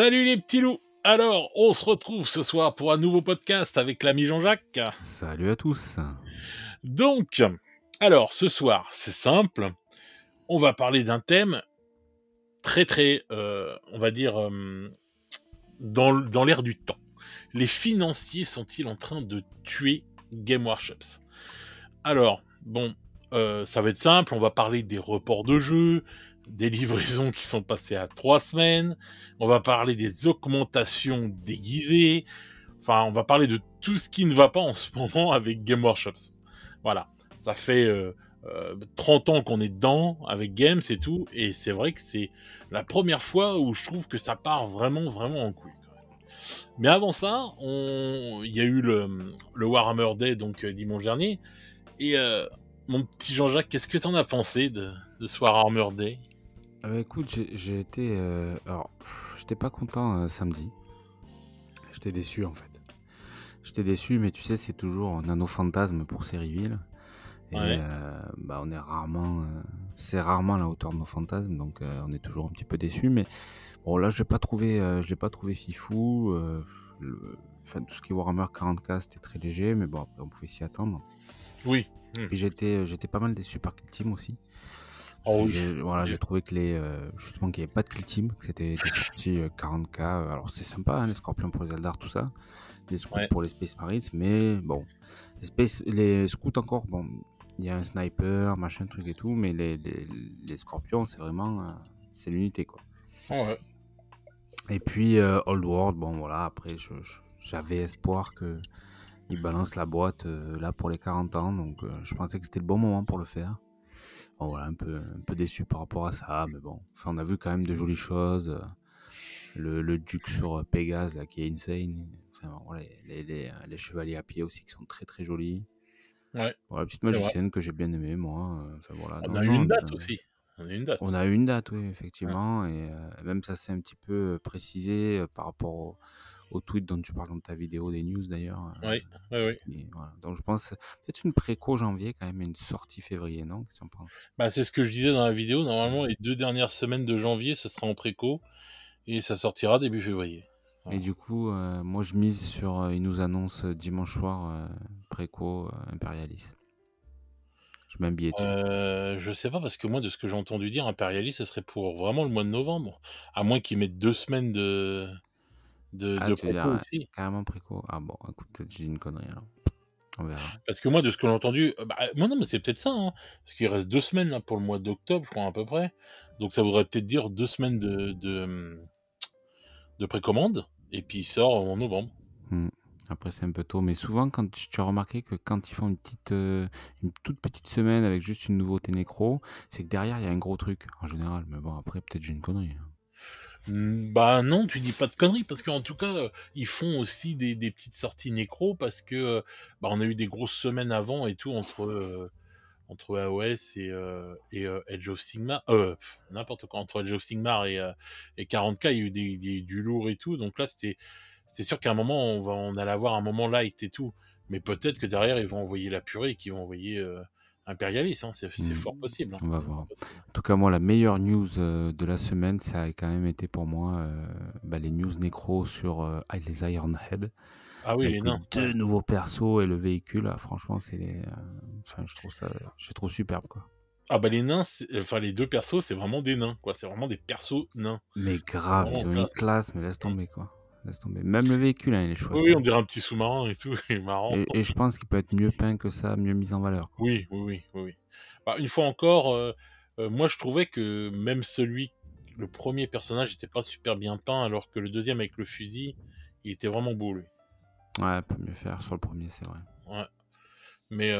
Salut les petits loups! Alors, on se retrouve ce soir pour un nouveau podcast avec l'ami Jean-Jacques. Salut à tous. Donc, alors ce soir, c'est simple, on va parler d'un thème très, on va dire, dans l'air du temps. Les financiers sont-ils en train de tuer Game Workshops? Alors, bon, ça va être simple, on va parler des reports de jeux, des livraisons qui sont passées à 3 semaines, on va parler des augmentations déguisées, enfin, on va parler de tout ce qui ne va pas en ce moment avec Game Workshops. Voilà, ça fait 30 ans qu'on est dedans avec Games et tout, et c'est vrai que c'est la première fois où je trouve que ça part vraiment en couille. Mais avant ça, il y a eu le Warhammer Day, donc dimanche dernier, et mon petit Jean-Jacques, qu'est-ce que t'en as pensé de ce Warhammer Day? Écoute, j'ai été... j'étais pas content samedi. J'étais déçu en fait. J'étais déçu, mais tu sais, c'est toujours Nano Fantasme pour ces reveals. Et Ouais. on est rarement... c'est rarement à la hauteur de nos fantasmes, donc on est toujours un petit peu déçu. Mais bon, là, je l'ai pas trouvé fifou. Enfin, tout ce qui est Warhammer 40K, c'était très léger, mais bon, après, on pouvait s'y attendre. Oui. Puis j'étais pas mal déçu par Kill Team aussi. Oh oui. J'ai trouvé que justement qu'il n'y avait pas de Kill Team, que c'était des sorties 40K. Alors c'est sympa, hein, les Scorpions pour les Eldar, tout ça, les Scouts Ouais. pour les Space Marines, mais bon, les Scouts encore, bon, il y a un sniper, machin, truc et tout, mais les Scorpions, c'est vraiment, c'est l'unité, quoi. Ouais. Et puis Old World, bon voilà, après j'avais espoir que ils balancent la boîte là pour les 40 ans, donc je pensais que c'était le bon moment pour le faire. Bon, voilà, un peu déçu par rapport à ça, mais bon, enfin, on a vu quand même de jolies choses. Le duc sur Pégase, là, qui est insane. Enfin, bon, voilà, les chevaliers à pied aussi qui sont très très jolis. Ouais. Voilà, la petite C'est vrai. magicienne que j'ai bien aimée, moi. Enfin, voilà, On non, a eu non, une date aussi. On a eu une date. on a eu une date, oui, Ouais. effectivement. Et même ça s'est un petit peu précisé par rapport au tweet dont tu parles dans ta vidéo des news d'ailleurs. Oui. Oui. Et voilà. Donc je pense peut-être une préco janvier quand même, et une sortie février, non? Qu'est-ce que tu en penses? Bah, c'est ce que je disais dans la vidéo. Normalement, les 2 dernières semaines de janvier, ce sera en préco et ça sortira début février. Et Voilà. du coup, moi je mise sur ils nous annoncent dimanche soir préco Imperialis. Je mets un billet dessus. Je sais pas parce que moi, de ce que j'ai entendu dire, Imperialis, ce serait pour vraiment le mois de novembre. À moins qu'ils mettent 2 semaines Ah, de tu veux dire préco aussi. carrément préco? Ah bon, écoute, peut-être j'ai dit une connerie alors. On verra. Parce que moi, de ce que j'ai entendu, bah, moi non, mais c'est peut-être ça, hein, parce qu'il reste 2 semaines là pour le mois d'octobre, je crois à peu près. Donc ça voudrait peut-être dire 2 semaines de précommande et puis il sort en novembre. Hmm. Après, c'est un peu tôt, mais souvent, quand tu as remarqué que quand ils font une toute petite semaine avec juste une nouveauté nécro, c'est que derrière il y a un gros truc en général. Mais bon, après, peut-être j'ai une connerie, hein. Bah non, tu dis pas de conneries parce qu'en tout cas, ils font aussi des petites sorties nécro parce que, bah, on a eu des grosses semaines avant et tout entre AOS et Edge of Sigmar, n'importe quoi, entre Edge of Sigmar et 40K, il y a eu du lourd et tout. Donc là, c'était sûr qu'à un moment, on allait avoir un moment light et tout. Mais peut-être que derrière, ils vont envoyer la purée et qu'ils vont envoyer Imperialis. Hein. C'est Hmm. fort possible. Hein. On va C'est voir. fort possible. En tout cas, moi, la meilleure news de la semaine, ça a quand même été pour moi les news nécro sur les Ironhead. Ah oui, Avec les les nains. Ouais. deux nouveaux persos et le véhicule, là, franchement, enfin, je trouve superbe, quoi. Ah bah les nains, enfin les deux persos, c'est vraiment des nains, quoi. C'est vraiment des persos nains. Mais C'est grave, vraiment ils ont une classe. classe, mais laisse Mm. tomber, quoi. Laisse tomber. Même le véhicule, hein, il est Oui, chouette, oui, hein. on dirait un petit sous-marin et tout, c'est marrant. Et je pense qu'il peut être mieux peint que ça, mieux mis en valeur, quoi. Oui. Bah, une fois encore, moi je trouvais que même le premier personnage était pas super bien peint, alors que le deuxième avec le fusil, il était vraiment beau lui. Ouais, peut mieux faire sur le premier, c'est vrai. Ouais. Mais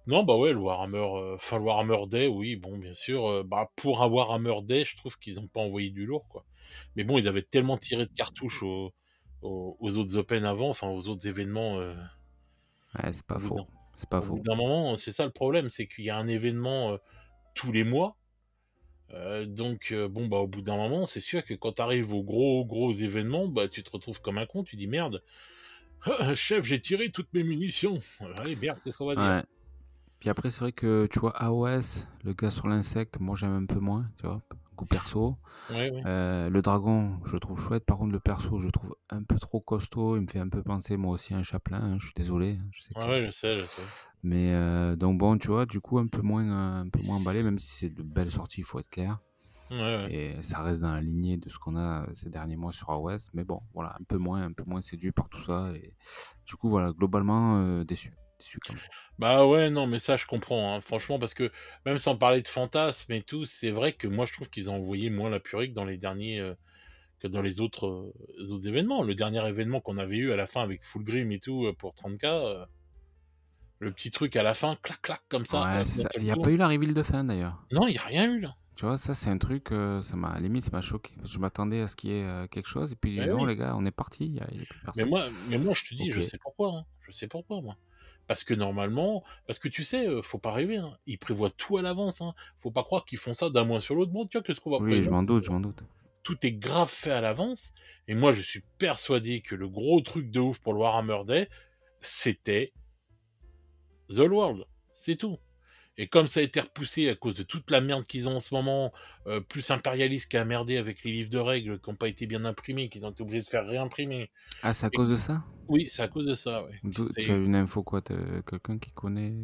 non, bah ouais, le Warhammer Day, oui, bon, bien sûr. Bah pour un Warhammer Day, je trouve qu'ils ont pas envoyé du lourd, quoi. Mais bon, ils avaient tellement tiré de cartouches aux autres Open avant, enfin aux autres événements. Ouais, c'est Au pas bout d'un faux. C'est pas Au bout faux. d'un moment, c'est ça le problème, c'est qu'il y a un événement tous les mois. Donc bon, bah, au bout d'un moment, c'est sûr que quand tu arrives aux gros événements, bah, tu te retrouves comme un con, tu dis: «Merde, chef, j'ai tiré toutes mes munitions. Allez merde, qu'est-ce qu'on va dire?» Ouais. Puis après, c'est vrai que, tu vois, AOS, le gars sur l'insecte, moi j'aime un peu moins, tu vois. coup perso. Oui, oui. Le dragon, je le trouve chouette. Par contre, le perso, je le trouve un peu trop costaud. Il me fait un peu penser, moi aussi, à un chaplain, hein. Je suis désolé, hein, je sais Ouais, que ouais, je sais, je sais. mais donc bon, tu vois, du coup, un peu moins emballé, même si c'est de belles sorties, il faut être clair Ouais, ouais. et ça reste dans la lignée de ce qu'on a, ces derniers mois sur AOS. Mais bon, voilà, un peu moins séduit par tout ça et du coup, voilà, globalement, déçu quand même. Bah, ouais, non, mais ça, je comprends, hein, franchement, parce que même sans parler de fantasmes et tout, c'est vrai que moi, je trouve qu'ils ont envoyé moins la purée que dans les derniers, que dans les autres événements. Le dernier événement qu'on avait eu à la fin avec Fulgrim et tout, pour 30K, le petit truc à la fin, clac, clac, comme ça, Ouais, c'est d'un ça. seul Il y a coup. pas eu la reveal de fin d'ailleurs. Non, il y a rien eu, là. Tu vois, ça, c'est un truc, ça m'a choqué. Parce que je m'attendais à ce qu'il y ait quelque chose et puis Mais non, oui. les gars, on est parti, il y a plus personne. Mais moi, je te dis, je Ok. sais pourquoi, hein. Je sais pourquoi, moi. Parce que normalement, parce que tu sais, faut pas rêver, hein. Ils prévoient tout à l'avance, hein. Faut pas croire qu'ils font ça d'un mois sur l'autre. Bon, tiens, qu'est-ce qu'on va Oui, prévoir? je m'en doute. Tout est grave fait à l'avance. Et moi, je suis persuadé que le gros truc de ouf pour le Warhammer Day, c'était The World. C'est tout. Et comme ça a été repoussé à cause de toute la merde qu'ils ont en ce moment, plus impérialiste qui a merdé avec les livres de règles qui n'ont pas été bien imprimés, qu'ils ont été obligés de faire réimprimer. Ah, c'est à Et cause de ça? oui, c'est à cause de ça, ouais. Tu as une info quoi? Quelqu'un qui Ah connaît?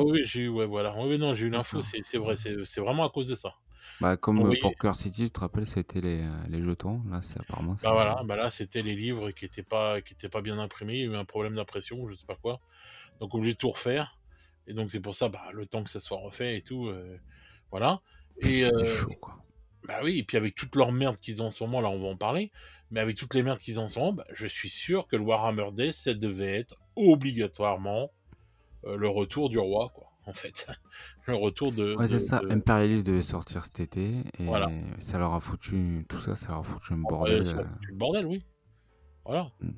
oui, oui, j'ai eu, ouais, voilà. Oui, oui, non, j'ai eu l'info, D'accord. c'est vrai, c'est vraiment à cause de ça. Bah, Ils ont comme envoyé, pour Cœur City, tu te rappelles, c'était les jetons. Là, c'est apparemment, bah c'est. voilà, bah là, c'était les livres qui étaient pas bien imprimés, il y a eu un problème d'impression, je sais pas quoi. Donc obligé de tout refaire. Et donc c'est pour ça, bah, le temps que ça soit refait et tout, voilà. Et C'est chaud, quoi. bah oui, et puis avec toute leur merde qu'ils ont en ce moment, là, on va en parler, mais avec toutes les merdes qu'ils ont en ce moment, bah, je suis sûr que le Warhammer Day, ça devait être obligatoirement le retour du roi, quoi, en fait. Le retour Ouais, c'est ça. de... Imperialist devait sortir cet été Voilà. et ça leur a foutu tout ça, ça leur a foutu un Ouais, bordel. ça a foutu le bordel, oui. Voilà. Mm.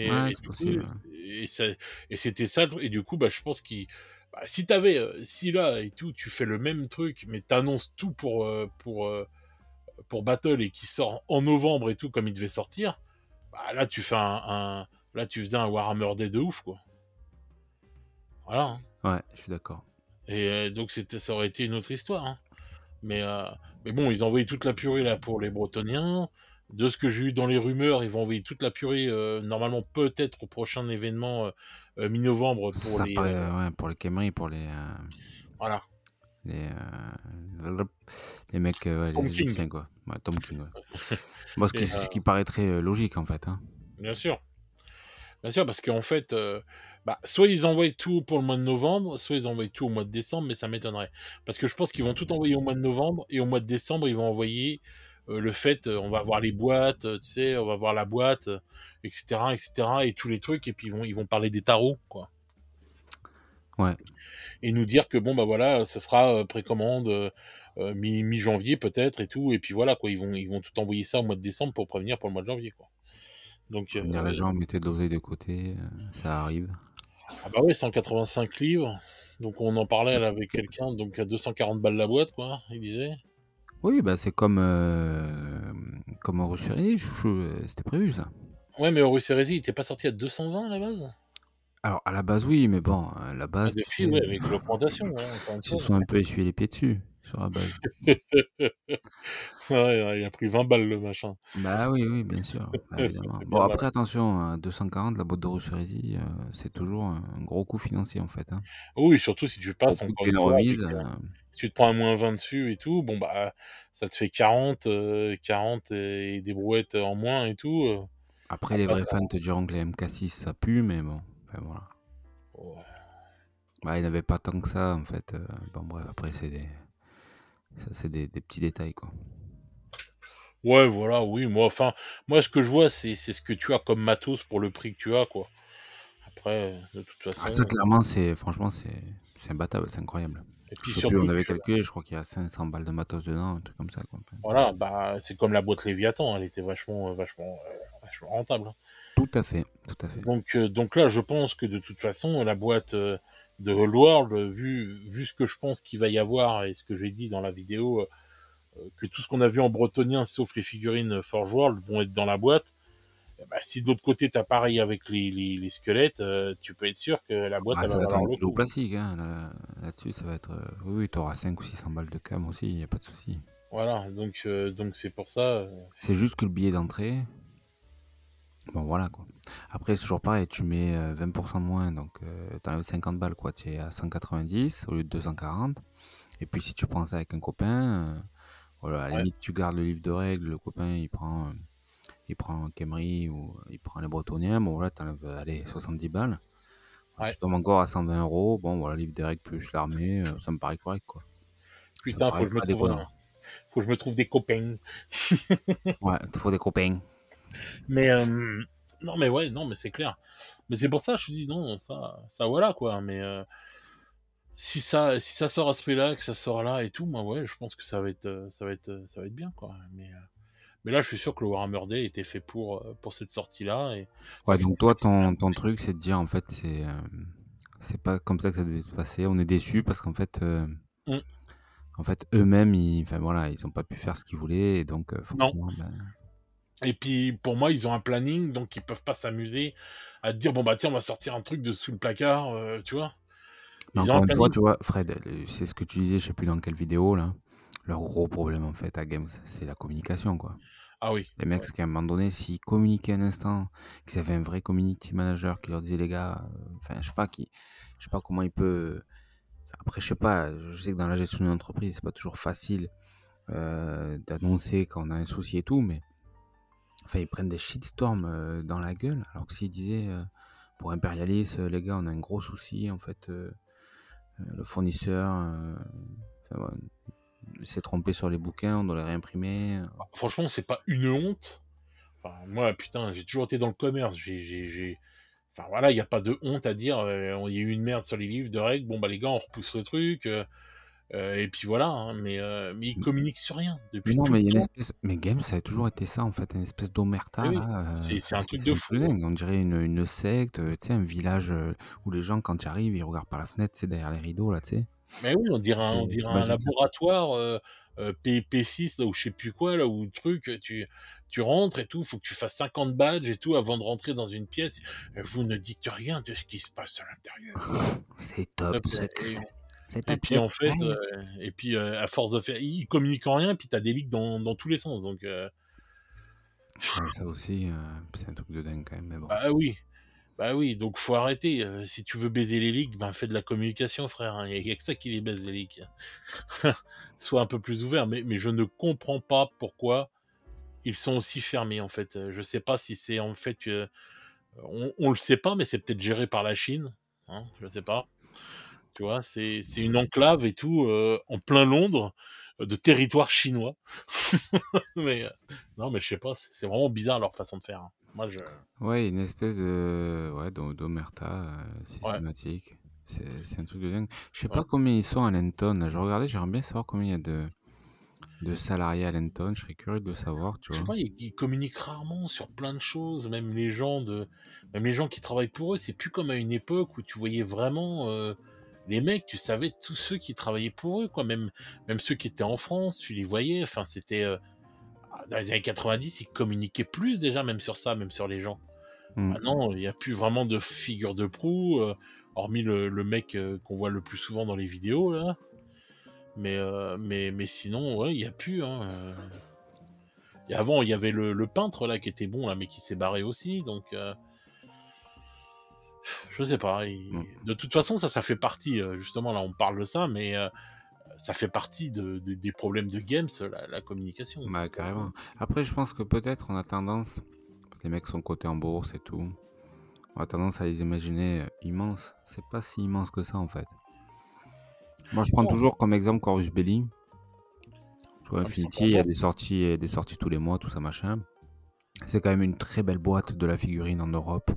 Ouais, Et c'est du coup, possible. et, ça, et c'était ça, et du coup, bah, je pense qu'il... Bah, si t'avais, si là et tout, tu fais le même truc, mais t'annonces tout pour Battle et qui sort en novembre et tout, comme il devait sortir, bah, là, tu fais là, tu faisais un Warhammer Day de ouf, quoi. Voilà, hein. Ouais, je suis d'accord. Et donc, ça aurait été une autre histoire, hein. Mais, euh, mais bon, ils ont envoyé toute la purée là pour les Bretoniens. De ce que j'ai eu dans les rumeurs, ils vont envoyer toute la purée, normalement peut-être au prochain événement mi-novembre pour Ça les... paraît, ouais, pour les Khemri, pour voilà, les, les mecs, ouais, Tom les King. Égyptiens, quoi. Ouais, Tom King, ouais. Moi, Et, c'est ce qui paraît très logique, en fait, hein. bien sûr, bien sûr, parce qu'en fait, bah, soit ils envoient tout pour le mois de novembre, soit ils envoient tout au mois de décembre, mais ça m'étonnerait. Parce que je pense qu'ils vont tout envoyer au mois de novembre, et au mois de décembre, ils vont envoyer le fait, on va voir les boîtes, tu sais, on va voir la boîte, etc., etc., et tous les trucs, et puis ils vont parler des tarots, quoi. Ouais. Et nous dire que bon, bah voilà, ça sera précommande mi-janvier peut-être, et tout, et puis voilà, quoi, ils vont tout envoyer ça au mois de décembre pour prévenir pour le mois de janvier, quoi. Donc, Prévenir les gens, mettez de l'oseille de côté, ça arrive. ah bah ouais, 185 livres. Donc on en parlait Ça là avec quelqu'un, donc à 240 balles la boîte, quoi, il disait. Oui, bah, c'est comme Horus Heresy, c'était prévu ça. Ouais, mais Horus Heresy, il était pas sorti à 220 à la base? Alors à la base oui, mais bon, la Ah, base, tu depuis, sais, ouais, avec l'augmentation, ouais, encore une ils se fois. sont un peu essuyés les pieds dessus, sur la base. Ouais, ouais, il a pris 20 balles le machin. Bah, oui, oui, bien sûr, bah, Ça évidemment. fait Bon bien mal. après attention, 240 la boîte d'Horus Heresy, c'est toujours un gros coup financier en fait, hein. Oui, surtout si tu passes Surtout que encore tu une une fois remise, avec, si tu te prends un -20 dessus et tout, bon bah ça te fait 40, 40 et des brouettes en moins et tout. après les Après, vrais fans te diront que les MK6 ça pue, mais bon, enfin voilà. ouais. Bah, il y en avait pas tant que ça en fait, bon bref, après c'est des petits détails quoi. Ouais, voilà, oui, moi, enfin, moi, ce que je vois, c'est ce que tu as comme matos pour le prix que tu as, quoi. Après, de toute Ah ça façon, clairement franchement c'est imbattable, c'est incroyable. et puis Je sais plus, surtout on avait que, calculé, je crois qu'il y a 500 balles de matos dedans, un truc comme ça quoi, enfin. voilà, bah, c'est comme la boîte Léviathan, elle était vachement rentable, hein. Tout à fait, tout à fait. Donc là, je pense que de toute façon, la boîte de Old World, vu ce que je pense qu'il va y avoir et ce que j'ai dit dans la vidéo, que tout ce qu'on a vu en bretonien, sauf les figurines Forge World, vont être dans la boîte. Eh ben, si de l'autre côté t'as pareil avec les squelettes, tu peux être sûr que la boîte Ah elle va ça va être valoir en le kilo coup. classique, hein, là-dessus ça va être, oui, oui, tu auras 5 ou 600 balles de cam aussi, il y a pas de souci. Voilà, donc c'est pour ça. C'est juste que le billet d'entrée, bon voilà quoi. Après c'est toujours pareil, tu mets 20% de moins, donc t'enlèves 50 balles quoi, tu es à 190 au lieu de 240. Et puis si tu prends ça avec un copain, voilà, à la Ouais, limite tu gardes le livre de règles, le copain il prend un Camry ou il prend les Bretoniens, bon voilà, t'enlèves allez 70 balles. ouais. Tu tombes encore à 120 euros, bon voilà, livre de règles plus l'armée, ça me paraît correct quoi. Ça me Putain, paraît pas déconnant. faut que je me trouve des copains. Ouais, il faut des copains. Mais non, mais ouais, non, mais c'est clair. Mais c'est pour ça, je te dis non, ça voilà quoi. Mais si ça sort à ce prix-là, que ça sort là et tout, moi ouais, je pense que ça va être bien quoi. Mais là, je suis sûr que le Warhammer Day était fait pour cette sortie-là et c'est Ouais, vrai que c'est donc un toi, truc qui m'a. ton truc, c'est de dire, en fait, c'est pas comme ça que ça devait se passer. On est déçus parce Mm. en fait, eux-mêmes, enfin voilà, ils ont pas pu faire ce qu'ils voulaient et donc Non. forcément, ben. Et puis pour moi, ils ont un planning, donc ils peuvent pas s'amuser à te dire bon bah tiens, on va sortir un truc de sous le placard, tu vois. Mais Ils ont un encore une fois, planning. tu vois, Fred, c'est ce que tu disais, je sais plus dans quelle vidéo là. Leur gros problème en fait à Games, c'est la communication, quoi. Ah oui. Les mecs, Ouais. c'est qu'à un moment donné, s'ils communiquaient un instant, qu'ils avaient un vrai community manager qui leur disait les gars, enfin, je sais pas comment il peut. Après, je sais pas, je sais que dans la gestion d'une entreprise, c'est pas toujours facile d'annoncer quand on a un souci et tout, mais enfin, ils prennent des shitstorms dans la gueule, alors que s'ils disaient pour Imperialis, les gars, on a un gros souci, en fait, le fournisseur enfin, s'est trompé sur les bouquins, on doit les réimprimer. Franchement, c'est pas une honte. Enfin, moi, putain, j'ai toujours été dans le commerce. Enfin voilà, il y a pas de honte à dire. Il y a eu une merde sur les livres de règles. Bon bah les gars, on repousse le truc. Et puis voilà. Hein, mais ils communiquent sur rien Mais depuis non, tout mais le il y a une temps. espèce. Mais Games, ça a toujours été ça, en fait, une espèce Eh d'omerta, oui, là. c'est Enfin, un truc c'est de un truc fou. de dingue. On dirait une secte, tu sais, un village où les gens, quand tu arrives, ils regardent par la fenêtre, tu sais, derrière les rideaux, là, tu sais. Mais oui, on dirait un T'imagines ça? laboratoire P6 là ou je sais plus quoi là ou truc. Tu rentres et tout, faut que tu fasses 50 badges et tout avant de rentrer dans une pièce. Vous ne dites rien de ce qui se passe à l'intérieur. C'est Hop, top secret. C'est et top puis en fait, secret. à force de faire, ils communiquent en rien, puis t'as des leaks dans tous les sens. Donc Ouais, ça aussi, c'est un truc de dingue quand même, mais bon. bah oui, bah oui, donc faut arrêter. Si tu veux baiser les leaks, ben fais de la communication, frère. Hein. Il y a que ça qui les baise les leaks. Sois un peu plus ouvert. Mais je ne comprends pas pourquoi ils sont aussi fermés en fait. Je sais pas si c'est en fait on le sait pas, mais c'est peut-être géré par la Chine. Hein, je sais pas. Tu vois, c'est une enclave et tout en plein Londres de territoire chinois. Mais non, mais je sais pas, c'est vraiment bizarre leur façon de faire. Hein. Moi, je Ouais, une espèce de ouais, d'omerta ouais, systématique. C'est un truc de dingue. Je sais ouais. pas combien ils sont à Lenton. Là, je regardais, j'aimerais bien savoir combien il y a de salariés à Lenton. Je serais curieux de le savoir, tu Je sais vois. pas, ils communiquent rarement sur plein de choses, même les gens qui travaillent pour eux, c'est plus comme à une époque où tu voyais vraiment les mecs, tu savais tous ceux qui travaillaient pour eux, quoi, même ceux qui étaient en France, tu les voyais, enfin c'était dans les années 90, ils communiquaient plus déjà même sur ça, même sur les gens. Hmm. Maintenant, il y a plus vraiment de figure de proue hormis le mec qu'on voit le plus souvent dans les vidéos là, mais sinon ouais, il y a plus hein. Et avant, il y avait le peintre là qui était bon là, mais qui s'est barré aussi. Donc, je sais pas. Hmm. De toute façon, ça fait partie. Justement, là, on parle de ça, mais ça fait partie des problèmes de games, la communication. Bah, carrément. Après, je pense que peut-être on a tendance, parce que les mecs sont cotés en bourse et tout, on a tendance à les imaginer immenses. C'est pas si immense que ça, en fait. Moi, je prends Non, toujours comme exemple Corvus Belli. Tu vois, ah, mais c'est Infinity, encore bon. il y a des sorties tous les mois, tout ça, machin. C'est quand même une très belle boîte de la figurine en Europe,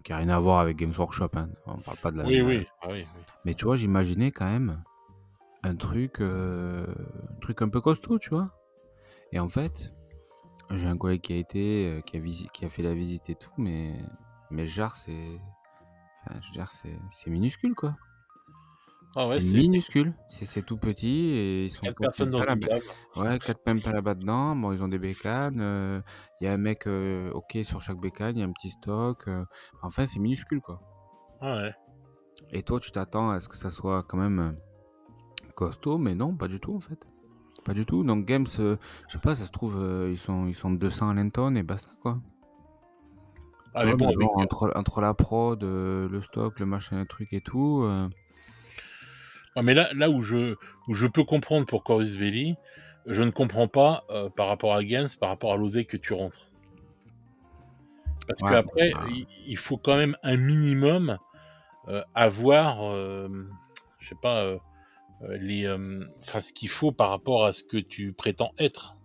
qui a rien à voir avec Games Workshop, hein. On parle pas de la Oui, même. oui, ah oui, oui. Mais tu vois, j'imaginais quand même un truc un peu costaud, tu vois. Et en fait, j'ai un collègue qui a été, qui a fait la visite et tout, mais genre, enfin, je veux dire, c'est minuscule, quoi. Ah ouais, C'est c'est minuscule, c'est tout petit et ils sont quatre quatre personnes dans une cave. ouais, 4 pimps là-bas dedans. Bon, ils ont des bécanes, il y a un mec, OK sur chaque bécane, il y a un petit stock, enfin, c'est minuscule, quoi. Ah ouais. Et toi, tu t'attends à ce que ça soit quand même, costaud, mais non, pas du tout, en fait. Pas du tout. Donc Games, je sais pas, ça se trouve, ils sont 200 à l'intone et basta, quoi. Ah Tu mais vois? bon, Mais bon, avec entre la prod, le stock, le machin, le truc et tout, ouais, mais là où je peux comprendre pour Corvus Belli, je ne comprends pas, par rapport à Games, par rapport à l'oseille que tu rentres. Parce ouais, moi, je sais qu'après, pas. il faut quand même un minimum, avoir, je sais pas, enfin ce qu'il faut par rapport à ce que tu prétends être.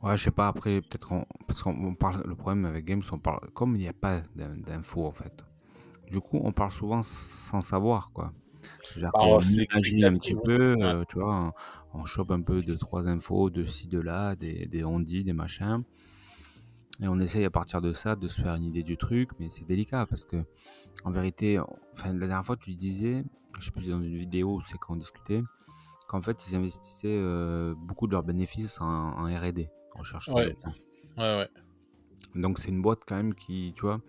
Ouais, je sais pas, après, peut-être parce qu'on parle, le problème avec Games, on parle, comme il y a pas d'infos, en fait. Du coup, on parle souvent sans savoir, quoi. C'est-à-dire qu'on Alors c'est imagine un petit l'expectative, ouais. peu, Ouais, tu vois? On chope un peu 2-3 infos de ci, de là, des on-dit, des machins et on essaye à partir de ça de se faire une idée du truc, mais c'est délicat parce qu'en vérité, enfin, la dernière fois, tu disais, je sais plus, dans une vidéo où c'est quand on discutait, qu'en fait, ils investissaient, beaucoup de leurs bénéfices en R&D, recherche et ouais, développement. ouais, ouais. Donc c'est une boîte quand même qui, tu vois?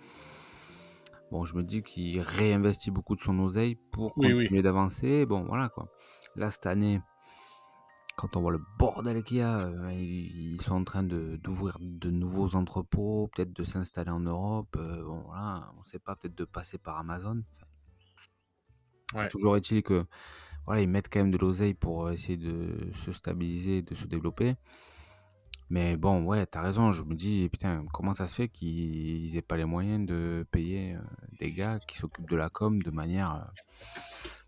Bon, je me dis qu'il réinvestit beaucoup de son oseille pour Oui, oui. continuer d'avancer. Bon, voilà, quoi. Là, cette année, quand on voit le bordel qu'il y a, ils sont en train d'ouvrir de nouveaux entrepôts, peut-être de s'installer en Europe. Bon, voilà, on sait pas, peut-être de passer par Amazon. Enfin, Ouais. toujours est-il que, voilà, ils mettent quand même de l'oseille pour essayer de se stabiliser, de se développer. Mais bon, ouais, t'as raison, je me dis, putain, comment ça se fait qu'ils aient pas les moyens de payer des gars qui s'occupent de la com de manière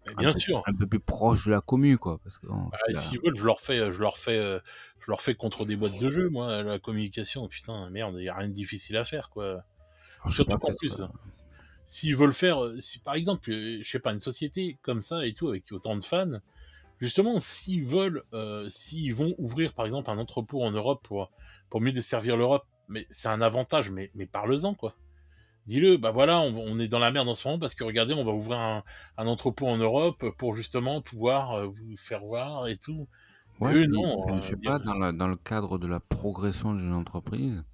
Mais bien sûr. un peu plus proche de la commu, quoi. Parce que bon, Bah, là, s'ils veulent, je leur fais contre des boîtes de jeux, moi, la communication. Putain, merde, il y a rien de difficile à faire, quoi. alors, je sais Surtout pas, qu'en peut-être. plus, s'ils veulent faire, si par exemple, je sais pas, une société comme ça et tout, avec autant de fans, justement, s'ils vont ouvrir, par exemple, un entrepôt en Europe pour mieux desservir l'Europe, mais c'est un avantage, mais parle-en, quoi. Dis-le, bah voilà, on est dans la merde en ce moment parce que regardez, on va ouvrir un entrepôt en Europe pour justement pouvoir vous faire voir et tout. Mais Ouais, eux, puis, non, enfin, je sais pas, dans le cadre de la progression d'une entreprise,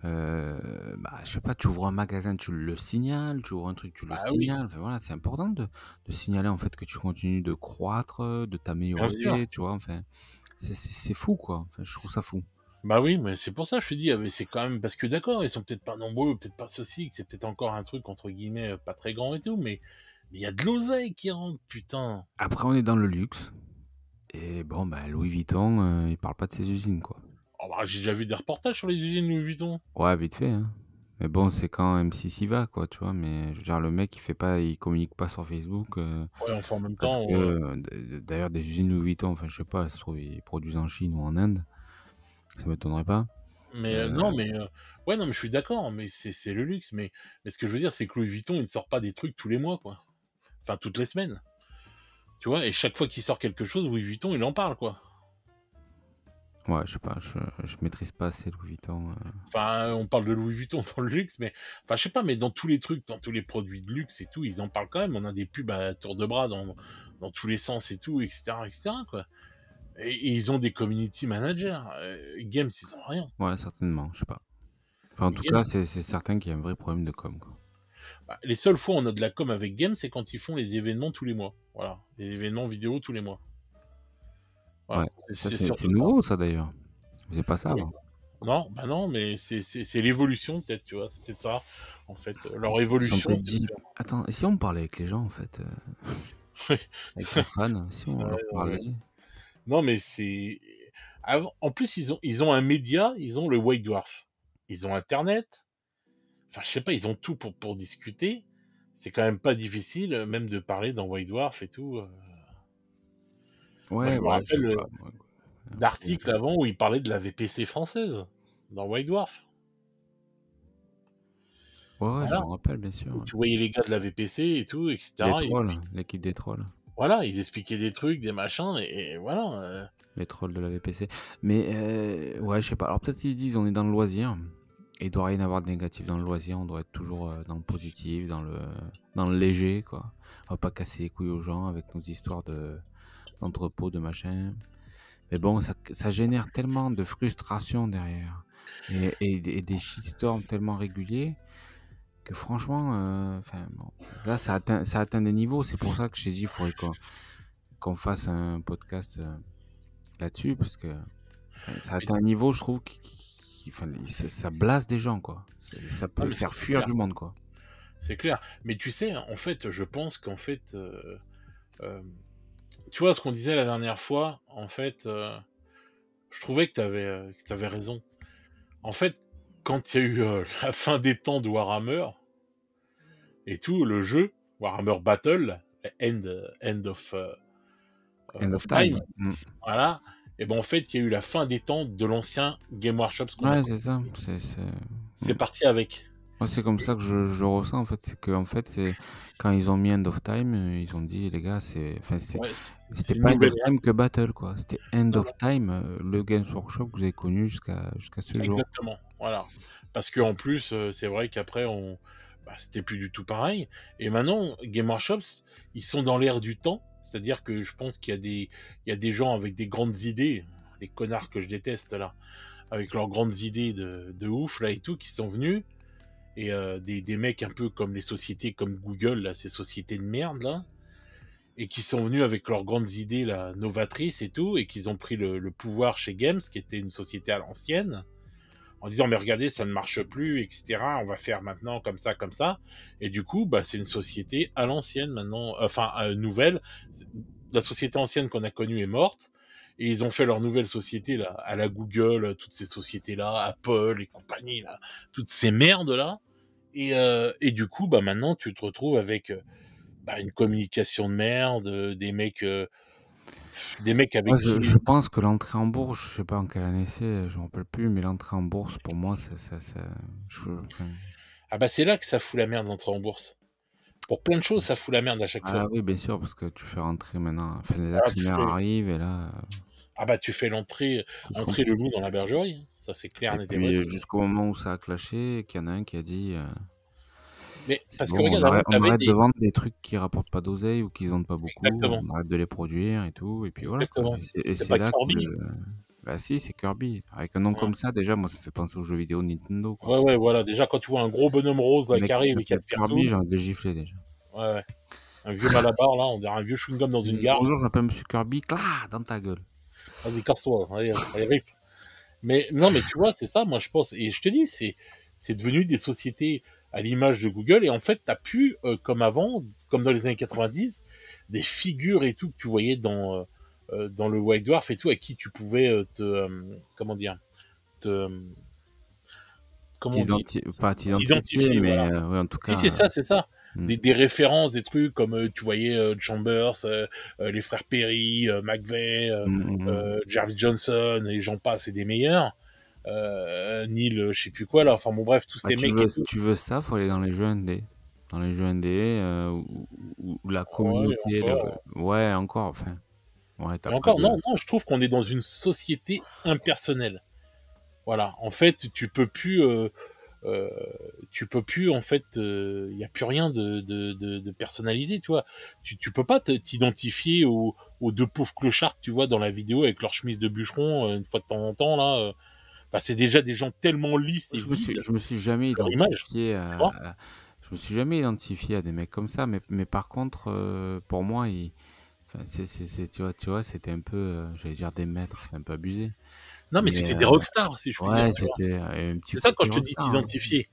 bah, je sais pas, tu ouvres un magasin, tu le signales, tu ouvres un truc, tu le bah oui, signales. Enfin, voilà, c'est important de signaler en fait que tu continues de croître, de bien sûr. t'améliorer, tu vois. Enfin, c'est fou, quoi. Enfin, je trouve ça fou. Bah oui, mais c'est pour ça que je te dis, ah, mais c'est quand même parce que d'accord, ils sont peut-être pas nombreux, peut-être pas ceci, que c'est peut-être encore un truc entre guillemets pas très grand et tout, mais il y a de l'oseille qui rentre, putain. Après, on est dans le luxe. Et bon, bah, Louis Vuitton, il parle pas de ses usines, quoi. Oh, bah, j'ai déjà vu des reportages sur les usines Louis Vuitton. Ouais, vite fait, hein. Mais bon, c'est quand M6 y va, quoi, tu vois. Mais je veux dire, le mec, il communique pas sur Facebook. Ouais, enfin en même Parce temps, que, d'ailleurs, des usines Louis Vuitton, enfin, je sais pas, ça se trouve, ils produisent en Chine ou en Inde. Ça m'étonnerait pas. mais Euh, non, mais ouais, non, mais je suis d'accord, mais c'est le luxe, mais ce que je veux dire, c'est que Louis Vuitton, il ne sort pas des trucs tous les mois, quoi. Enfin, toutes les semaines, tu vois, et chaque fois qu'il sort quelque chose, Louis Vuitton, il en parle, quoi. ouais, je sais pas, je maîtrise pas assez Louis Vuitton. Enfin, on parle de Louis Vuitton dans le luxe, mais enfin, je sais pas, mais dans tous les trucs, dans tous les produits de luxe et tout, ils en parlent quand même. On a des pubs à tour de bras dans tous les sens et tout, etc., quoi. Et ils ont des community managers. Games, ils ont rien. Ouais, certainement, je sais pas. Enfin, en tout Games, cas, c'est certain qu'il y a un vrai problème de com, quoi. bah, les seules fois où on a de la com avec Games, c'est quand ils font les événements tous les mois. Voilà, les événements vidéo tous les mois. Voilà, Ouais, ça, c'est c'est surtout ça. nouveau, ça, d'ailleurs. C'est pas ça Oui. avant. Non, bah non, mais c'est l'évolution peut-être, tu vois, c'est peut-être ça, en fait. Leur Ils se sont évolution, peut-être c'est dit, attends, et si on parlait avec les gens, en fait, avec nos fans, si on leur de... parlait. Non, mais c'est. En plus, ils ont un média, ils ont le White Dwarf. Ils ont Internet. Enfin, je sais pas, ils ont tout pour discuter. C'est quand même pas difficile, même de parler dans White Dwarf et tout. Moi, Ouais, je me ouais, je sais rappelle pas. Moi, après, d'articles avant où ils parlaient de la VPC française dans White Dwarf. ouais, ouais, je Voilà. me rappelle, bien sûr. Où Ouais. tu voyais les gars de la VPC et tout, Les etc. trolls, l'équipe des trolls. Voilà, ils expliquaient des trucs, des machins, et voilà. Les trolls de la VPC. Mais ouais, je sais pas. Alors peut-être ils se disent on est dans le loisir. Et il doit rien avoir de négatif dans le loisir. On doit être toujours dans le positif, dans le léger, quoi. On va pas casser les couilles aux gens avec nos histoires d'entrepôt, de machin. Mais bon, ça génère tellement de frustration derrière. Et des shitstorms tellement réguliers que franchement, enfin, bon, là, ça atteint des niveaux. C'est pour ça que j'ai dit qu'il faudrait qu'on fasse un podcast là-dessus parce que ça a Mais atteint un niveau, je trouve, ça blase des gens, quoi. Ça non, peut mais faire c'est fuir clair, du monde, quoi. c'est clair. Mais tu sais, en fait, je pense qu'en fait, euh, tu vois ce qu'on disait la dernière fois, en fait, je trouvais que t'avais raison. En fait, quand il y a eu la fin des temps de Warhammer et tout, le jeu Warhammer Battle, End of of Time, time. Mm. voilà. Et ben en fait, il y a eu la fin des temps de l'ancien Game Workshop, ce qu'on a Ouais, connu. c'est ça. C'est Mm. parti avec. Moi, c'est comme ça que je ressens, en fait. C'est que, en fait, c'est quand ils ont mis End of Time, ils ont dit, les gars, Ouais, c'était c'est une pas End nouvelle of ère. Time que Battle, quoi. C'était End Non, of Time, le Games Workshop que vous avez connu jusqu'à ce jour. exactement, voilà. Parce que en plus, c'est vrai qu'après, c'était plus du tout pareil. Et maintenant, Game Workshops, ils sont dans l'air du temps. C'est-à-dire que je pense il y a des gens avec des grandes idées, les connards que je déteste là, avec leurs grandes idées de ouf là et tout, qui sont venus. Et des mecs un peu comme les sociétés comme Google, là, ces sociétés de merde là, et qui sont venus avec leurs grandes idées là, novatrices et tout, et qu'ils ont pris le pouvoir chez Games, qui était une société à l'ancienne, en disant mais regardez ça ne marche plus, etc. On va faire maintenant comme ça, comme ça. Et du coup, c'est une société à l'ancienne maintenant, enfin nouvelle. La société ancienne qu'on a connue est morte. Et ils ont fait leur nouvelle société là, à la Google, toutes ces sociétés là, Apple et compagnie là, toutes ces merdes là. Et du coup, maintenant, tu te retrouves avec une communication de merde, des mecs Moi, avec qui. je pense que l'entrée en bourse, je sais pas en quelle année c'est, je me rappelle plus, mais l'entrée en bourse, pour moi, enfin, Ah c'est là que ça fout la merde d'entrer en bourse. Pour plein de choses, ça fout la merde à chaque ah fois. oui, bien sûr, parce que tu fais rentrer maintenant, enfin, les Alors tu actionnaires fais, arrivent et là, tu fais tout se entrer le complique. loup dans la bergerie. Ça c'est clair, Et net et puis, précis. jusqu'au moment où ça a clashé, et qu'il y en a un qui a dit, Mais c'est parce que bon, regarde, avant, on t'avais arrête de des. vendre des trucs qui rapportent pas d'oseille ou qui vendent pas beaucoup, Exactement, on arrête de les produire et tout, et puis voilà, quoi. exactement. Et C'était c'est pas là que Kirby. bah si, c'est Kirby. Avec un nom Ouais. comme ça, déjà, moi, ça fait penser aux jeux vidéo Nintendo, quoi. Ouais, ouais, voilà. Déjà, quand tu vois un gros bonhomme rose Un là mec qui qui arrive et qui s'appelle aspire Kirby, tout, j'ai envie de le gifler, déjà. ouais, ouais. Un vieux malabar là, on dirait un vieux chewing-gum dans une gare. Bonjour, je m'appelle Monsieur Kirby, clac, dans ta gueule. Vas-y, casse-toi. Allez, allez, rip. Mais non, mais tu vois, c'est ça, moi je pense. Et je te dis, c'est devenu des sociétés à l'image de Google. Et en fait, t'as pu, comme avant, comme dans les années 90, des figures et tout que tu voyais dans le White Dwarf et tout, à qui tu pouvais comment dire, te, comment on dit, Pas t'identifier, t'identifier, mais voilà. ouais, en tout Si, cas, c'est ça, c'est ça. hmm. Des références, des trucs comme tu voyais Chambers, les frères Perry, McVeigh, Hmm, hmm, hmm. Jarvis Johnson, et j'en passe, et des meilleurs. Neil, je sais plus quoi là. Enfin bon, bref, tous Bah, ces mecs et si tout. tu veux ça, faut aller dans les jeux indés. Dans les jeux indés, où la Ouais, communauté, encore. ouais, encore, enfin, ouais, t'as Et pas encore, de. non, non, je trouve qu'on est dans une société impersonnelle. Voilà. En fait, euh, tu peux plus, en fait, il y a plus rien de personnalisé, tu vois. Tu peux pas t'identifier aux deux pauvres clochards que tu vois dans la vidéo avec leur chemise de bûcheron une fois de temps en temps là. C'est déjà des gens tellement lisses et vides, Je me suis jamais leur image, identifié tu vois. je me suis jamais identifié à des mecs comme ça, mais par contre, pour moi, enfin, tu vois, c'était un peu, j'allais dire des maîtres, c'est un peu abusé. Non, mais Mais c'était des rockstars, si je puis dire, ouais, tu vois. c'était un petit C'est ça quand côté je te dis rockstar, hein. t'identifier.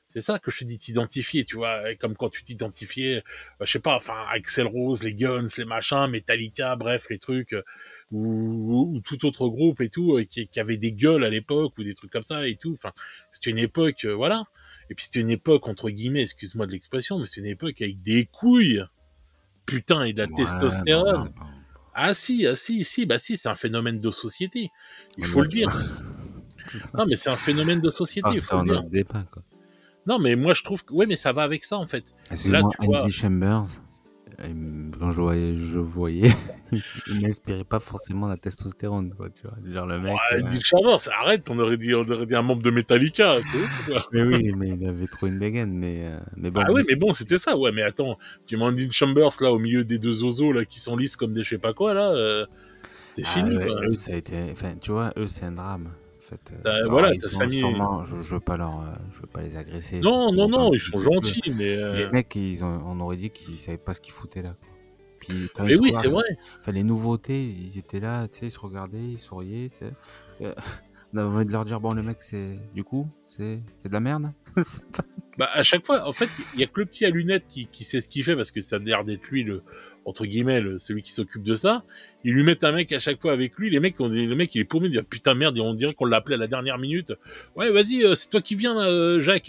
C'est ça que je te dis t'identifier, tu vois. Et comme quand tu t'identifiais, je sais pas, enfin, Axl Rose, les Guns, les machins, Metallica, bref, les trucs, ou tout autre groupe et tout, qui avait des gueules à l'époque, ou des trucs comme ça et tout. Enfin, c'était une époque, voilà. Et puis c'était une époque, entre guillemets, excuse-moi de l'expression, mais c'était une époque avec des couilles, putain, et de la Ouais, bon, testostérone. non, bon. Si, si, c'est un phénomène de société. Il Mais faut bon, le dire. Non, mais c'est un phénomène de société, ah, il c'est faut le un dire. autre débat, quoi. Non, mais moi je trouve que ouais, mais ça va avec ça en fait. Là, Excuse-moi, tu vois, Andy Chambers, quand je voyais, il n'inspirait pas forcément la testostérone, quoi, tu vois. Genre le mec. Andy Chavez, arrête, on aurait dit un membre de Metallica, t'es ouf, quoi. Mais oui, mais il avait trop une dégaine, mais bon, Ah ouais, mais bon, c'était ça, ouais, mais attends, tu mets Andy Chambers là au milieu des deux oiseaux là qui sont lisses comme des je sais pas quoi là, c'est ah, fini quoi. eux, ça a été, enfin, tu vois, eux, c'est un drame. En fait, alors Voilà, ils t'as sont Samy. sûrement, je veux pas les agresser, je pense Non, qu'ils non, sont non, ils gentils tout sont ce que tu veux. gentils, mais Les mecs, on aurait dit qu'ils savaient pas ce qu'ils foutaient là, quoi. Puis quand ils Mais se oui, c'est regardent, vrai. enfin, les nouveautés, ils étaient là, tu sais, ils se regardaient, ils souriaient, tu sais. Euh, on avait envie de leur dire, bon, le mec, du coup, c'est de la merde. C'est pas- Bah, à chaque fois, en fait, il y a que le petit à lunettes qui sait ce qu'il fait parce que ça a l'air d'être lui entre guillemets, celui qui s'occupe de ça. Ils lui mettent un mec à chaque fois avec lui. Les mecs, le mec, il est paumé, il dit, ah, putain, merde, et on dirait qu'on l'a appelé à la dernière minute. Ouais, vas-y, c'est toi qui viens, là, Jacques.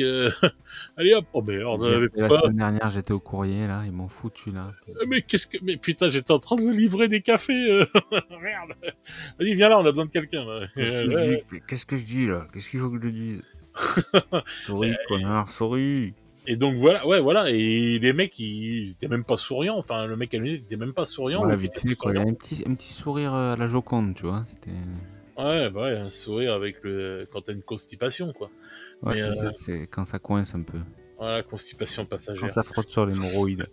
Allez hop. Oh, merde, J'y mais étais la pas. semaine dernière, j'étais au courrier, là, ils m'ont foutu, là. Mais qu'est-ce que, j'étais en train de livrer des cafés. Merde. Vas-y, viens là, on a besoin de quelqu'un, là. Qu'est-ce que je dis, là? Qu'est-ce qu'il faut que je dise? Souris, connard, souris. Et donc voilà, ouais, voilà, et les mecs, ils étaient même pas souriants. Enfin, le mec à lui, il était même pas souriant. Ouais, L'autre, il vite était fait, pas quoi. Il y a souriant. un petit sourire à la Joconde, tu vois. C'était... Ouais, bah ouais, un sourire avec quand t'as une constipation, quoi. Ouais, Mais c'est ça, c'est quand ça coince un peu. voilà, constipation Quand passagère. ça frotte sur l'hémorroïde.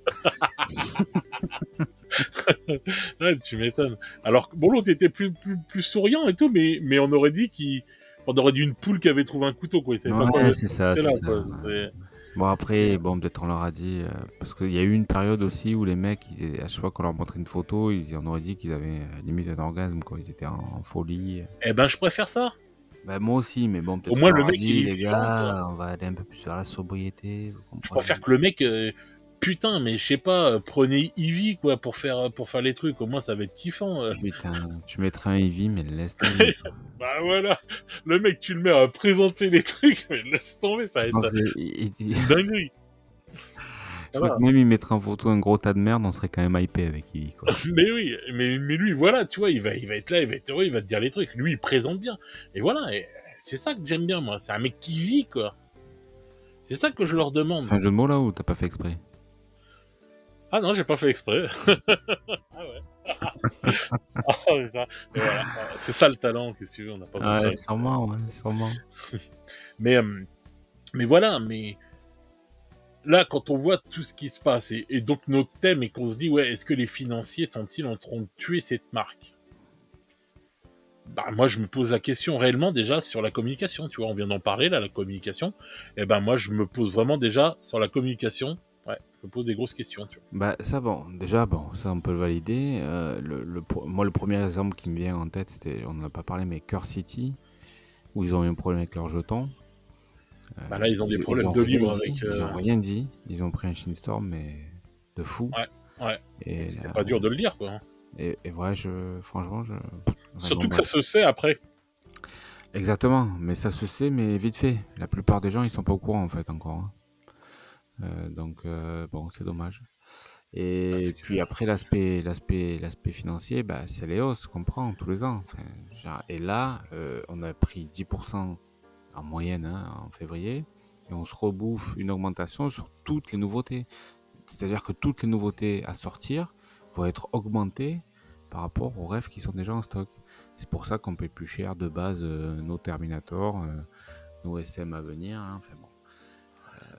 Ouais, tu m'étonnes. Alors que bon, l'autre était plus souriant et tout, mais on aurait dit on aurait dit une poule qui avait trouvé un couteau, quoi. Il savait pas quoi Ouais, c'est ça, c'était c'est là, ça. quoi. Bon, après, bon, peut-être on leur a dit... parce qu'il y a eu une période aussi où les mecs, à chaque fois qu'on leur montrait une photo, on aurait dit qu'ils avaient limite un orgasme, quoi. Ils étaient en folie. Eh ben, je préfère ça. Bah, moi aussi, mais bon, Au peut-être moins, qu'on le leur a mec, il dit, est les vivant, quoi. gars, on va aller un peu plus vers la sobriété, vous Je comprenez. préfère que le mec, putain, mais je sais pas, prenez Eevee, quoi, pour faire les trucs. Au moins, ça va être kiffant. Putain, tu mettrais un Eevee, mais laisse tomber. Bah voilà, le mec, tu le mets à présenter les trucs, mais laisse tomber, ça va Je pense être que- une dinguerie. je crois que même il mettrait en photo un gros tas de merde, on serait quand même hypé avec Eevee, quoi. Mais oui, mais lui, voilà, tu vois, il va être là, il va être heureux, il va te dire les trucs. Lui, il présente bien. Et voilà, et c'est ça que j'aime bien, moi. C'est un mec qui vit, quoi. C'est ça que je leur demande. Fais un jeu de mots là ou t'as pas fait exprès? Ah non, j'ai pas fait exprès. Ah ouais. Ah, c'est ça. Et voilà. C'est ça le talent, qu'est-ce que tu veux, on n'a pas besoin. Ouais, sûrement, ouais, sûrement. Mais, mais voilà, mais là, quand on voit tout ce qui se passe, et donc notre thème, et qu'on se dit, ouais, est-ce que les financiers sont-ils en train de tuer cette marque? Bah, moi, je me pose la question réellement déjà sur la communication, tu vois, on vient d'en parler, là, la communication. Et ben, moi, je me pose vraiment déjà sur la communication. Ouais, je me pose des grosses questions, tu vois. Bah ça, bon, déjà, bon, ça on peut le valider. Moi, le premier exemple qui me vient en tête, c'était, on n'en a pas parlé, mais Cœur City, où ils ont eu un problème avec leur jeton. Bah là, ils ont des Ils problèmes ont de rien libre dit, avec. ils ont rien dit. Ils ont pris un shitstorm, mais de fou. Ouais, ouais. Et, C'est pas dur de le dire, quoi. Hein. et ouais, franchement, Surtout que bon, ça se sait après. exactement, mais ça se sait, mais vite fait. La plupart des gens, ils sont pas au courant en fait encore, hein. Donc bon, c'est dommage. Et Parce que... puis après l'aspect financier, bah c'est les hausses qu'on prend tous les ans. Enfin, et là, on a pris 10% en moyenne, hein, en février, et on se rebouffe une augmentation sur toutes les nouveautés. C'est-à-dire que toutes les nouveautés à sortir vont être augmentées par rapport aux rêves qui sont déjà en stock. C'est pour ça qu'on paye plus cher de base nos Terminator, nos SM à venir, hein. Enfin bon.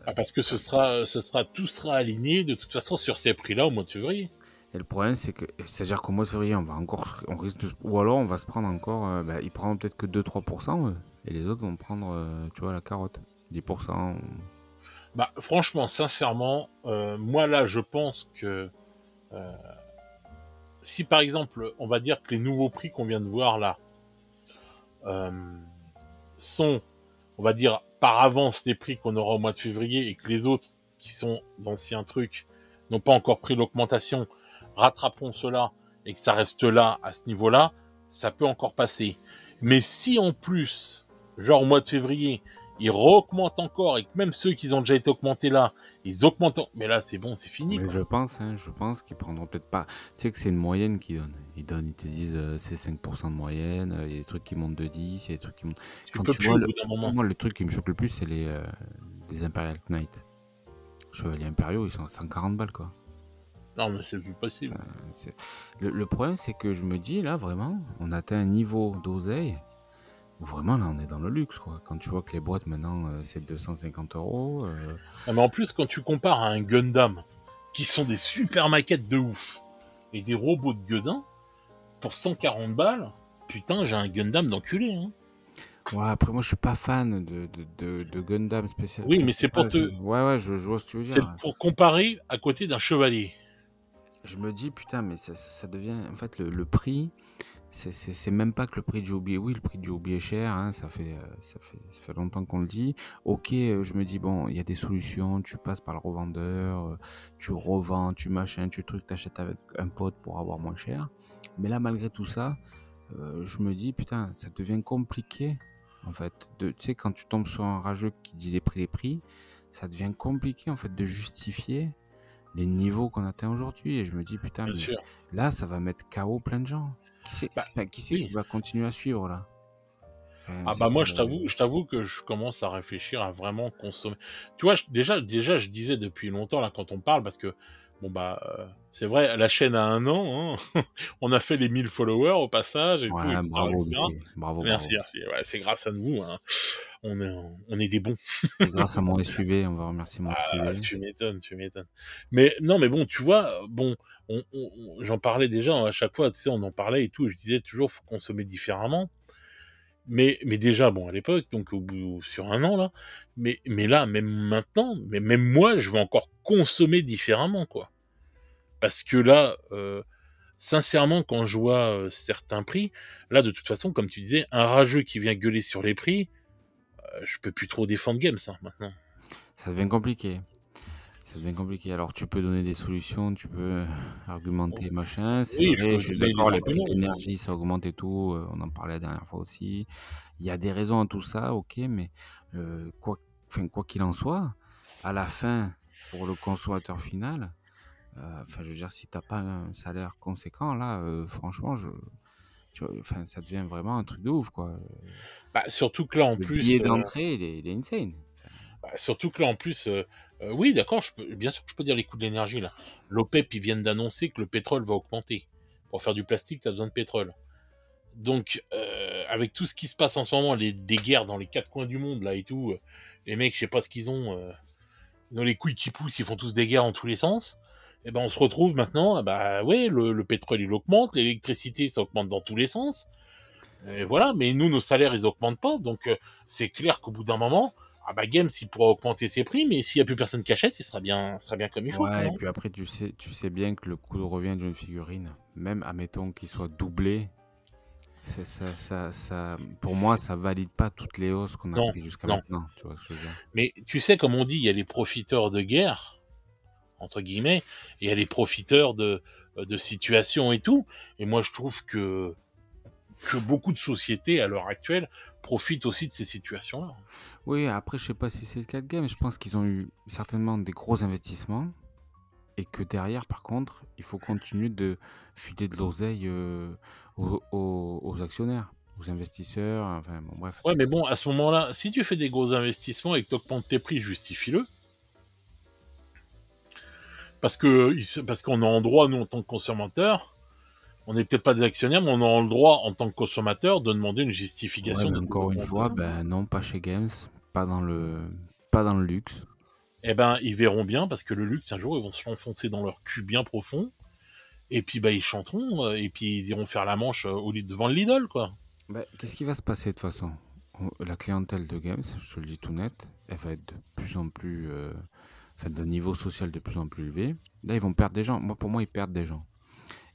Ah, parce que tout sera aligné de toute façon sur ces prix-là au mois de février. Et le problème, c'est-à-dire qu'au mois de février, on risque ou alors on va se prendre encore, ils prendront peut-être que 2-3%, et les autres vont prendre, tu vois, la carotte, 10%. Bah, franchement, sincèrement, moi là, je pense que si par exemple, on va dire que les nouveaux prix qu'on vient de voir là euh, sont, on va dire, par avance les prix qu'on aura au mois de février, et que les autres qui sont d'anciens trucs n'ont pas encore pris l'augmentation, rattraperont cela et que ça reste là, à ce niveau-là, ça peut encore passer. Mais si en plus, genre au mois de février, ils re-augmentent encore, et que même ceux qui ont déjà été augmentés là, ils augmentent, mais là c'est bon, c'est fini. Mais Quoi. je pense qu'ils prendront peut-être pas. Tu sais que c'est une moyenne qu'ils donnent. Ils te disent c'est 5% de moyenne, il y a des trucs qui montent de 10, il y a des trucs qui montent. Tu peux plus au bout d'un moment. Moi, le truc qui me choque le plus, c'est les Imperial Knight. Chevaliers impériaux, ils sont à 140 balles, quoi. Non, mais c'est plus possible. Le problème, c'est que je me dis, là, vraiment, on atteint un niveau d'oseille où vraiment, là, on est dans le luxe, quoi. Quand tu vois que les boîtes, maintenant, c'est 250 euros. Ah, mais en plus, quand tu compares à un Gundam, qui sont des super maquettes de ouf, et des robots de gueudin, pour 140 balles, putain, j'ai un Gundam d'enculé, hein. Ouais, après, moi, je suis pas fan de Gundam spécial. Oui, mais c'est pour te... Ouais, je vois ce que tu veux C'est dire. pour comparer à côté d'un chevalier. je me dis, putain, mais ça devient. En fait, le prix, c'est même pas que le prix du hobby. Oui, le prix du hobby est cher, hein, ça fait longtemps qu'on le dit. Ok, je me dis, bon, il y a des solutions, tu passes par le revendeur, tu revends, tu machin, tu truc, t'achètes avec un pote pour avoir moins cher. Mais là, malgré tout ça, je me dis, putain, ça devient compliqué, en fait. Tu sais, quand tu tombes sur un rageux qui dit les prix, ça devient compliqué, en fait, de justifier les niveaux qu'on atteint aujourd'hui. Et je me dis, putain, Bien mais sûr. là, ça va mettre KO plein de gens. Bah, Qui c'est oui. qui va continuer à suivre là? Enfin, Ah bah moi je t'avoue que je commence à réfléchir à vraiment consommer. Tu vois, déjà je disais depuis longtemps là quand on parle parce que bon bah c'est vrai la chaîne a 1 an, hein. On a fait les 1000 followers au passage et tout Ouais, etc bravo, etc. Mickey. Bravo, Merci bravo. merci. Ouais, c'est grâce à nous hein. On est des bons. Et grâce à mon SUV, on va remercier mon Ah, SUV. tu m'étonnes, tu m'étonnes. Mais non, mais bon, tu vois, bon, j'en parlais déjà à chaque fois, tu sais, on en parlait et tout. Je disais toujours, faut consommer différemment. Mais déjà, bon, à l'époque, donc sur 1 an là, mais là, même maintenant, mais même moi, je vais encore consommer différemment, quoi. Parce que là, sincèrement, quand je vois certains prix, là, de toute façon, comme tu disais, un rageux qui vient gueuler sur les prix, je peux plus trop défendre Games, ça, maintenant. Ça devient compliqué. Ça devient compliqué. Alors, tu peux donner des solutions, tu peux argumenter, machin. C'est Oui, je vrai, peux je suis donner des d'accord, les prix arguments. de l'énergie, ça augmente et tout. On en parlait la dernière fois aussi. Il y a des raisons à tout ça, ok, mais quoi qu'il en soit, à la fin, pour le consommateur final, enfin, je veux dire, si t'as pas un salaire conséquent, là, franchement, enfin, ça devient vraiment un truc de ouf, quoi. Bah, surtout que là, en Le plus, billet d'entrée, il est insane. Enfin, oui, d'accord, bien sûr que je peux dire les coûts de l'énergie, là. L'OPEP, ils viennent d'annoncer que le pétrole va augmenter. Pour faire du plastique, tu as besoin de pétrole. Donc, avec tout ce qui se passe en ce moment, des guerres dans les 4 coins du monde, là, et tout, les mecs, je sais pas ce qu'ils ont, dans les couilles qui poussent, ils font tous des guerres en tous les sens. Et ben, on se retrouve maintenant, ah bah, ouais, le pétrole, il augmente, l'électricité, ça augmente dans tous les sens. Et voilà, mais nous, nos salaires, ils augmentent pas, donc c'est clair qu'au bout d'un moment, ah bah Games, il pourra augmenter ses prix, mais s'il y a plus personne qui achète, il sera bien comme il faut, quoi, ouais, et hein. puis après, tu sais bien que le coût de revient d'une figurine, même admettons qu'il soit doublé, pour moi, ça valide pas toutes les hausses qu'on a Non, prises jusqu'à non. maintenant. Tu vois ce que je veux dire? Mais tu sais, comme on dit, il y a les profiteurs de guerre, entre guillemets, et il y a les profiteurs de situations et tout. Et moi, je trouve que beaucoup de sociétés, à l'heure actuelle, profitent aussi de ces situations-là. Oui, après, je sais pas si c'est le cas de Game, je pense qu'ils ont eu certainement des gros investissements et que derrière, par contre, il faut continuer de filer de l'oseille aux actionnaires, aux investisseurs, enfin bon, bref. Ouais, mais bon, à ce moment-là, si tu fais des gros investissements et que tu augmentes tes prix, justifie-le. Parce qu'on a en droit, nous, en tant que consommateurs, on n'est peut-être pas des actionnaires, mais on a le droit, en tant que consommateur, de demander une Ouais, justification mais de ces encore une fois, augmentations. ben non, pas chez Games, pas dans le luxe. Eh ben, ils verront bien, parce que le luxe, un jour, ils vont se l'enfoncer dans leur cul bien profond, et puis, bah, ils chanteront, et puis ils iront faire la manche au lit devant le Lidl, quoi. Ben, qu'est-ce qui va se passer de toute façon? La clientèle de Games, je te le dis tout net, elle va être de plus en plus, enfin, d'un niveau social de plus en plus élevé. Là, ils vont perdre des gens. Pour moi, ils perdent des gens.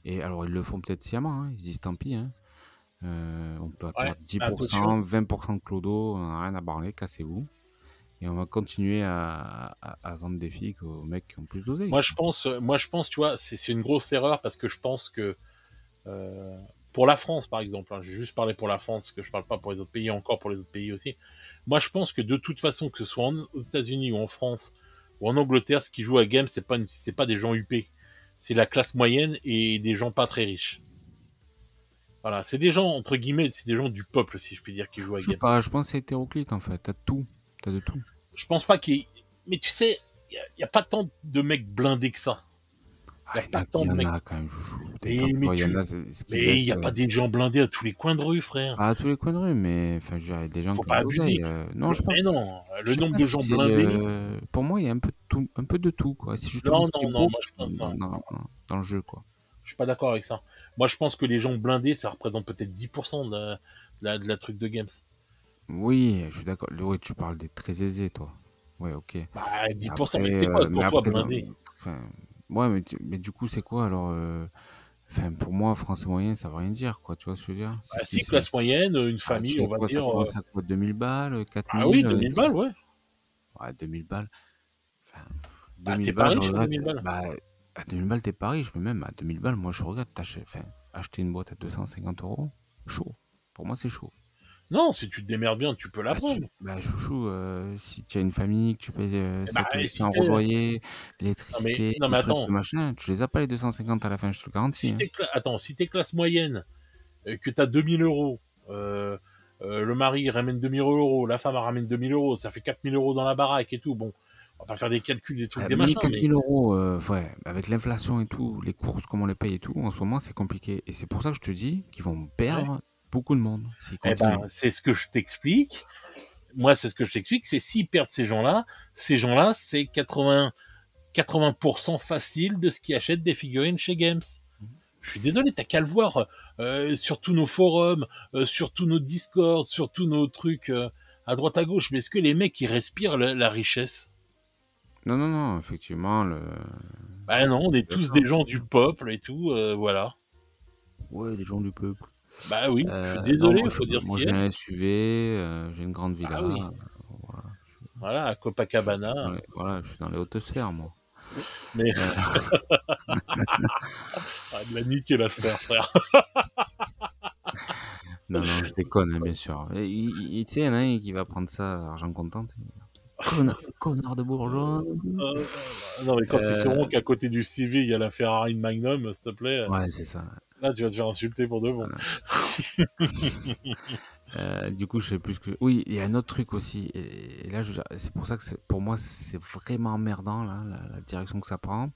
Et alors, ils le font peut-être sciemment, hein. Ils se disent tant pis, hein. On peut Ouais, perdre attention. 10%, 20% de clodo, on n'a rien à branler, cassez-vous. Et on va continuer à vendre des filles aux mecs qui ont plus d'oseille, quoi. Moi, je pense, tu vois, c'est une grosse erreur, parce que je pense que, euh, pour la France, par exemple, hein, j'ai juste parlé pour la France, parce que je parle pas pour les autres pays, encore pour les autres pays aussi. Moi, je pense que de toute façon, que ce soit aux États-Unis ou en France ou en Angleterre, ce qui joue à game, c'est pas des gens huppés, c'est la classe moyenne et des gens pas très riches. Voilà, c'est des gens entre guillemets, c'est des gens du peuple, si je puis dire, qui jouent à Je sais game. pas, je pense que c'est hétéroclite en fait. T'as de tout. T'as de tout. Je pense pas qu'il y ait... Mais tu sais, y a pas tant de mecs blindés que ça. Il y Ah, a pas tant il y de en mecs. a quand même, chouchou. Mais mais Détends-toi, il y en tu a ce qui mais il laisse. y a pas des gens blindés à tous les coins de rue, frère. Pas à tous les coins de rue, mais enfin, je veux dire, il y a des gens Faut qui ont pas de abuser. l'oseille. Non, je pense. Mais non, Je le sais nombre pas de si gens c'est. blindés. Pour moi, il y a un peu de tout, quoi. C'est justement Non, ce qui est non, non, beau moi je pense non. dans le jeu, quoi. Je suis pas d'accord avec ça. Moi je pense que les gens blindés, ça représente peut-être 10% de la truc de games. Oui, je suis d'accord. Oui, tu parles des très aisés, toi. Ouais, ok. Bah Mais 10%, après, mais c'est quoi pour toi blindé? enfin, Ouais, mais du coup, c'est quoi alors enfin, pour moi, français moyen, ça veut rien dire, quoi. Tu vois ce que je veux dire? Bah si, classe moyenne, une Ah, famille, tu sais on va quoi, ça dire, commence à quoi? 2000 balles, quatre ah oui, mille 2000 balles, ouais. ouais, 2000 balles. Enfin, Bah, 2000 tu pas balles, je riche à regrette. 2000 balles. Bah, à 2000 balles, t'es pas riche, mais même à 2000 balles, moi, je regrette. Enfin, acheter une boîte à 250 €, chaud. Pour moi, c'est chaud. Non, si tu te démerdes bien, tu peux la prendre. Bah, chouchou, si tu as une famille, que tu payes Et bah, 7 ou et si 800 € de t'es loyer, l'électricité, non mais les trucs, attends, le machin, tu les as pas les 250 à la fin, je te le garantis, si hein. t'es attends, si t'es classe moyenne, que t'as 2000 €, le mari ramène 2000 €, la femme ramène 2000 €, ça fait 4000 € dans la baraque et tout. Bon, on va pas faire des calculs, des trucs, des Même machins, quatre mais mille euros, ouais, avec l'inflation et tout, les courses, comment on les paye et tout, en ce moment, c'est compliqué. Et c'est pour ça que je te dis qu'ils vont ouais. perdre beaucoup de monde s'ils Eh ben, continuent. c'est ce que je t'explique. Moi, c'est ce que je t'explique, c'est s'ils perdent ces gens-là, c'est 80% facile de ce qui achètent des figurines chez Games. Je suis désolé, t'as qu'à le voir sur tous nos forums, sur tous nos Discords, sur tous nos trucs à droite à gauche. Mais est-ce que les mecs ils respirent la richesse? Non, non, non, effectivement, Bah non, on je suis est tous d'accord. des gens du peuple et tout, voilà. Ouais, des gens du peuple. Bah oui, je suis Non, désolé, il faut dire ce moi qui j'ai est. un SUV, j'ai une grande Ah villa, oui, voilà, voilà, à je suis dans Copacabana. voilà, je suis dans les hautes sphères, moi. Mais Heu, ah, de la niquer la sphère, frère. non, non, je déconne, hein, bien sûr. Et tu sais, il y en a un qui va prendre ça argent comptant, tu sais. Connard de bourgeois et tout. Non, mais quand ils sauront Heu, qu'à côté du CV, il y a la Ferrari de Magnum, s'il te plaît, ouais, c'est ça. là, tu vas te faire insulter pour de bon. Voilà. Du coup, je sais plus ce que oui, il y a un autre truc aussi et là, c'est pour ça que pour moi, c'est vraiment emmerdant là, la direction que ça prend.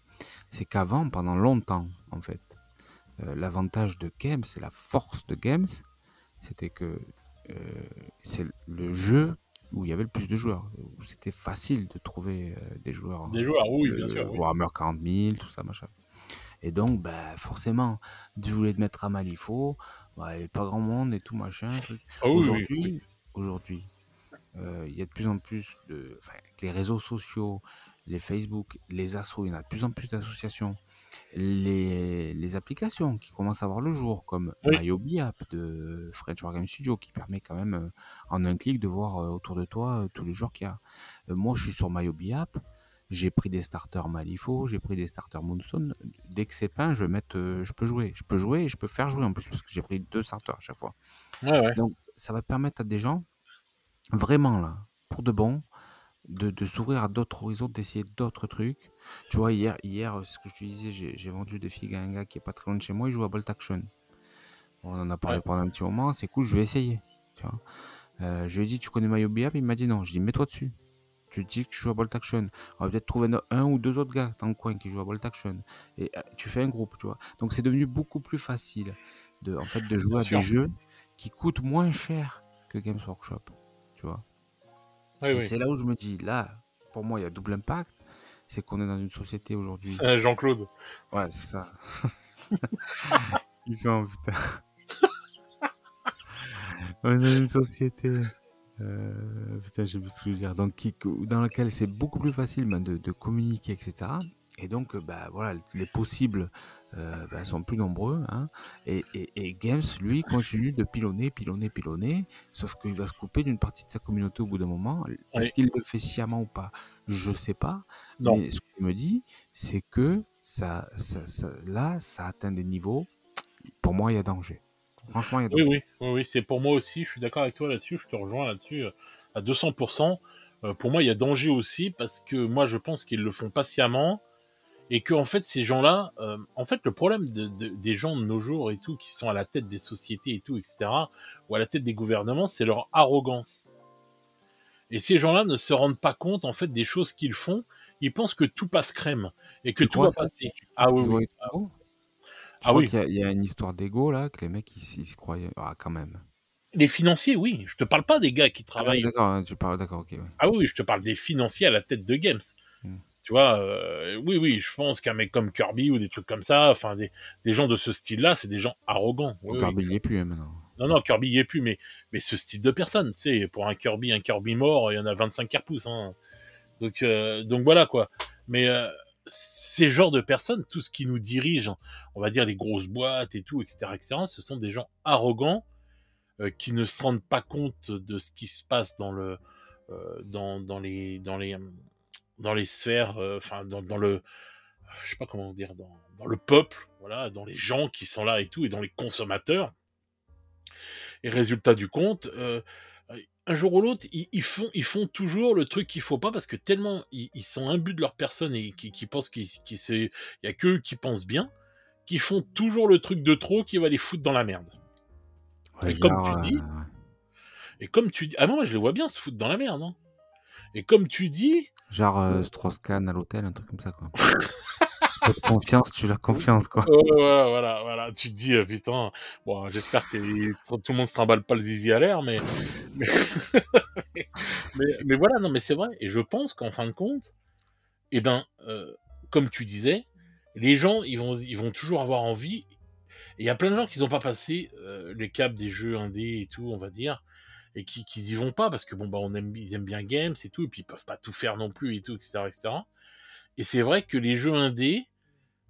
C'est qu'avant, pendant longtemps, en fait, l'avantage de Games et la force de Games, c'était que, heu, c'est le jeu où il y avait le plus de joueurs, où c'était facile de trouver, des joueurs, Des joueurs, oui, bien sûr, de oui. Warhammer 40 000, tout ça, machin. Et donc, bah, forcément, tu voulais te mettre à Malifaux, bah, il y avait pas grand monde et tout machin, truc. Ah oui, oui, oui. Aujourd'hui, il y a de plus en plus avec les réseaux sociaux, les Facebook, les assos, il y en a de plus en plus d'associations. Les applications qui commencent à voir le jour, comme Oui, MyHobby App de French War Game Studio, qui permet quand même, en un clic, de voir autour de toi tous les joueurs qu'il y a. Moi, je suis sur MyHobby App, j'ai pris des starters Malifaux, j'ai pris des starters Moonstone. Dès que c'est peint, je peux jouer. Je peux jouer et je peux faire jouer en plus, parce que j'ai pris 2 starters à chaque fois. ouais, ouais. Donc, ça va permettre à des gens, vraiment là, pour de bon, de s'ouvrir à d'autres horizons, d'essayer d'autres trucs. Tu vois, hier, ce que je te disais, j'ai vendu des figues à un gars qui est pas très loin de chez moi, il joue à Bolt Action. On en a Ouais, parlé pendant un petit moment, c'est cool, je vais essayer. Tu vois. Je lui ai dit, tu connais MyOBA? Il m'a dit non. Je dis, mets-toi dessus. Tu dis que tu joues à Bolt Action. On va peut-être trouver un ou deux autres gars dans le coin qui jouent à Bolt Action. Et tu fais un groupe, tu vois. Donc c'est devenu beaucoup plus facile en fait, de bien jouer à des sûr. jeux qui coûtent moins cher que Games Workshop. Tu vois. Oui, Et oui. c'est là où je me dis, là, pour moi, il y a double impact. C'est qu'on est dans une société aujourd'hui. Jean-Claude. Ouais, c'est ça. Ils sont, putain. On est dans une société. Putain, je sais plus ce que je veux dire. Donc, dans laquelle c'est beaucoup plus facile ben, de communiquer, etc. Et donc, bah, voilà, les possibles sont plus nombreux, hein. Et Games, lui, continue de pilonner, pilonner, pilonner. Sauf qu'il va se couper d'une partie de sa communauté au bout d'un moment. Est-ce Oui. qu'il le fait sciemment ou pas? Je sais pas. Non. Mais ce que je me dis, c'est que là, ça atteint des niveaux. Pour moi, il y a danger. Franchement, il y a Oui, danger. oui, oui, oui, c'est pour moi aussi. Je suis d'accord avec toi là-dessus. Je te rejoins là-dessus à 200%. Pour moi, il y a danger aussi parce que moi, je pense qu'ils le font patiemment et que en fait, ces gens-là, en fait, le problème des gens de nos jours et tout, qui sont à la tête des sociétés et tout, etc., ou à la tête des gouvernements, c'est leur arrogance. Et ces gens-là ne se rendent pas compte en fait des choses qu'ils font. Ils pensent que tout passe crème et que Tu tout crois va ça? passer. Tu crois Ah oui, qu'ils oui. auraient trop beau? Tu Ah crois oui. qu'il y a une histoire d'ego là, que les mecs ils se croyaient? Ah quand même. Les financiers, oui. Je te parle pas des gars qui Ah oui travaillent. d'accord, hein, tu parles d'accord, OK, ouais. Ah oui, je te parle des financiers à la tête de Games. Mmh. Tu vois, oui, oui, je pense qu'un mec comme Kirby ou des trucs comme ça, enfin des gens de ce style-là, c'est des gens arrogants. Bon Oui, oui. Kirby il y est plus, hein, maintenant. Non, non, Kirby y est plus, mais ce style de personne, tu sais, pour un Kirby mort, il y en a 25 qui repoussent. Hein. Donc voilà quoi. Mais ces genres de personnes, tout ce qui nous dirige, on va dire les grosses boîtes et tout, etc., ce sont des gens arrogants qui ne se rendent pas compte de ce qui se passe dans les sphères, enfin dans le, je sais pas comment dire, dans le peuple, voilà, dans les gens qui sont là et tout, et dans les consommateurs. Et résultat du compte, un jour ou l'autre, ils font toujours le truc qu'il faut pas parce que tellement ils sont imbus de leur personne et qui pensent il y a qu'eux qui pensent bien, qu'ils font toujours le truc de trop qui va les foutre dans la merde. Ouais, Et comme genre, tu dis, ah non, moi je les vois bien se foutre dans la merde, hein. Et comme tu dis, Strauss-Kahn à l'hôtel, un truc comme ça, quoi. Peu de confiance, tu as confiance, quoi. voilà, tu te dis, putain, bon, j'espère que tout le monde se trimballe pas le zizi à l'air, mais, mais voilà, non, mais c'est vrai. Et je pense qu'en fin de compte, eh ben, comme tu disais, les gens, ils vont toujours avoir envie. Et il y a plein de gens qui n'ont pas passé les caps des jeux indés et tout, on va dire, et qui y vont pas parce que bon, bah, ils aiment bien games et tout, et puis ils peuvent pas tout faire non plus et tout, etc., etc. Et c'est vrai que les jeux indés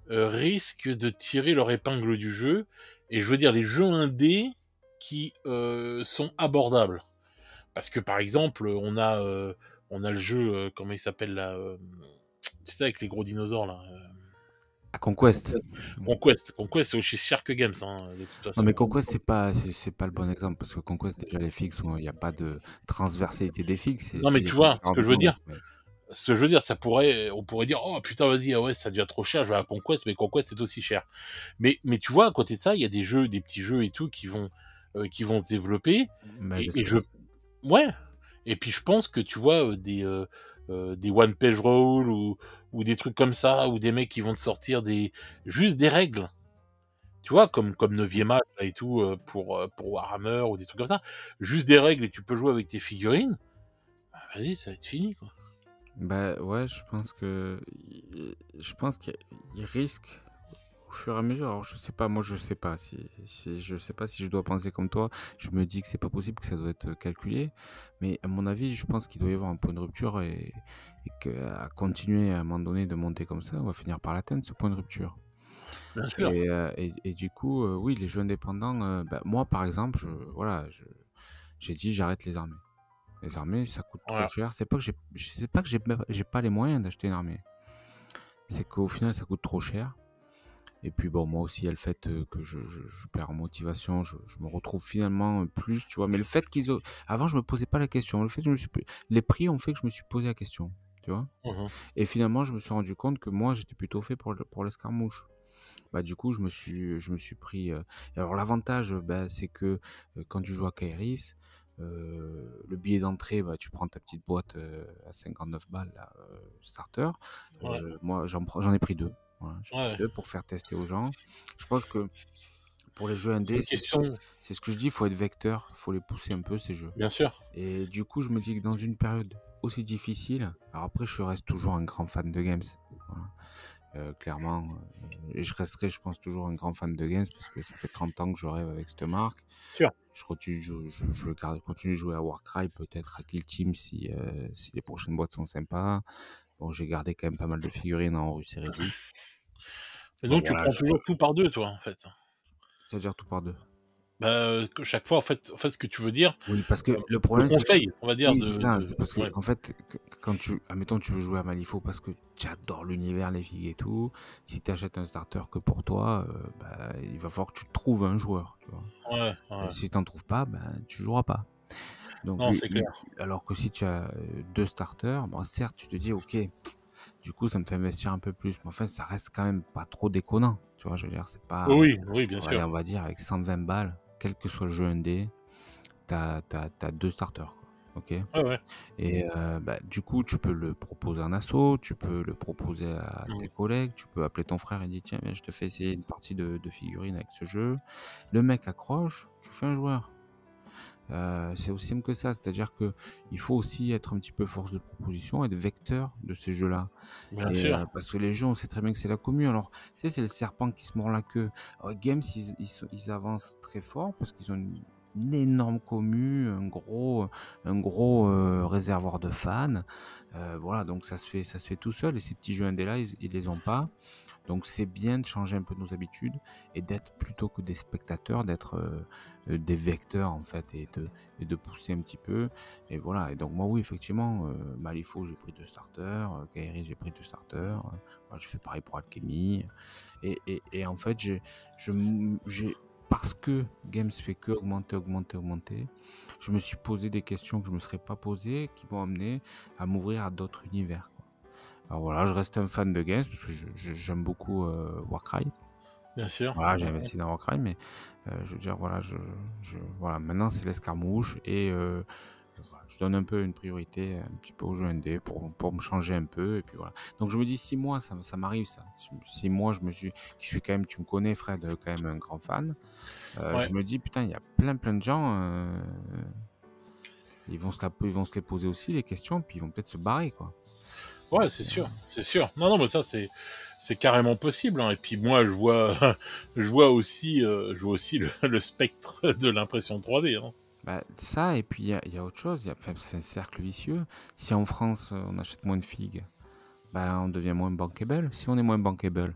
risquent de tirer leur épingle du jeu. Et je veux dire, les jeux indés qui sont abordables. Parce que par exemple, on a le jeu, comment il s'appelle là, tu sais, avec les gros dinosaures là. À Conquest. Conquest, c'est aussi cher que Games, hein, de toute Non, façon. mais Conquest, c'est pas le bon exemple parce que Conquest, déjà, les fixes, il n'y a pas de transversalité des fixes. Non, mais Il y a tu que vois, ce 40 que je veux secondes. dire, on pourrait dire, oh putain, vas-y, ah ouais, ça devient trop cher, je vais à Conquest, mais Conquest c'est aussi cher. Mais tu vois, à côté de ça, il y a des jeux, des petits jeux et tout qui vont se développer. Bah, Et j'espère. ouais. Et puis je pense que tu vois, des one page roll ou des trucs comme ça, ou des mecs qui vont te sortir juste des règles. Tu vois, comme 9e âge là, et tout, pour Warhammer ou des trucs comme ça. Juste des règles et tu peux jouer avec tes figurines. Bah, vas-y, ça va être fini, quoi. Bah ouais, je pense qu'il risque au fur et à mesure. Alors je sais pas, moi je sais pas je sais pas si je dois penser comme toi. Je me dis que c'est pas possible, que ça doit être calculé. Mais à mon avis, je pense qu'il doit y avoir un point de rupture et qu'à continuer à un moment donné de monter comme ça, on va finir par l'atteindre ce point de rupture. Bien sûr. Et du coup, oui, les jeux indépendants, bah, moi par exemple, j'ai dit j'arrête les armées. Les armées, ça coûte trop Voilà. cher. C'est pas que j'ai pas les moyens d'acheter une armée. C'est qu'au final, ça coûte trop cher. Et puis bon, moi aussi, il y a le fait que je perds en motivation. Je me retrouve finalement plus, tu vois. Mais le fait qu'ils ont... Avant, je me posais pas la question. Le fait que les prix ont fait que je me suis posé la question, tu vois. Mhm. Et finalement, je me suis rendu compte que moi, j'étais plutôt fait pour l'escarmouche. Bah, du coup, je me suis pris. Et alors, l'avantage, bah, c'est que quand tu joues à Kairis, le billet d'entrée, bah, tu prends ta petite boîte à 59 balles, là, starter. Ouais. Moi, j'en ai pris deux. Voilà, j'en ai pris Ouais. deux pour faire tester aux gens. Je pense que pour les jeux C'est indés, une question, c'est ce que je dis, il faut être vecteur, il faut les pousser un peu, ces jeux. bien sûr. Et du coup, je me dis que dans une période aussi difficile, alors après, je reste toujours un grand fan de games. Voilà. Clairement, et je resterai, je pense, toujours un grand fan de games parce que ça fait 30 ans que je rêve avec cette marque. Sûr. Je continue, continuer de jouer à Warcry, peut-être à Kill Team si les prochaines boîtes sont sympas. Bon, j'ai gardé quand même pas mal de figurines en Russie réduite. Et Bon, donc, tu voilà, prends toujours tout par deux, toi, en fait. ça veut dire tout par deux. Bah, que chaque fois, en fait, ce que tu veux dire, Oui, parce que le le problème, c'est que... conseil, on va dire, Oui, c'est ça. C'est parce que, ouais. en fait, quand admettons, tu veux jouer à Malifaux parce que tu adores l'univers, les filles et tout, si tu achètes un starter que pour toi, bah, il va falloir que tu trouves un joueur, tu vois. Ouais, ouais. Si tu n'en trouves pas, ben, tu joueras pas. Donc, Non, c'est clair. alors que si tu as deux starters, bon, certes, tu te dis, ok, du coup, ça me fait investir un peu plus, mais en fait, ça reste quand même pas trop déconnant. Tu vois, je veux dire, c'est pas. Oui, oui, bien Allez, sûr. on va dire, avec 120 balles, quel que soit le jeu indé, t'as deux starters, quoi. Ok. Ouais, ouais. Et bah, du coup, tu peux le proposer en assaut, tu peux le proposer à tes Mhm. collègues, tu peux appeler ton frère et dire tiens, viens, je te fais essayer une partie de figurines avec ce jeu. Le mec accroche, tu fais un joueur. C'est aussi simple que ça, c'est-à-dire que il faut aussi être un petit peu force de proposition, être vecteur de ces jeux-là. Bien Et sûr. parce que les jeux, on sait très bien que c'est la commune. Alors, tu sais, c'est le serpent qui se mord la queue. Alors, Games, ils avancent très fort parce qu'ils ont une énorme commu, un gros réservoir de fans. Voilà, donc ça se fait tout seul et ces petits jeux indés là, ils les ont pas. Donc c'est bien de changer un peu nos habitudes et d'être plutôt que des spectateurs, d'être des vecteurs en fait et de pousser un petit peu. Et voilà. Et donc moi oui effectivement, Malifaux j'ai pris 2 starters, Kairi j'ai pris 2 starters. Voilà, j'ai fait pareil pour Alchemy. Et en fait j'ai parce que Games fait que augmenter, augmenter, augmenter, je me suis posé des questions que je me serais pas posées, qui m'ont amené à m'ouvrir à d'autres univers, quoi. Alors voilà, je reste un fan de Games parce que j'aime beaucoup Warcry. Bien sûr. Voilà, j'ai Ouais, ouais. investi dans Warcry, mais je veux dire, voilà, voilà, maintenant c'est l'escarmouche et voilà, je donne un peu une priorité un petit peu aux jeux indés pour me changer un peu. Et puis voilà. Donc je me dis 6 mois, ça m'arrive ça. 6 mois, je suis quand même, tu me connais, Fred, quand même un grand fan. Je Ouais. me dis, putain, il y a plein de gens, ils vont se les poser aussi, les questions, puis ils vont peut-être se barrer, quoi. Ouais, Donc, c'est sûr, c'est sûr. Non, non, mais ça, c'est carrément possible, hein. Et puis moi, je vois aussi le spectre de l'impression 3D, hein. bah, ça, et puis il y a autre chose, enfin, c'est un cercle vicieux. Si en France, on achète moins de figues, bah, on devient moins bankable. Si on est moins bankable,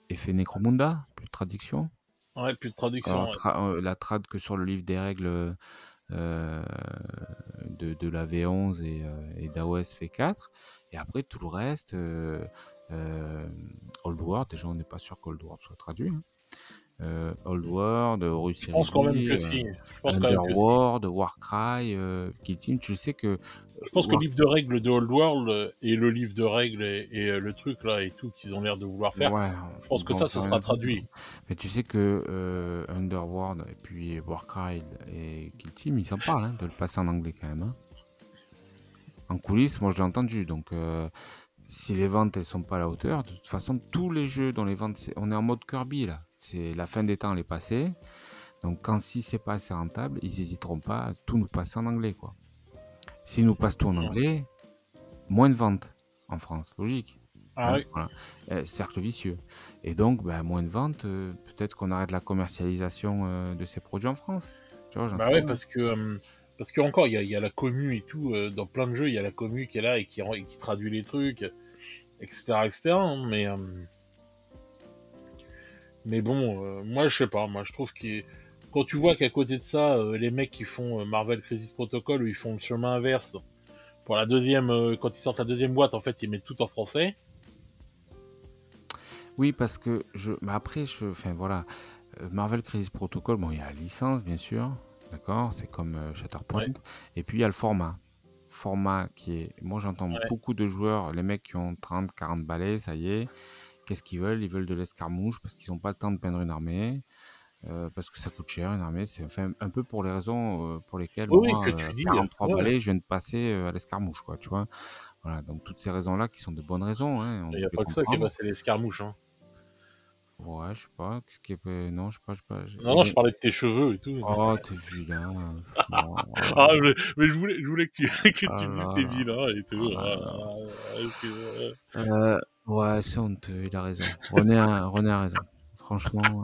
effet Necromunda, plus de traduction. Ouais, plus de traduction, Alors, ouais. la trad que sur le livre des règles de la V11 et d'AOS fait 4. Et après, tout le reste, Old World, déjà, on n'est pas sûr qu'Old World soit traduit, hein. Old World, Horus Je pense quand même que Heresy, si. Je pense quand même que si. Underworld, Warcry, Kill Team. Tu sais que Je pense que le livre de règles de Old World et le livre de règles le truc là et tout qu'ils ont l'air de vouloir faire, ouais, je pense ils que vont ça, ce faire sera un truc. traduit. Mais tu sais que Underworld et puis Warcry et Kill Team, ils s'en parlent, hein, de le passer en anglais quand même, hein. En coulisses, moi je l'ai entendu. Donc si les ventes elles sont pas à la hauteur, de toute façon tous les jeux dont les ventes, on est en mode Kirby là. C'est la fin des temps, elle est passée. Donc quand si c'est pas assez rentable, ils hésiteront pas à tout nous passer en anglais, quoi. S'ils nous passent tout en Ouais. anglais, moins de ventes en France, logique, Ah hein, oui. voilà. Cercle vicieux. Et donc ben, moins de ventes, peut-être qu'on arrête la commercialisation de ces produits en France. Tu vois, j'en Bah sais ouais, rien. parce que encore, il y a la commu et tout, dans plein de jeux, il y a la commu qui est là et qui traduit les trucs, etc., etc., hein. Mais bon, moi, je sais pas, moi, je trouve que quand tu vois qu'à côté de ça, les mecs qui font Marvel Crisis Protocol, où ils font le chemin inverse, pour la deuxième, quand ils sortent la deuxième boîte, en fait, ils mettent tout en français. Oui, parce que mais après, enfin voilà, Marvel Crisis Protocol, bon, il y a la licence, bien sûr, d'accord, c'est comme Shatterpoint, Ouais, et puis il y a le format qui est, moi j'entends ouais. beaucoup de joueurs, les mecs qui ont 30, 40 balais, ça y est, qu'est-ce qu'ils veulent? Ils veulent de l'escarmouche parce qu'ils n'ont pas le temps de peindre une armée, parce que ça coûte cher une armée, c'est enfin un peu pour les raisons pour lesquelles Oui, oui, que moi, tu dis, 43 ouais. balais, je viens de passer à l'escarmouche, quoi, tu vois? Voilà, donc toutes ces raisons-là qui sont de bonnes raisons, hein, on Il peut n'y a les pas que ça qui est comprendre. passé l'escarmouche, hein. Ouais, je sais pas, qu'est-ce qui est non, je sais pas, Non, non, je parlais de tes cheveux et tout. oh, t'es vilain, non, oh là Ah, là, mais je voulais que que oh tu me dises là t'es là, vilain et tout. oh là Ah, là. excuse-moi. Ouais, c'est honteux, il a raison. René a raison. Franchement,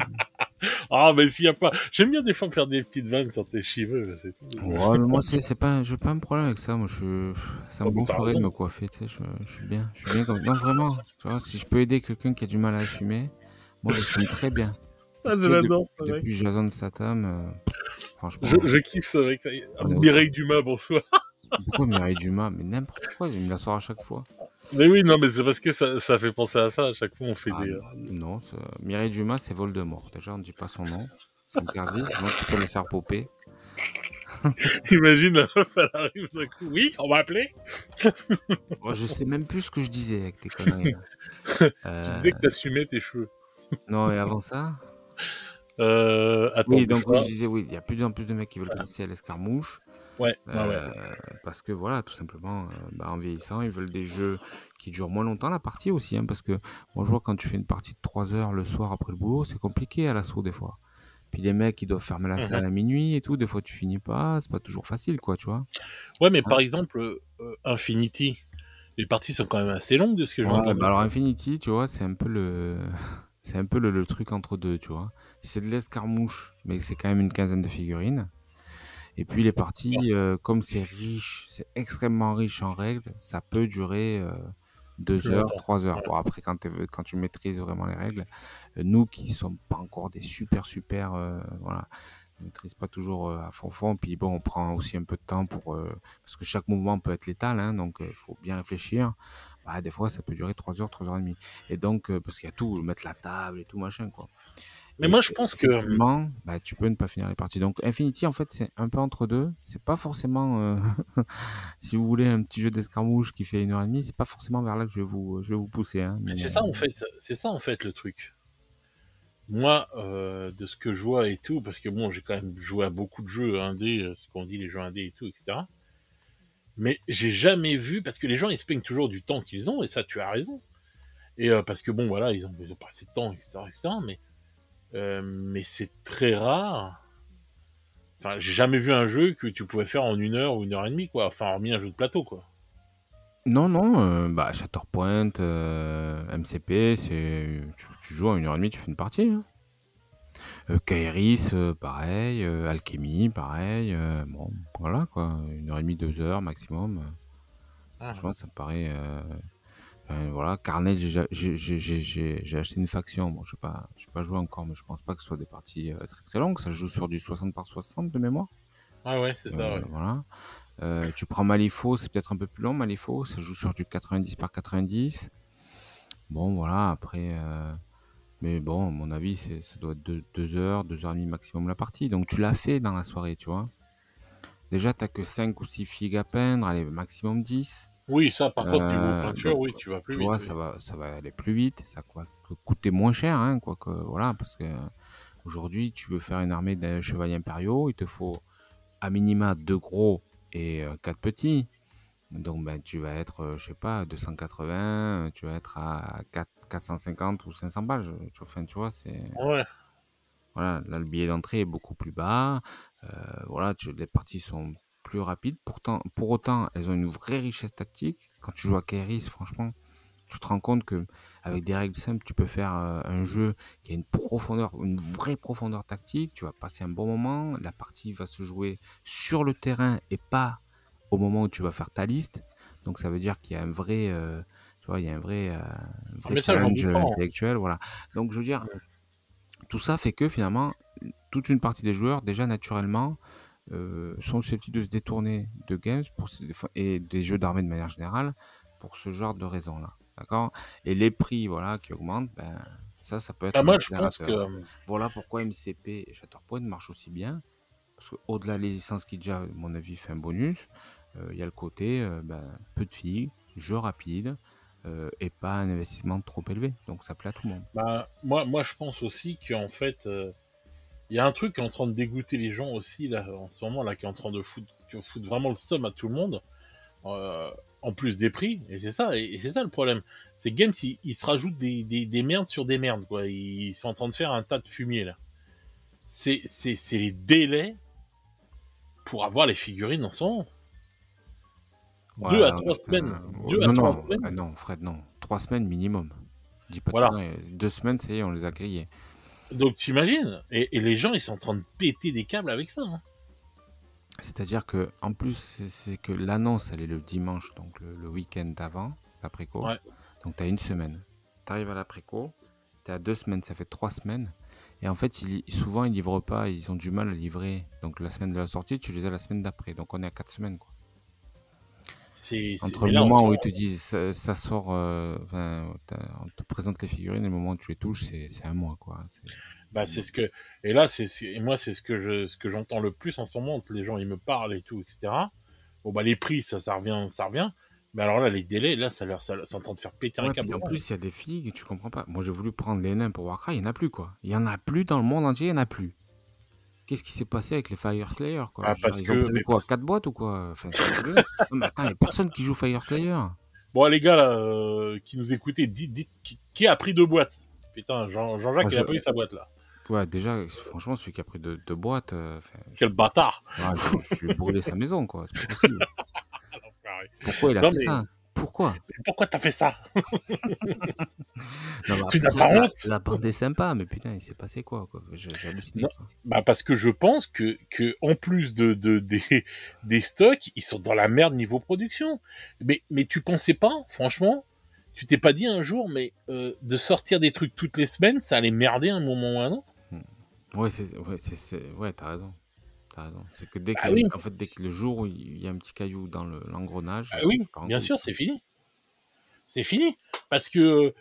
Ah, mais s'il y a pas. J'aime bien des fois faire des petites vannes sur tes cheveux, c'est tout. ouais, mais moi, c'est pas, j'ai pas un problème avec ça. Moi, ça me Oh, mais t'as gonflerait de raison. me coiffer, tu sais, je suis bien comme, non, vraiment, tu vois, si je peux aider quelqu'un qui a du mal à assumer, moi, j'assume très bien. Ah, je Tu sais, l'adore, ce mec. depuis Jason Statham, franchement, Je kiffe ce mec. on est au top. Mireille Dumas, bonsoir. Pourquoi Mireille Dumas? Mais n'importe quoi, il me la sort à chaque fois. Mais oui, non, mais c'est parce que ça fait penser à ça. À chaque fois, on fait Ah des. non, Mireille Dumas, c'est Voldemort. Déjà, on ne dit pas son nom. C'est interdit, sinon tu peux le faire popper. Imagine la meuf, elle arrive d'un coup. Oui, on m'a appelé. Moi, je sais même plus ce que je disais avec tes conneries là. Tu Euh, disais que t'assumais tes cheveux. non, et avant ça? Attends, Oui, bouge donc oui, pas. je disais oui, il y a plus en plus de mecs qui veulent passer à l'escarmouche. Ouais, ouais, ouais. Parce que voilà, tout simplement, en vieillissant, ils veulent des jeux qui durent moins longtemps la partie aussi, hein, parce que moi je vois quand tu fais une partie de 3 heures le soir après le boulot, c'est compliqué à l'assaut des fois. Puis les mecs, ils doivent fermer la Mhm. salle à minuit et tout, des fois tu finis pas, c'est pas toujours facile, quoi, tu vois. Ouais, mais Ah, par exemple, Infinity, les parties sont quand même assez longues de ce que j'ai ouais, entendu. bah alors Infinity, tu vois, c'est un peu c'est un peu le truc entre deux, tu vois. C'est de l'escarmouche, mais c'est quand même une quinzaine de figurines. Et puis les parties, comme c'est riche, c'est extrêmement riche en règles, ça peut durer 2 Plus heures, longtemps. 3 heures. Ouais. Bon, après, quand tu maîtrises vraiment les règles, nous qui sommes pas encore des super, voilà, on maîtrise pas toujours à fond. Puis bon, on prend aussi un peu de temps parce que chaque mouvement peut être létal, hein, donc il faut bien réfléchir. Bah, des fois, ça peut durer 3 heures, 3 heures et demie. Et donc, parce qu'il y a tout, mettre la table et tout, machin, quoi. Mais Et moi, je pense que effectivement, bah, tu peux ne pas finir les parties. Donc Infinity, en fait, c'est un peu entre deux. C'est pas forcément, si vous voulez un petit jeu d'escarmouche qui fait 1 heure et demie, c'est pas forcément vers là que je vais vous pousser, hein. mais Mais c'est ça en fait le truc. Moi, de ce que je vois et tout, parce que bon, j'ai quand même joué à beaucoup de jeux indés, ce qu'on dit les jeux indés et tout, etc. Mais j'ai jamais vu, parce que les gens ils se plaignent toujours du temps qu'ils ont, et ça tu as raison. Et parce que bon, voilà, ils ont pas assez de temps, etc., etc. Mais c'est très rare. Enfin, j'ai jamais vu un jeu que tu pouvais faire en 1 heure ou 1 heure et demie, quoi. Enfin, hormis un jeu de plateau, quoi. non, non, bah, Shatterpoint, MCP, tu joues à 1 heure et demie, tu fais une partie, hein. Kairis, pareil, Alchemy, pareil, bon, voilà, quoi, 1 heure et demie, 2 heures maximum. Ah, Franchement, ça me paraît, voilà, Carnage, j'ai acheté une faction. Bon, j'ai pas joué encore, mais je pense pas que ce soit des parties très très longues. Ça se joue sur du 60 par 60 de mémoire. ah ouais, c'est ça, ouais. Voilà. Tu prends Malifaux, c'est peut-être un peu plus long. Malifaux, ça se joue sur du 90 par 90. Bon, voilà, après. Mais bon, à mon avis, ça doit être 2 heures, 2 heures et demie maximum la partie. Donc tu l'as fait dans la soirée, tu vois. Déjà, t'as que 5 ou 6 figues à peindre, allez, maximum 10. Oui, ça, par contre, niveau peinture, Donc, oui, tu vas plus tu vite, vois, oui. ça va aller plus vite, ça va coûter moins cher, hein, quoique, voilà, parce que aujourd'hui, tu veux faire une armée de chevaliers impériaux, il te faut à minima 2 gros et 4 petits. Donc, ben, tu vas être, je sais pas, 280, tu vas être à 450 ou 500 balles. Enfin, tu vois, Ouais. voilà, là, le billet d'entrée est beaucoup plus bas. Voilà, les parties sont plus rapides. Pourtant, pour autant, elles ont une vraie richesse tactique. Quand tu joues à Kairis, franchement, tu te rends compte que avec des règles simples, tu peux faire un jeu qui a une profondeur, une vraie profondeur tactique. Tu vas passer un bon moment. La partie va se jouer sur le terrain et pas au moment où tu vas faire ta liste. Donc ça veut dire qu'il y a un vrai, tu vois, il y a un Ah, vrai mais ça, j'en challenge doute pas, hein. intellectuel. Voilà. Donc je veux dire, tout ça fait que finalement, toute une partie des joueurs, déjà naturellement, sont susceptibles de se détourner de games et des jeux d'armée de manière générale pour ce genre de raisons-là. D'accord. Et les prix, voilà, qui augmentent, ben, ça peut être Bah, un moi, je pense que... accélérateur. Voilà pourquoi MCP et Shatterpoint marchent aussi bien. Parce qu'au-delà des licences qui déjà, à mon avis, fait un bonus, il y a le côté ben, peu de filles, jeu rapide et pas un investissement trop élevé. Donc ça plaît à tout le monde. Bah, moi, je pense aussi qu'en fait, il y a un truc qui est en train de dégoûter les gens aussi, là, en ce moment, là, qui est en train de foutre vraiment le seum à tout le monde, euh, en plus des prix, et c'est ça, et c'est ça le problème. C'est que Games, ils se rajoutent des merdes sur des merdes, quoi. Ils sont en train de faire un tas de fumier, là. C'est les délais pour avoir les figurines en ce moment. Ouais, 2 à 3 semaines. Deux à non, trois non, semaines. non, Fred, non. 3 semaines minimum. Dis pas de Voilà. conneries. 2 semaines, ça y est, on les a grillés. Donc t'imagines, et les gens, ils sont en train de péter des câbles avec ça, hein. C'est-à-dire que, en plus, c'est que l'annonce, elle est le dimanche, donc le week-end d'avant, l'après-co. Ouais. Donc, tu as une semaine. Tu arrives à l'après-co, tu as 2 semaines, ça fait 3 semaines. Et en fait, souvent, ils livrent pas, ils ont du mal à livrer. Donc, la semaine de la sortie, tu les as la semaine d'après. Donc, on est à 4 semaines, quoi. Entre Mais le là, en ce moment où moment, ils te disent ça sort, enfin, on te présente les figurines et le moment où tu les touches, c'est un mois, quoi. bah, c'est ce que, et là, et moi, c'est ce que j'entends le plus en ce moment, quand les gens, ils me parlent et tout, etc. Bon, bah, les prix, ça revient, ça revient. Mais alors là, les délais, là, c'est en train de faire péter un Ouais, câble puis aux en gens. plus, il y a des filles que tu comprends pas. Moi, j'ai voulu prendre les nains pour Warcraft, il y en a plus, quoi. Il y en a plus dans le monde entier, il y en a plus. Qu'est-ce qui s'est passé avec les Fire Slayer, quoi? Ah, Je veux dire, ils ont prévu quoi? 4 boîtes ou quoi? Enfin, c'est dégueulasse. Non, mais attends, il y a personne qui joue Fire Slayer. bon, les gars, là, qui nous écoutaient, dites qui a pris 2 boîtes? Putain, Moi, Jean-Jacques, il a pas eu sa boîte, là. ouais, déjà, franchement, celui qui a pris deux boîtes, enfin, Quel bâtard! je lui ai brûlé sa maison, quoi. C'est pas possible. L'enfoiré. Pourquoi il a Non, fait mais, ça? Pourquoi? Mais pourquoi t'as fait ça? Non, mais Tu après n'as ça, pas honte? la bande est sympa, mais putain, il s'est passé quoi? J'ai halluciné, Non, quoi. bah, parce que je pense que en plus des stocks, ils sont dans la merde niveau production. Mais tu pensais pas, franchement, tu t'es pas dit un jour, mais de sortir des trucs toutes les semaines, ça allait merder un moment ou un autre? Mmh. Ouais, tu raison, tu raison. C'est que Bah oui, dès que le jour où il y a un petit caillou dans l'engrenage, bah oui, ça part en bien couille, sûr, quoi. c'est fini. C'est fini. Parce que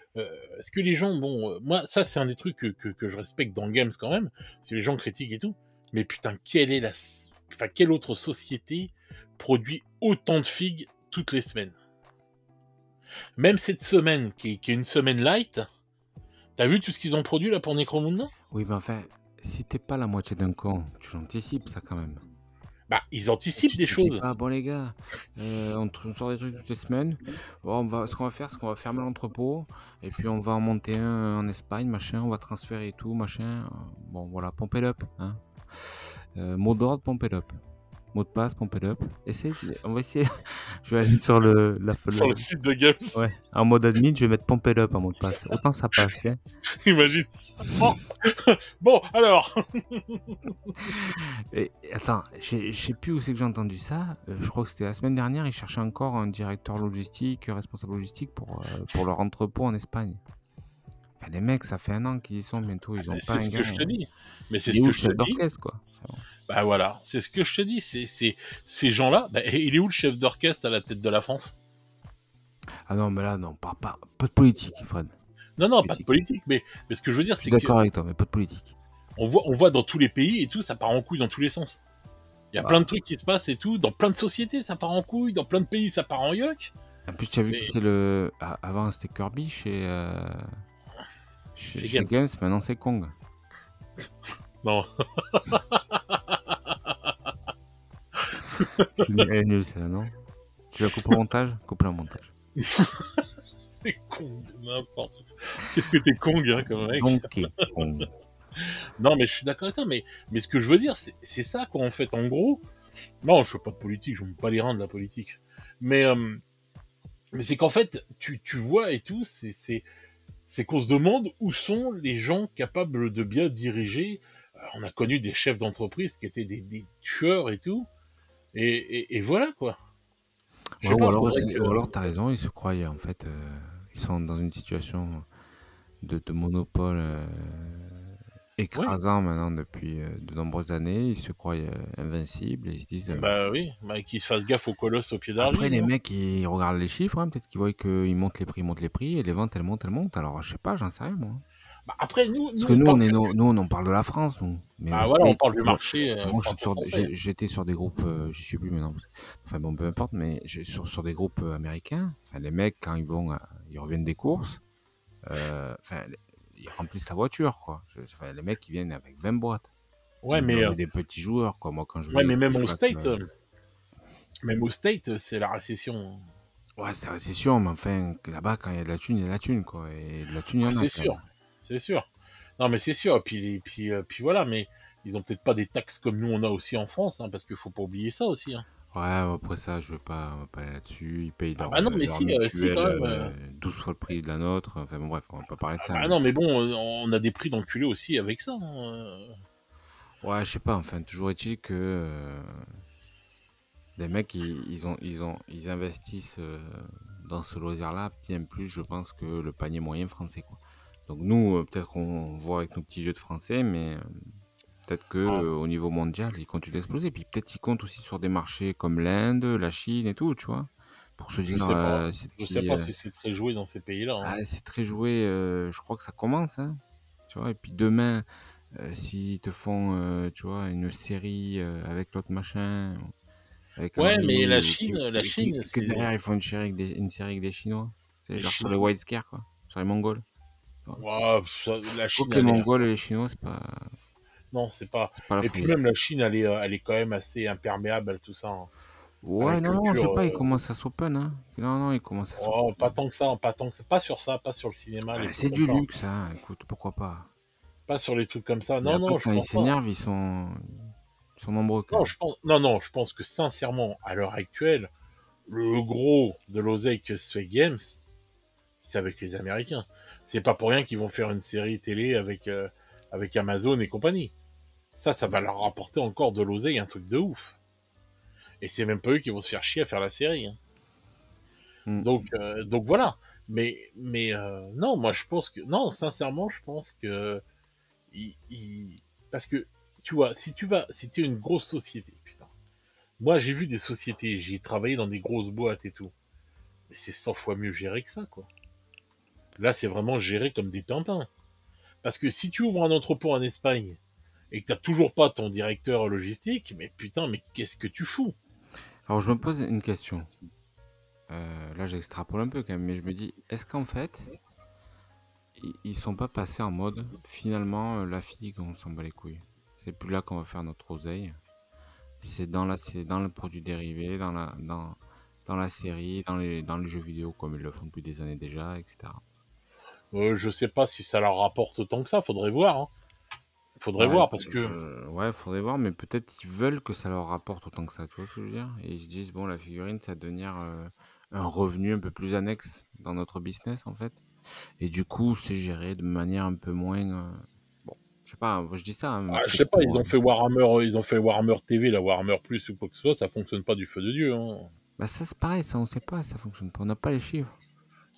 les gens, bon, moi, ça, c'est un des trucs que je respecte dans Games quand même. C'est les gens critiquent et tout. Mais putain, enfin, quelle autre société produit autant de figues toutes les semaines? Même cette semaine, qui est une semaine light, t'as vu tout ce qu'ils ont produit là pour Necromunda? Oui, mais enfin, si tu pas la moitié d'un con, tu l'anticipes ça quand même. Bah, ils Et anticipent tu des te dis choses. pas: «Bon les gars, on sort des trucs toutes les semaines. Bon, ce qu'on va faire, c'est qu'on va fermer l'entrepôt et puis on va en monter un en Espagne, machin, on va transférer et tout, machin». Bon voilà, pump it up, hein. Mot d'ordre, pump it up. Mot de passe, pump it up. On va essayer. Je vais aller sur Sur le site de Games. ouais, en mode admin, je vais mettre pump it up en mot de passe. Autant ça passe, tiens. Imagine. Oh. Bon, alors. Et attends, je sais plus où c'est que j'ai entendu ça. Je crois que c'était la semaine dernière, ils cherchaient encore un directeur logistique, responsable logistique pour leur entrepôt en Espagne. Enfin, les mecs, ça fait 1 an qu'ils y sont bientôt, ils ont pas C'est un ce que gars. je te dis. Mais c'est Il est ce où que le je te chef dis. d'orchestre, quoi? Bah voilà, c'est ce que je te dis. Ces gens-là. Bah, il est où le chef d'orchestre à la tête de la France? Ah non, mais là, non, pas de politique, Fred. Non, non, pas de Politique. politique. Mais ce que je veux dire, Je suis c'est que d'accord avec toi, mais pas de politique. on voit dans tous les pays et tout, ça part en couille dans tous les sens. Il y a plein Bah, de trucs qui se passent et tout. Dans plein de sociétés, ça part en couille. Dans plein de pays, ça part en yoke. en plus, tu as vu Mais qui c'est avant, c'était Kirby chez chez Games. Games, maintenant c'est Kong. Non. Elle est nulle, celle-là, non? Tu la coupes au montage? Coupe-la au montage. C'est con, n'importe quoi. Qu'est-ce que t'es Kong, hein, comme mec. Donkey Kong. Non, mais je suis d'accord avec toi. Mais ce que je veux dire, c'est ça, quoi, en fait. En gros, non, je fais pas de politique. Je me pas les reins de la politique. Mais c'est qu'en fait, tu vois et tout, c'est qu'on se demande où sont les gens capables de bien diriger. On a connu des chefs d'entreprise qui étaient des tueurs et tout. Et voilà, quoi. Je Ouais, sais ou pas, alors, faudrait que... ou alors t'as raison, ils se croyaient en fait, ils sont dans une situation de monopole Ouais, écrasant maintenant depuis de nombreuses années. Ils se croyaient invincibles et ils se disent. bah oui, bah, qu'ils se fassent gaffe au colosse au pied Après, d'argile, les hein. mecs, ils regardent les chiffres, hein, peut-être qu'ils voient qu'ils montent les prix, et les ventes, elles montent. Alors, je sais pas, j'en sais rien, moi. Bah, après, Parce nous, que on nous, parle que... nous, on en parle de la France, nous. Mais aux Bah voilà, on States, parle du marché moi, franco-français. j'étais sur des groupes, j'y suis plus maintenant. Enfin bon, peu importe, mais sur des groupes américains. Enfin, les mecs, quand ils reviennent des courses, enfin, ils remplissent la voiture, quoi. Enfin, les mecs, ils viennent avec 20 boîtes. Ouais, Mais mais, on est des petits joueurs, quoi. Moi, ouais, mais quand je jouais avec même au State, c'est la récession. ouais, c'est la récession, mais enfin, là-bas, quand il y a de la thune, il y a de la thune, quoi. Et de la thune, il y Ah, en a c'est quand sûr, même. c'est sûr. Non, mais c'est sûr. Puis voilà, mais ils ont peut-être pas des taxes comme nous on a aussi en France, hein, parce qu'il faut pas oublier ça aussi, hein. Ouais, après ça, on va pas aller là-dessus. Ils payent Ah bah non, mais leur si mutuelle quand même. 12 fois le prix de la nôtre. Enfin bon, bref, on va pas parler de Ah ça. bah Mais... non, mais bon, on a des prix d'enculés aussi avec ça, hein. Ouais, je sais pas, enfin, toujours est-il que les mecs, ils investissent dans ce loisir-là bien plus, je pense, que le panier moyen français, quoi. Donc nous, peut-être qu'on voit avec nos petits jeux de français, mais peut-être que Ah, au niveau mondial, ils continuent d'exploser. Puis peut-être qu'ils comptent aussi sur des marchés comme l'Inde, la Chine et tout, tu vois, pour se je dire sais pas. ces Je sais petits. pas si c'est très joué dans ces pays-là, hein. C'est très joué. Je crois que ça commence, hein, tu vois. Et puis demain, s'ils te font, tu vois, une série avec l'autre machin, avec un Ouais, mais remake, ou La Chine, que c'est derrière ils font une série avec des Chinois, tu sais, les genre sur les Chinois. White Scare, quoi, sur les Mongols. Tu vois. Ouah, la Je trouve Chine, que les elle est... Mongols et les Chinois, Non, c'est pas. c'est pas la Et puis folie. même la Chine, elle est quand même assez imperméable à tout ça, hein. À la Ouais, non, non, je sais culture. pas, ils commencent à s'open, hein. Non, non, ils commencent à s'open. Oh, pas tant que ça, pas tant que ça. Pas sur ça, pas sur le cinéma, les trucs C'est comme du ça. luxe, hein. Écoute, pourquoi pas. Pas sur les trucs comme ça. Mais Non, après, non, je quand ils pense pas. s'énervent, ils sont nombreux quand Non, même. non, je pense que sincèrement, à l'heure actuelle, le gros de l'oseille que se fait Games, c'est avec les Américains. C'est pas pour rien qu'ils vont faire une série télé avec Amazon et compagnie. Ça va leur rapporter encore de l'oseille, un truc de ouf. Et c'est même pas eux qui vont se faire chier à faire la série. Hein. Mm. Donc voilà. Mais non, moi je pense que non, sincèrement, je pense que parce que tu vois, si t'es une grosse société, putain. Moi j'ai vu des sociétés, j'ai travaillé dans des grosses boîtes et tout, mais c'est 100 fois mieux géré que ça, quoi. Là, c'est vraiment géré comme des pintins. Parce que si tu ouvres un entrepôt en Espagne et que t'as toujours pas ton directeur logistique, mais putain, mais qu'est-ce que tu fous? Alors je me pose une question. Là j'extrapole un peu quand même, mais je me dis, est-ce qu'en fait, ils sont pas passés en mode, finalement, la figue, on s'en bat les couilles. C'est plus là qu'on va faire notre oseille. C'est dans le produit dérivé, dans la série, dans les jeux vidéo comme ils le font depuis des années déjà, etc. Je sais pas si ça leur rapporte autant que ça, faudrait voir. Hein. Faudrait Ouais, voir parce que ouais, faudrait voir, mais peut-être ils veulent que ça leur rapporte autant que ça, tu vois ce que je veux dire? Et ils se disent, bon, la figurine, ça va devenir un revenu un peu plus annexe dans notre business, en fait. Et du coup, c'est géré de manière un peu moins. Bon, je sais pas, je dis ça, hein, mais je peut-être sais pas, pour. ils ont fait Warhammer TV, la Warhammer Plus ou quoi que ce soit, ça fonctionne pas du feu de Dieu. Hein. Bah, ça, c'est pareil, ça, on sait pas, ça fonctionne pas, on n'a pas les chiffres.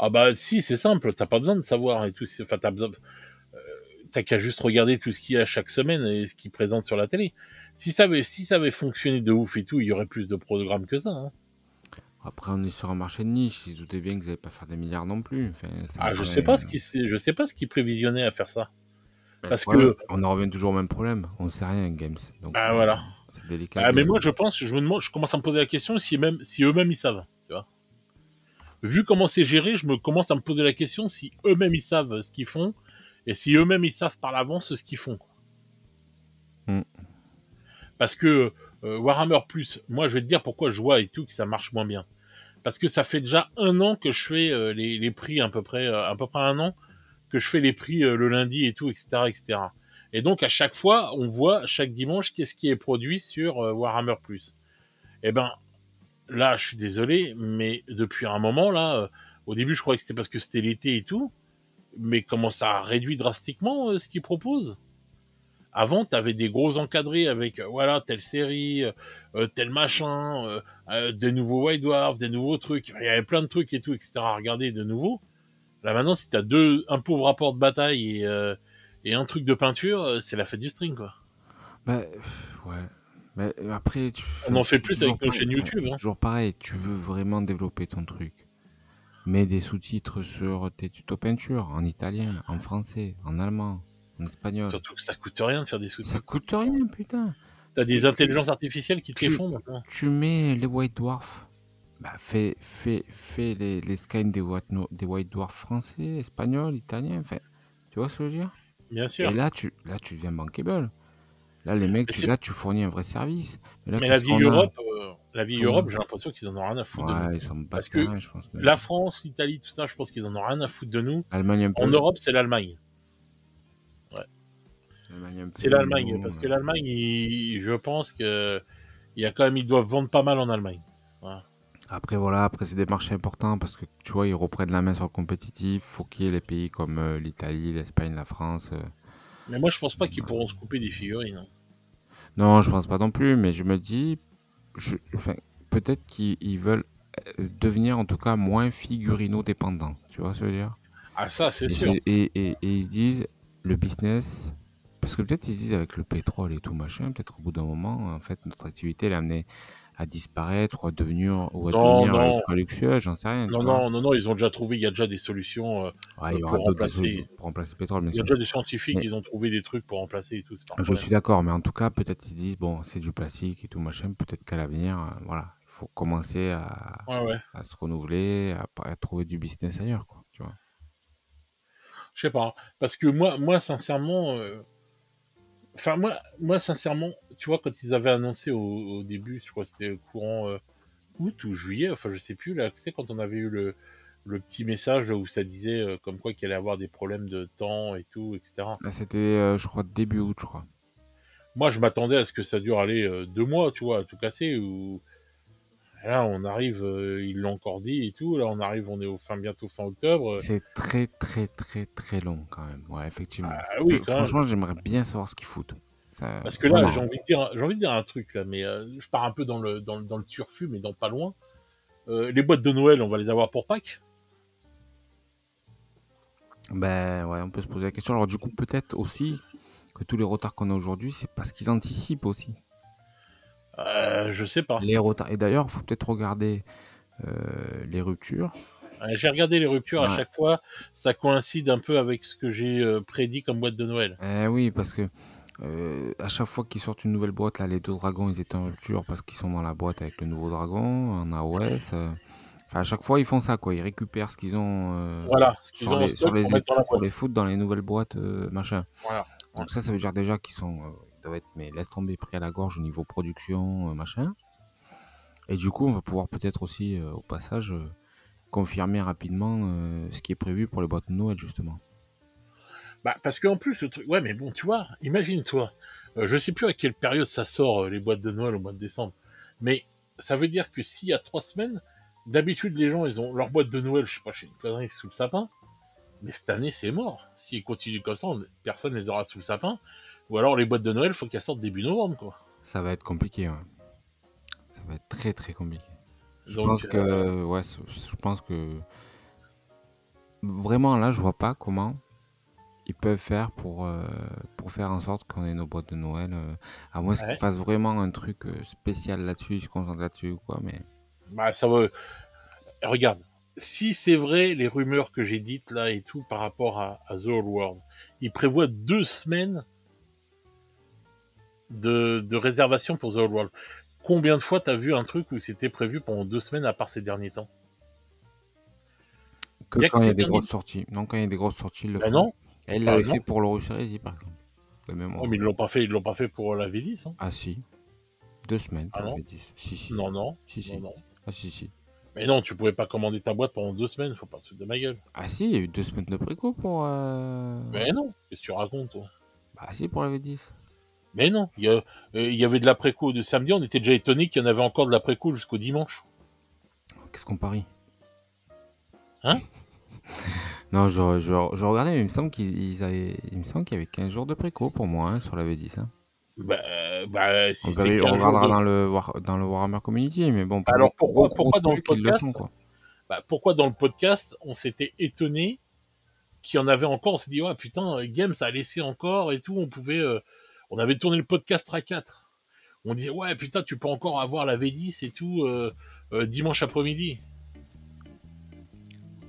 Ah bah si, c'est simple, t'as pas besoin de savoir et tout. Enfin, t'as qu'à juste regarder tout ce qu'il y a chaque semaine et ce qu'ils présentent sur la télé. Si ça avait fonctionné de ouf et tout, il y aurait plus de programmes que ça. Hein. Après, on est sur un marché de niche, ils se doutaient bien qu'ils n'allaient pas faire des milliards non plus. Enfin, ça me Ah, paraît. je sais pas ce qu'ils prévisionnaient à faire ça. Mais le Parce problème, que, on en revient toujours au même problème, on sait rien, Games. Donc, bah voilà. c'est délicat Ah, mais de. moi, je me demande, je commence à me poser la question si eux-mêmes ils savent, tu vois. Vu comment c'est géré, je me commence à me poser la question si eux-mêmes ils savent ce qu'ils font et si eux-mêmes ils savent par l'avance ce qu'ils font. Hmm. Parce que Warhammer Plus, moi je vais te dire pourquoi je vois et tout que ça marche moins bien. Parce que ça fait déjà un an que je fais les prix à peu près un an que je fais les prix le lundi et tout, etc., etc. Et donc à chaque fois, on voit chaque dimanche qu'est-ce qui est produit sur Warhammer Plus. Et ben là, je suis désolé, mais depuis un moment là, au début je croyais que c'était parce que c'était l'été et tout, mais comment ça a réduit drastiquement ce qu'ils proposent. Avant, t'avais des gros encadrés avec voilà telle série, tel machin, des nouveaux White Dwarf, des nouveaux trucs. Il y avait plein de trucs et tout, etc. à regarder de nouveau. Là maintenant, si t'as un pauvre rapport de bataille et un truc de peinture, c'est la fête du string quoi. Bah, ouais. Mais après, On en fait plus toujours avec nos pareil, chaînes YouTube. c'est Hein. toujours pareil. Tu veux vraiment développer ton truc. Mets des sous-titres sur tes tutos peinture, en italien, en français, en allemand, en espagnol. Surtout que ça coûte rien de faire des Ça sous-titres. coûte rien, putain. T'as des Tu, intelligences artificielles qui te les tu, font maintenant. tu mets les White Dwarfs. Bah, fais les scans des White Dwarfs français, espagnols, italiens. Enfin, tu vois ce que je veux dire? Bien Et sûr. là, tu deviens bankable. Là, les mecs, Mais, c'est- là, tu fournis un vrai service. Mais là, mais qu'est-ce qu'on a? La vieille On a- Europe, j'ai l'impression qu'ils en ont rien à foutre de nous. Ouais, ils s'en battent Parce que carré, je pense même. la France, l'Italie, tout ça, je pense qu'ils en ont rien à foutre de nous. Allemagne un En peu. Europe, c'est l'Allemagne. Ouais. Allemagne un C'est peu, mais l'Allemagne, bon. parce que l'Allemagne, je pense que il y a quand même, ils doivent vendre pas mal en Allemagne. Voilà. Après, voilà, après, c'est des marchés importants parce que tu vois, ils reprennent la main sur le compétitif. Faut qu'il y ait les pays comme l'Italie, l'Espagne, la France. Mais moi, je pense pas qu'ils pourront se couper des figurines. Hein. Non, je pense pas non plus, mais je me dis, enfin, peut-être qu'ils veulent devenir en tout cas moins figurino-dépendants. Tu vois ce que je veux dire? Ah, ça, c'est sûr. Et ils se disent, le business, parce que peut-être ils se disent avec le pétrole et tout machin, peut-être au bout d'un moment, en fait, notre activité elle est amenée à disparaître ou à Non, devenir non, ultra luxueuse, j'en sais rien, tu non, vois. non, non, non, ils ont déjà trouvé, il y a déjà des solutions Ouais, il y aura pour d'autres solutions remplacer. pour remplacer le pétrole, bien Il y a sûr. déjà des scientifiques, Mais ils ont trouvé des trucs pour remplacer et tout, c'est pas un je problème. suis d'accord, mais en tout cas, peut-être ils se disent, bon, c'est du plastique et tout machin, peut-être qu'à l'avenir, voilà, il faut commencer Ouais, ouais. à se renouveler, à trouver du business ailleurs, quoi, tu vois. Je sais pas. Hein. Parce que sincèrement, enfin, sincèrement, tu vois, quand ils avaient annoncé au début, je crois que c'était courant août ou juillet, enfin, je sais plus, là, tu sais, quand on avait eu le petit message là, où ça disait comme quoi qu'il allait avoir des problèmes de temps et tout, etc. Là, c'était, je crois, début août, je crois. Moi, je m'attendais à ce que ça dure aller 2 mois, tu vois, à tout casser. Et là, on arrive, ils l'ont encore dit et tout. Là, on est bientôt fin octobre. C'est très, très, très, très long quand même. Ouais, effectivement. Ah oui, quand même. Franchement, j'aimerais bien savoir ce qu'ils foutent. Ça, Parce que là, vraiment. j'ai envie de dire un truc là, mais je pars un peu dans le turfu, mais dans pas loin. Les boîtes de Noël, on va les avoir pour Pâques. Ben ouais, on peut se poser la question. Alors du coup, peut-être aussi que tous les retards qu'on a aujourd'hui, c'est parce qu'ils anticipent aussi Je sais pas. les retards. Et d'ailleurs, il faut peut-être regarder les ruptures. J'ai regardé les ruptures à Ouais. chaque fois, ça coïncide un peu avec ce que j'ai prédit comme boîte de Noël. Oui, parce que à chaque fois qu'ils sortent une nouvelle boîte, là, les deux dragons, ils étaient en rupture parce qu'ils sont dans la boîte avec le nouveau dragon, en AOS. Enfin, à chaque fois, ils font ça, quoi. Ils récupèrent ce qu'ils ont Voilà, ce qu'ils sur ont en les, sur stock les pour mettre dans la étals pour les boîte. foutre dans les nouvelles boîtes, machin. Voilà. Ouais. Donc ça veut dire déjà qu'ils sont, ils doivent être, mais laisse tomber, pris à la gorge au niveau production, machin. Et du coup, on va pouvoir peut-être aussi, au passage, confirmer rapidement ce qui est prévu pour les boîtes de Noël, justement. Bah, parce qu'en plus, le truc, ouais, mais bon, tu vois, imagine-toi, je sais plus à quelle période ça sort, les boîtes de Noël au mois de décembre, mais ça veut dire que s'il y a 3 semaines, d'habitude, les gens, ils ont leur boîte de Noël, je sais pas, chez une connerie sous le sapin, mais cette année, c'est mort. S'ils continuent comme ça, personne les aura sous le sapin, ou alors les boîtes de Noël, faut qu'elles sortent début novembre, quoi. Ça va être compliqué, ouais. Ça va être très très compliqué. Je Donc, pense que, ouais, je pense que vraiment là, je vois pas comment ils peuvent faire pour faire en sorte qu'on ait nos boîtes de Noël. À moins qu'ils ouais, fassent vraiment un truc spécial là-dessus, ils se concentrent là-dessus ou quoi, mais. bah, ça va, regarde. Si c'est vrai, les rumeurs que j'ai dites là et tout par rapport à The Old World, ils prévoient 2 semaines de réservation pour The Old World. Combien de fois t'as vu un truc où c'était prévu pendant 2 semaines à part ces derniers temps? Que Il y a que quand il y ces a des derniers. grosses sorties. Non, quand il y a des grosses sorties, ils le Ben font. non, Et ils par l'avaient fait exemple. pour l'Horus Heresy, par exemple. De Ouais, mémoire. mais ils l'ont pas fait pour la V10. Hein. Ah si, 2 semaines Ah pour la non, V10. Si, si. non, non, Si, non, si. non. Ah si, si. Mais non, tu pouvais pas commander ta boîte pendant 2 semaines. Faut pas se foutre de ma gueule. Ah si, il y a eu 2 semaines de préco pour. Mais non, qu'est-ce que tu racontes, toi? Bah si, pour la V10. Mais non, il y avait de la préco de samedi. On était déjà étonnés qu'il y en avait encore de la préco jusqu'au dimanche. Qu'est-ce qu'on parie? Hein? Non, je regardais, mais il me semble il me semble qu'il y avait 15 jours de préco pour moi hein, sur la V10. Hein. Si c'est On 15 jours regardera de. dans le Warhammer Community, mais bon, pour les Alors gros pourquoi dans le trucs, ils le font, podcast? quoi. Pourquoi dans le podcast, on s'était étonné qu'il y en avait encore? On s'est dit, ouais, putain, Games a laissé encore et tout. On avait tourné le podcast à 4. On disait, ouais, putain, tu peux encore avoir la V10 et tout dimanche après-midi.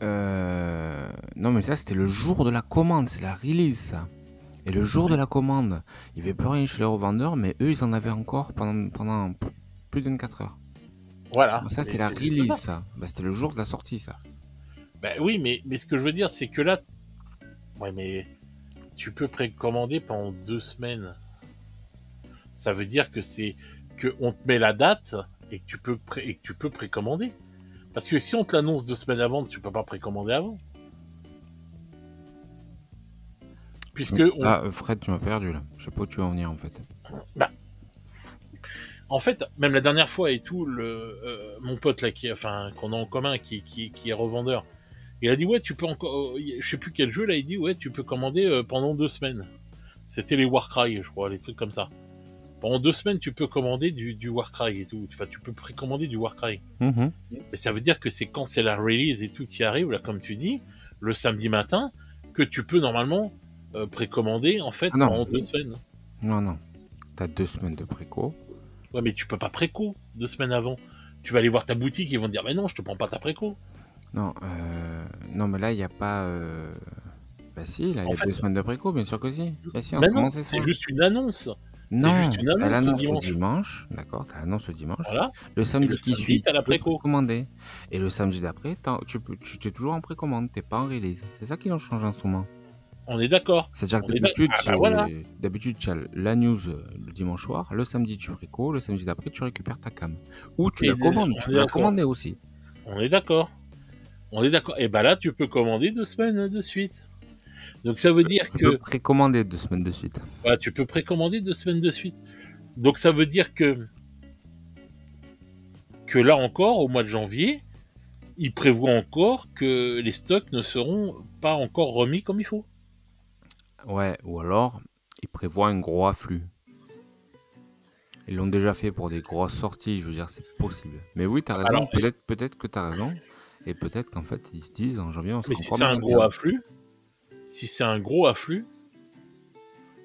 Non, mais ça, c'était le jour de la commande, c'est la release, ça. Et le jour de la commande, il n'y avait plus rien chez les revendeurs, mais eux, ils en avaient encore pendant plus de 24 heures. Voilà. Ça, c'était la release, ça. Bah, c'était le jour de la sortie, ça. Oui, mais ce que je veux dire, c'est que là, ouais, mais tu peux précommander pendant 2 semaines. Ça veut dire que on te met la date et que tu peux précommander. Parce que si on te l'annonce 2 semaines avant, tu peux pas précommander avant. Puisque Fred, tu m'as perdu là. Je sais pas où tu vas en venir en fait. En fait, même la dernière fois et tout, mon pote là qu'on a en commun, qui est revendeur, il a dit ouais, tu peux encore, je sais plus quel jeu là, il dit ouais, tu peux commander pendant 2 semaines. C'était les Warcry, je crois, les trucs comme ça. Pendant 2 semaines, tu peux commander du Warcry et tout. Enfin, tu peux précommander du Warcry. Mm-hmm. Mais ça veut dire que c'est quand c'est la release et tout qui arrive, là, comme tu dis, le samedi matin, que tu peux normalement précommander, en fait, pendant 2 semaines. Non. T'as 2 semaines de préco. Ouais, mais tu peux pas préco 2 semaines avant. Tu vas aller voir ta boutique, ils vont te dire, mais non, je te prends pas ta préco. Non, mais là, il n'y a pas... Bah si, là, il y a 2 semaines de préco, bien sûr que si. Bah si, non, c'est juste une annonce. Non, c'est juste une annonce, t'as l'annonce le dimanche, d'accord, t'as l'annonce le dimanche. Voilà. Le samedi qui suit, t'as la tu peux préco. précommander. Et le samedi d'après, tu es toujours en précommande, t'es pas en release. C'est ça qui ont changé en ce moment. On est d'accord. C'est-à-dire que d'habitude, tu as la news le dimanche soir, le samedi tu préco, le samedi d'après tu récupères ta cam. Ou tu la commandes, tu peux la commander aussi. On est d'accord. Et bah là, tu peux commander 2 semaines de suite. Donc ça veut dire que... Tu peux précommander 2 semaines de suite. Voilà, tu peux précommander 2 semaines de suite. Donc ça veut dire que que là encore, au mois de janvier, ils prévoient encore que les stocks ne seront pas encore remis comme il faut. Ouais, ou alors, ils prévoient un gros afflux. Ils l'ont déjà fait pour des grosses sorties, je veux dire, c'est possible. Mais oui, t'as raison, Alors, peut-être que t'as raison. Et peut-être qu'en fait, ils se disent, en janvier, on mais sera si encore c'est un meilleur gros qu'avant. afflux, si c'est un gros afflux,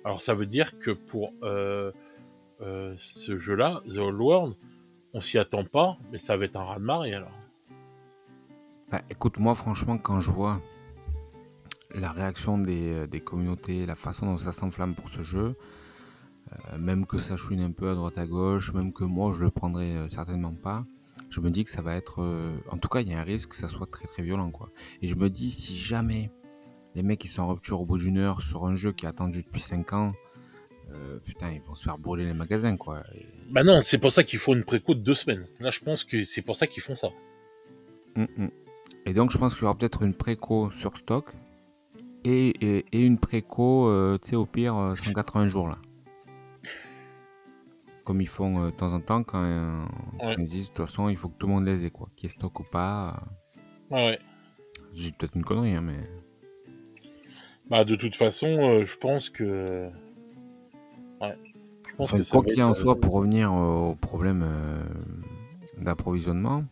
alors ça veut dire que pour ce jeu-là, The Old World, on s'y attend pas, mais ça va être un raz-de-marée alors. Bah, écoute, moi, franchement, quand je vois la réaction des communautés, la façon dont ça s'enflamme pour ce jeu, même que ça chouine un peu à droite à gauche, même que moi je le prendrai certainement pas, je me dis que ça va être... en tout cas, il y a un risque que ça soit très très violent, quoi. Et je me dis, si jamais les mecs ils sont en rupture au bout d'une heure sur un jeu qui est attendu depuis 5 ans, putain, ils vont se faire brûler les magasins, quoi. Bah non, c'est pour ça qu'il faut une préco de 2 semaines. Là, je pense que c'est pour ça qu'ils font ça. Et donc, je pense qu'il y aura peut-être une préco sur stock et une préco, tu sais, au pire, 180 jours, là. Comme ils font de temps en temps quand ils disent, de toute façon, il faut que tout le monde les ait, quoi. Qu'il y ait stock ou pas. Ouais. J'ai peut-être une connerie, hein, mais... Bah de toute façon, je pense que... Ouais. Je pense Enfin, que ça quoi va qu'il en être... soit, pour revenir au problème d'approvisionnement,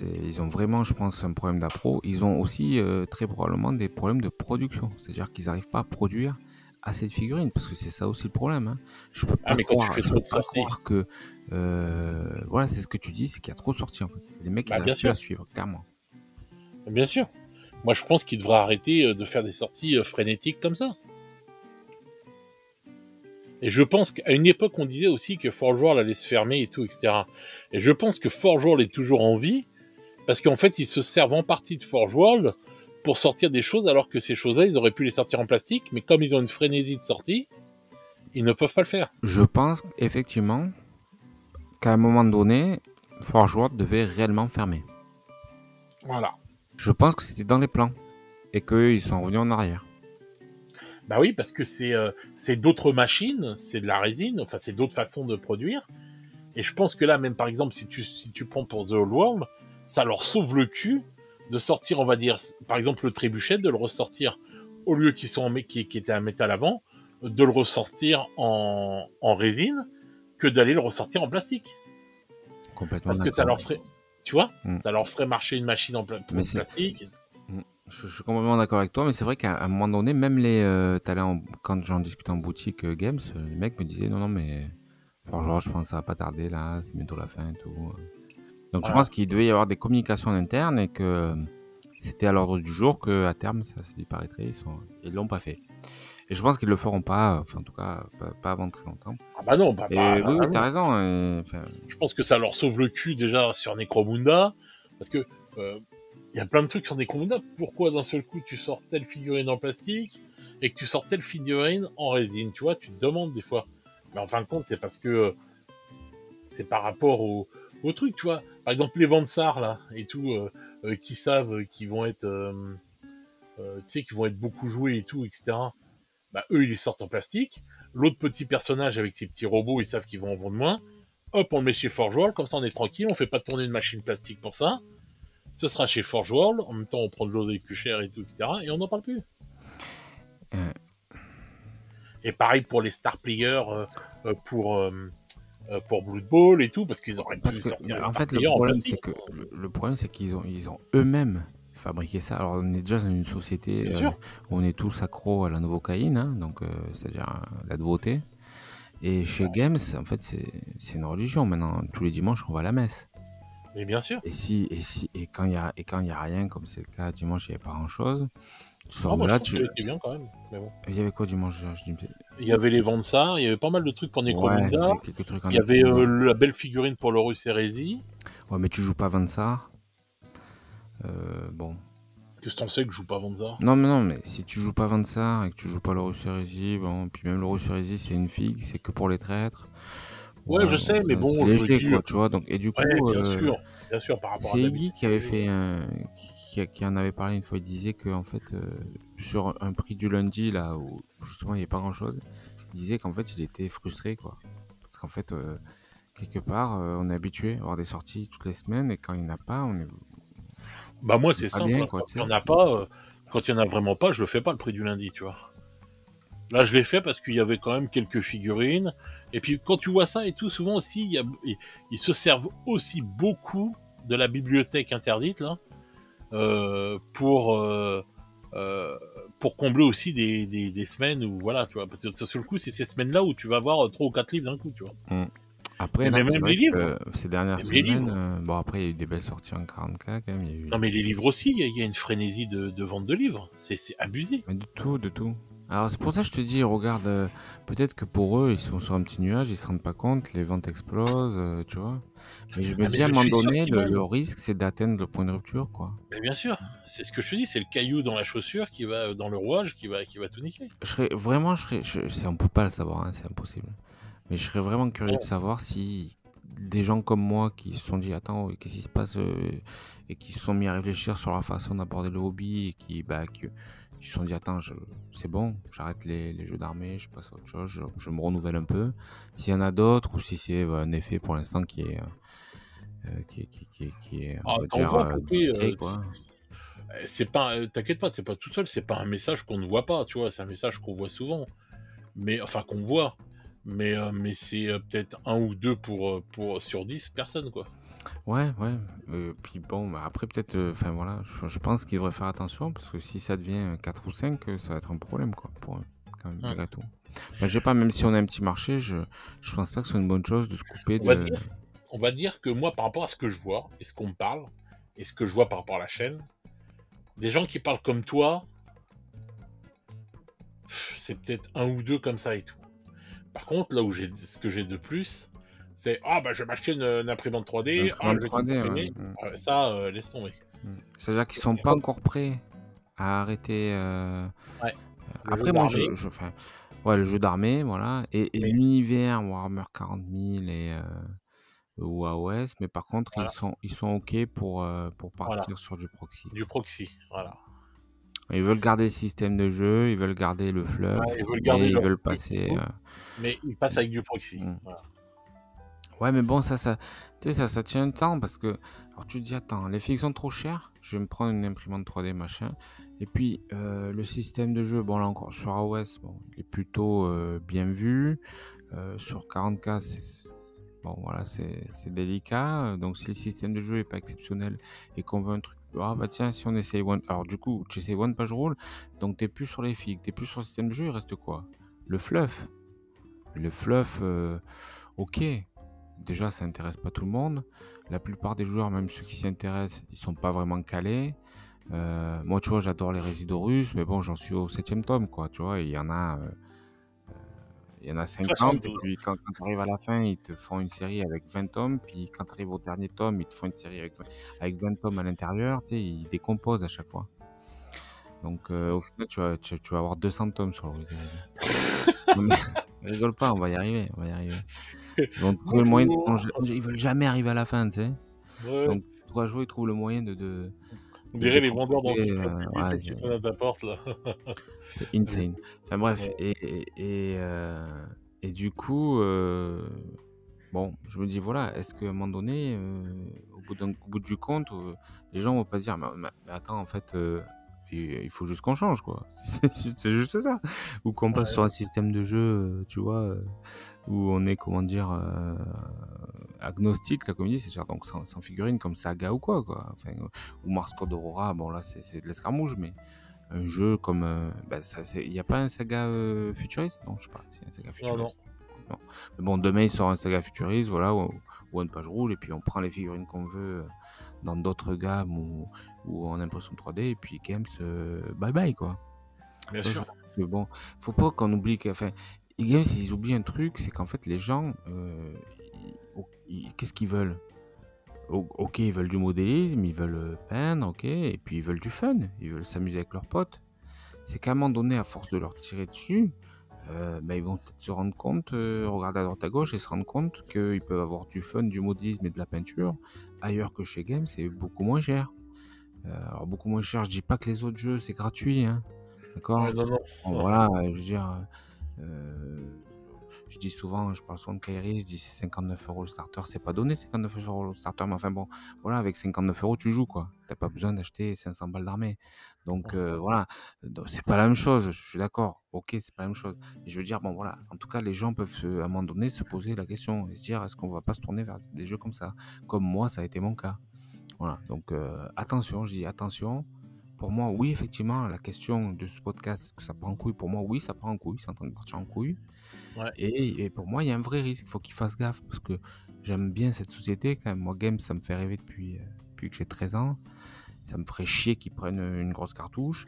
ils ont vraiment, je pense, un problème d'appro. Ils ont aussi très probablement des problèmes de production. C'est-à-dire qu'ils n'arrivent pas à produire assez de figurines, parce que c'est ça aussi le problème. Hein. Je peux pas mais quand tu fais je trop peux de pas sorties... croire que... voilà, c'est ce que tu dis, c'est qu'il y a trop de sorties, en fait. Les mecs, ils Bah bien n'arrivent plus à sûr, suivre, clairement. bien sûr. Moi, je pense qu'ils devraient arrêter de faire des sorties frénétiques comme ça. Et je pense qu'à une époque, on disait aussi que Forge World allait se fermer et tout, etc. Et je pense que Forge World est toujours en vie, parce qu'en fait, ils se servent en partie de Forge World pour sortir des choses, alors que ces choses-là, ils auraient pu les sortir en plastique, mais comme ils ont une frénésie de sortie, ils ne peuvent pas le faire. Je pense effectivement qu'à un moment donné, Forge World devait réellement fermer. Voilà. Je pense que c'était dans les plans et qu'ils sont revenus en arrière. Bah oui, parce que c'est d'autres machines, c'est de la résine, enfin c'est d'autres façons de produire. Et je pense que là, même par exemple, si tu prends pour The Old World, ça leur sauve le cul de sortir, on va dire, par exemple le trébuchet, de le ressortir au lieu qui était un métal avant, de le ressortir en résine, que d'aller le ressortir en plastique. Complètement Parce que ça d'accord. leur ferait, tu vois, Mm. ça leur ferait marcher une machine en plastique. Je suis complètement d'accord avec toi, mais c'est vrai qu'à un moment donné, même quand j'en discutais en boutique Games, les mecs me disaient non, mais genre, je pense que ça va pas tarder là, c'est bientôt la fin et tout. Donc je Voilà. pense qu'il devait y avoir des communications internes et que c'était à l'ordre du jour qu'à terme ça se disparaîtrait. Ils l'ont pas fait. Et je pense qu'ils le feront pas, enfin en tout cas pas avant très longtemps. Ah bah non, pas Et oui, vraiment. t'as raison. Enfin, Je pense que ça leur sauve le cul déjà sur Necromunda, parce que il y a plein de trucs sur Necromunda. Pourquoi d'un seul coup tu sors telle figurine en plastique et que tu sors telle figurine en résine? Tu vois, tu te demandes des fois. Mais en fin de compte, c'est parce que c'est par rapport au truc, tu vois. Par exemple, les Vansar là et tout, qui savent qu'ils vont être, tu sais, qui vont être beaucoup joués et tout, etc. Bah eux, ils les sortent en plastique. L'autre petit personnage avec ses petits robots, ils savent qu'ils vont en vendre moins. Hop, on le met chez Forge World, comme ça on est tranquille, on fait pas tourner une machine plastique pour ça. Ce sera chez Forge World, en même temps on prend de l'oseille plus cher et tout, etc. Et on n'en parle plus. euh, Et pareil pour les Star Players, pour Blood Bowl et tout, parce qu'ils auraient pu sortir les en Star fait, Players en plastique. le problème, c'est qu'ils ont eux-mêmes fabriqué ça. Alors, on est déjà dans une société Bien sûr. où on est tous accros à la novocaïne, hein, donc c'est-à-dire la nouveauté. Et chez Games, en fait, c'est une religion maintenant. Tous les dimanches, on va à la messe. Mais bien sûr. Et quand il y a rien, comme c'est le cas dimanche, il n'y avait pas grand-chose. Tu sors Ah, de moi je là, trouve qu'elle était bien quand même. Mais bon. il y avait quoi dimanche? Il y avait les Vansar, il y avait pas mal de trucs pour Ouais, Necromunda. il y a quelques trucs en Il y avait Necromunda. la belle figurine pour l'Horus Heresy. Ouais, mais tu joues pas Vansar. Bon. Qu'est-ce que t'en sais que je joue pas Vansar? Non, mais si tu joues pas Vansar et que tu joues pas l'Horus Heresy, bon, puis même l'Horus Heresy, c'est une figue, c'est que pour les traîtres. Ouais, Ouais, je sais, mais enfin, c'est bon, je me léger, dis. quoi, tu vois. Donc, et du Ouais, coup, bien sûr, par rapport à c'est Iggy d'habitude. qui avait fait qui en avait parlé une fois. Il disait que en fait, sur un prix du lundi là où justement il n'y avait pas grand chose, il disait qu'en fait il était frustré, quoi, parce qu'en fait quelque part, on est habitué à avoir des sorties toutes les semaines et quand il y en a pas, Bah, moi, on est c'est pas simple, bien, hein, quoi, tu sais? quand il y en a vraiment pas, je le fais pas le prix du lundi, tu vois? Là, je l'ai fait parce qu'il y avait quand même quelques figurines. Et puis, quand tu vois ça et tout, souvent aussi, ils se servent aussi beaucoup de la bibliothèque interdite, là, euh, pour, euh, euh, pour combler aussi des semaines où, voilà, tu vois. Parce que sur le coup, c'est ces semaines-là où tu vas avoir 3 ou 4 livres d'un coup, tu vois. Mmh. Après Mais là, c'est même vrai les livres, que ces dernières même les semaines, livres. bon après il y a eu des belles sorties en 40K quand même, il y a eu Non, mais les livres aussi, il y a une frénésie de vente de livres. C'est abusé. mais de tout, de tout. Alors c'est pour ça que je te dis, regarde, peut-être que pour eux, ils sont sur un petit nuage, ils se rendent pas compte, les ventes explosent, tu vois? Mais je me Ah, mais dis à un je moment suis sûr donné, qu'ils le vendent. risque, c'est d'atteindre le point de rupture, quoi. Mais bien sûr, c'est ce que je te dis, c'est le caillou dans la chaussure qui va, dans le rouage qui va tout niquer. On peut pas le savoir, hein, c'est impossible. Mais je serais vraiment curieux de Bon, savoir si des gens comme moi qui se sont dit: «Attends, qu'est-ce qui se passe?» et qui se sont mis à réfléchir sur la façon d'aborder le hobby et qui se sont dit: «Attends, c'est bon, j'arrête les jeux d'armée, je passe à autre chose, je me renouvelle un peu». S'il y en a d'autres ou si c'est, un effet pour l'instant qui est, on va t'en dire, vois popper, discret, quoi. c'est pas, t'inquiète pas, t'es pas tout seul, c'est pas un message qu'on ne voit pas, tu vois, c'est un message qu'on voit souvent, mais enfin qu'on voit, mais c'est peut-être un ou deux pour sur 10 personnes, quoi. Ouais, ouais, puis bon, bah, après peut-être, enfin voilà, je pense qu'ils devraient faire attention parce que si ça devient 4 ou 5, ça va être un problème quoi, pour eux, quand même, Hum. malgré tout. Bah, je sais pas, même si on a un petit marché, je pense pas que ce soit une bonne chose de se couper On va de. dire, on va dire que moi, par rapport à ce que je vois et ce qu'on me parle et ce que je vois par rapport à la chaîne, des gens qui parlent comme toi, c'est peut-être un ou deux comme ça et tout. Par contre, là où ce que j'ai de plus, c'est ah bah je vais m'acheter une imprimante 3D, ah je L'imprimante vais tout 3D, ouais. imprimer. Ça, laisse tomber. C'est-à-dire qu'ils sont Par pas contre, encore prêts à arrêter, ouais, le jeu après moi d'armée, enfin, ouais, le jeu d'armée, voilà et mais l'univers Warhammer 40 000 ou AOS, mais par contre voilà, ils sont OK pour voilà, partir sur du proxy. du proxy, voilà. Ils veulent garder le système de jeu, ils veulent garder le fluff, Ouais, ils veulent mais garder ils leur veulent jeu et passer, tout, mais ils passent avec du proxy. mmh. Voilà. Ouais, mais bon, tu sais, ça tient un temps parce que alors tu te dis: «Attends, les fixes sont trop chères, je vais me prendre une imprimante 3D machin» et puis, le système de jeu, bon là encore sur AOS, bon, il est plutôt, bien vu, sur 40K, bon voilà, c'est délicat, donc si le système de jeu est pas exceptionnel et qu'on veut un truc: «Ah bah tiens, si on essaye One», alors du coup, tu essayes One Page Rule, donc tu es plus sur les figues, tu es plus sur le système de jeu, il reste quoi? Le fluff. Le fluff, OK, déjà ça intéresse pas tout le monde. La plupart des joueurs, même ceux qui s'y intéressent, ils sont pas vraiment calés. Moi, tu vois, j'adore les Résidorus, mais bon, j'en suis au 7e tome, quoi, tu vois? Et il y en a 50 et 72. puis quand tu arrives à la fin, ils te font une série avec 20 tomes, puis quand tu arrives au dernier tome, ils te font une série avec 20 tomes à l'intérieur, tu sais? Ils décomposent à chaque fois. Donc au final, tu vas avoir 200 tomes sur le Wizarding. Non mais rigole pas, on va y arriver, on va y arriver. Ils vont trouver le moyen de Bonjour. ils veulent jamais arriver à la fin, tu sais? Ouais. Donc pour jouer, ils trouvent le moyen On de dirait les vendeurs décomposer, ouais, d'encyclopédies qui sonnent à ta porte là. c'est insane. Enfin bref Ouais. et du coup, bon, je me dis voilà, est-ce qu'à un moment donné, au bout du compte, les gens vont pas se dire: «Mais attends, en fait, il faut juste qu'on change, quoi». C'est juste ça. Ou qu'on passe sur un système de jeu, tu vois, où on est, comment dire, agnostique, la comédie, c'est genre donc sans figurine comme Saga ou quoi. Enfin, ou Mars Code Aurora, bon là, c'est de l'escarmouche, mais un jeu comme, bah, ça c'est il y a pas un Saga, futuriste? Non, je sais pas s'il y a un Saga Non, non. futuriste. Non. Mais bon, demain, il sort un Saga futuriste, voilà, ou One Page Rule et puis on prend les figurines qu'on veut, dans d'autres gammes ou en impression 3D et puis Games, bye bye, quoi. Bien Ouais, sûr. mais bon, faut pas qu'on oublie que, enfin, les games, s'ils oublient un truc, c'est qu'en fait, les gens, qu'est-ce qu'ils veulent? Ok, ils veulent du modélisme, ils veulent peindre, ok, et puis ils veulent du fun, ils veulent s'amuser avec leurs potes. C'est qu'à un moment donné, à force de leur tirer dessus, bah, ils vont peut-être se rendre compte, regarder à droite à gauche et se rendre compte qu'ils peuvent avoir du fun, du modélisme et de la peinture ailleurs que chez Games, c'est beaucoup moins cher. Alors beaucoup moins cher, je dis pas que les autres jeux, c'est gratuit, hein, Ouais, d'accord? non, non. Bon voilà, je veux dire, heu, Je dis souvent, je parle souvent de Kairi, je dis c'est 59 € le starter, c'est pas donné 59 € le starter, mais enfin bon, voilà, avec 59 € tu joues quoi. T'as pas besoin d'acheter 500 balles d'armée. Donc voilà, donc, c'est pas la même chose, je suis d'accord. Ok, c'est pas la même chose. Et je veux dire, bon voilà, en tout cas, les gens peuvent à un moment donné se poser la question et se dire, est-ce qu'on va pas se tourner vers des jeux comme ça? Comme moi, ça a été mon cas. Voilà, donc attention, je dis attention. Pour moi, oui, effectivement, la question de ce podcast, est-ce que ça part en couille? Pour moi, oui, ça part en couille, c'est en train de partir en couille. Ouais. Et pour moi, il y a un vrai risque, il faut qu'ils fassent gaffe, parce que j'aime bien cette société quand même. Moi, Games, ça me fait rêver depuis que j'ai 13 ans. Ça me ferait chier qu'ils prennent une grosse cartouche.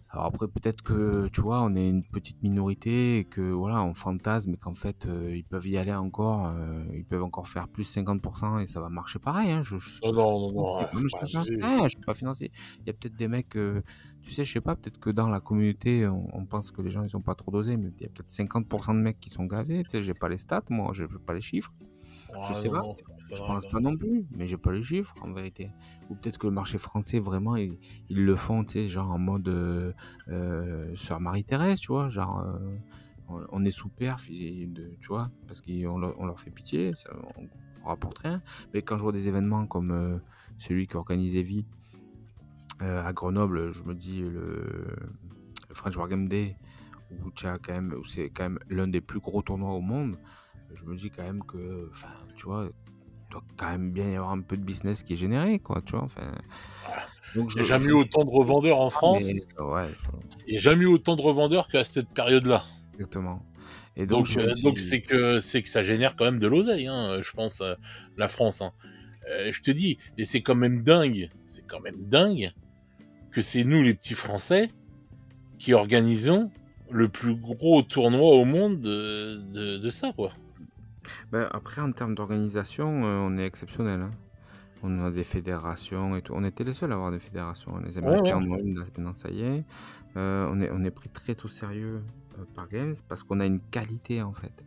Alors après, peut-être que, tu vois, on est une petite minorité et que, voilà, on fantasme et qu'en fait, ils peuvent y aller encore, ils peuvent encore faire plus 50% et ça va marcher pareil, hein. Non, non, non, non, Non, mais je bah, te finance rien, je peux pas financer. Il y a peut-être des mecs, tu sais, je sais pas, peut-être que dans la communauté, on pense que les gens, ils ont pas trop dosé, mais il y a peut-être 50% de mecs qui sont gavés, tu sais, j'ai pas les stats, moi, j'ai pas les chiffres. Je sais non, pas. non, ça Je m'étonnerait, pense quand pas non plus, mais j'ai pas les chiffres en vérité. Ou peut-être que le marché français, vraiment, ils le font, tu sais, genre en mode Sœur Marie-Thérèse, tu vois, genre on est sous perf, tu vois, parce qu'on leur fait pitié, on rapporte rien. Mais quand je vois des événements comme celui qui organise Evie à Grenoble, je me dis le French War Game Day, où où c'est quand même l'un des plus gros tournois au monde. Je me dis quand même que, enfin, tu vois, il doit quand même bien y avoir un peu de business qui est généré, quoi, tu vois. Enfin, donc il n'y a jamais eu autant de je sais revendeurs en pas, mais France. ouais, Il n'y a jamais eu autant de revendeurs qu'à cette période-là. exactement. Et donc je Donc, me donc dis, c'est que ça génère quand même de l'oseille, hein, je pense, la France. Hein. Je te dis, et c'est quand même dingue que c'est nous les petits Français qui organisons le plus gros tournoi au monde de ça, quoi. ben, après en termes d'organisation, on est exceptionnel, hein. On a des fédérations et tout. On était les seuls à avoir des fédérations. Les Ouais, ouais. Américains en ont une, là, maintenant ça y est. On est pris très au sérieux par Games parce qu'on a une qualité en fait.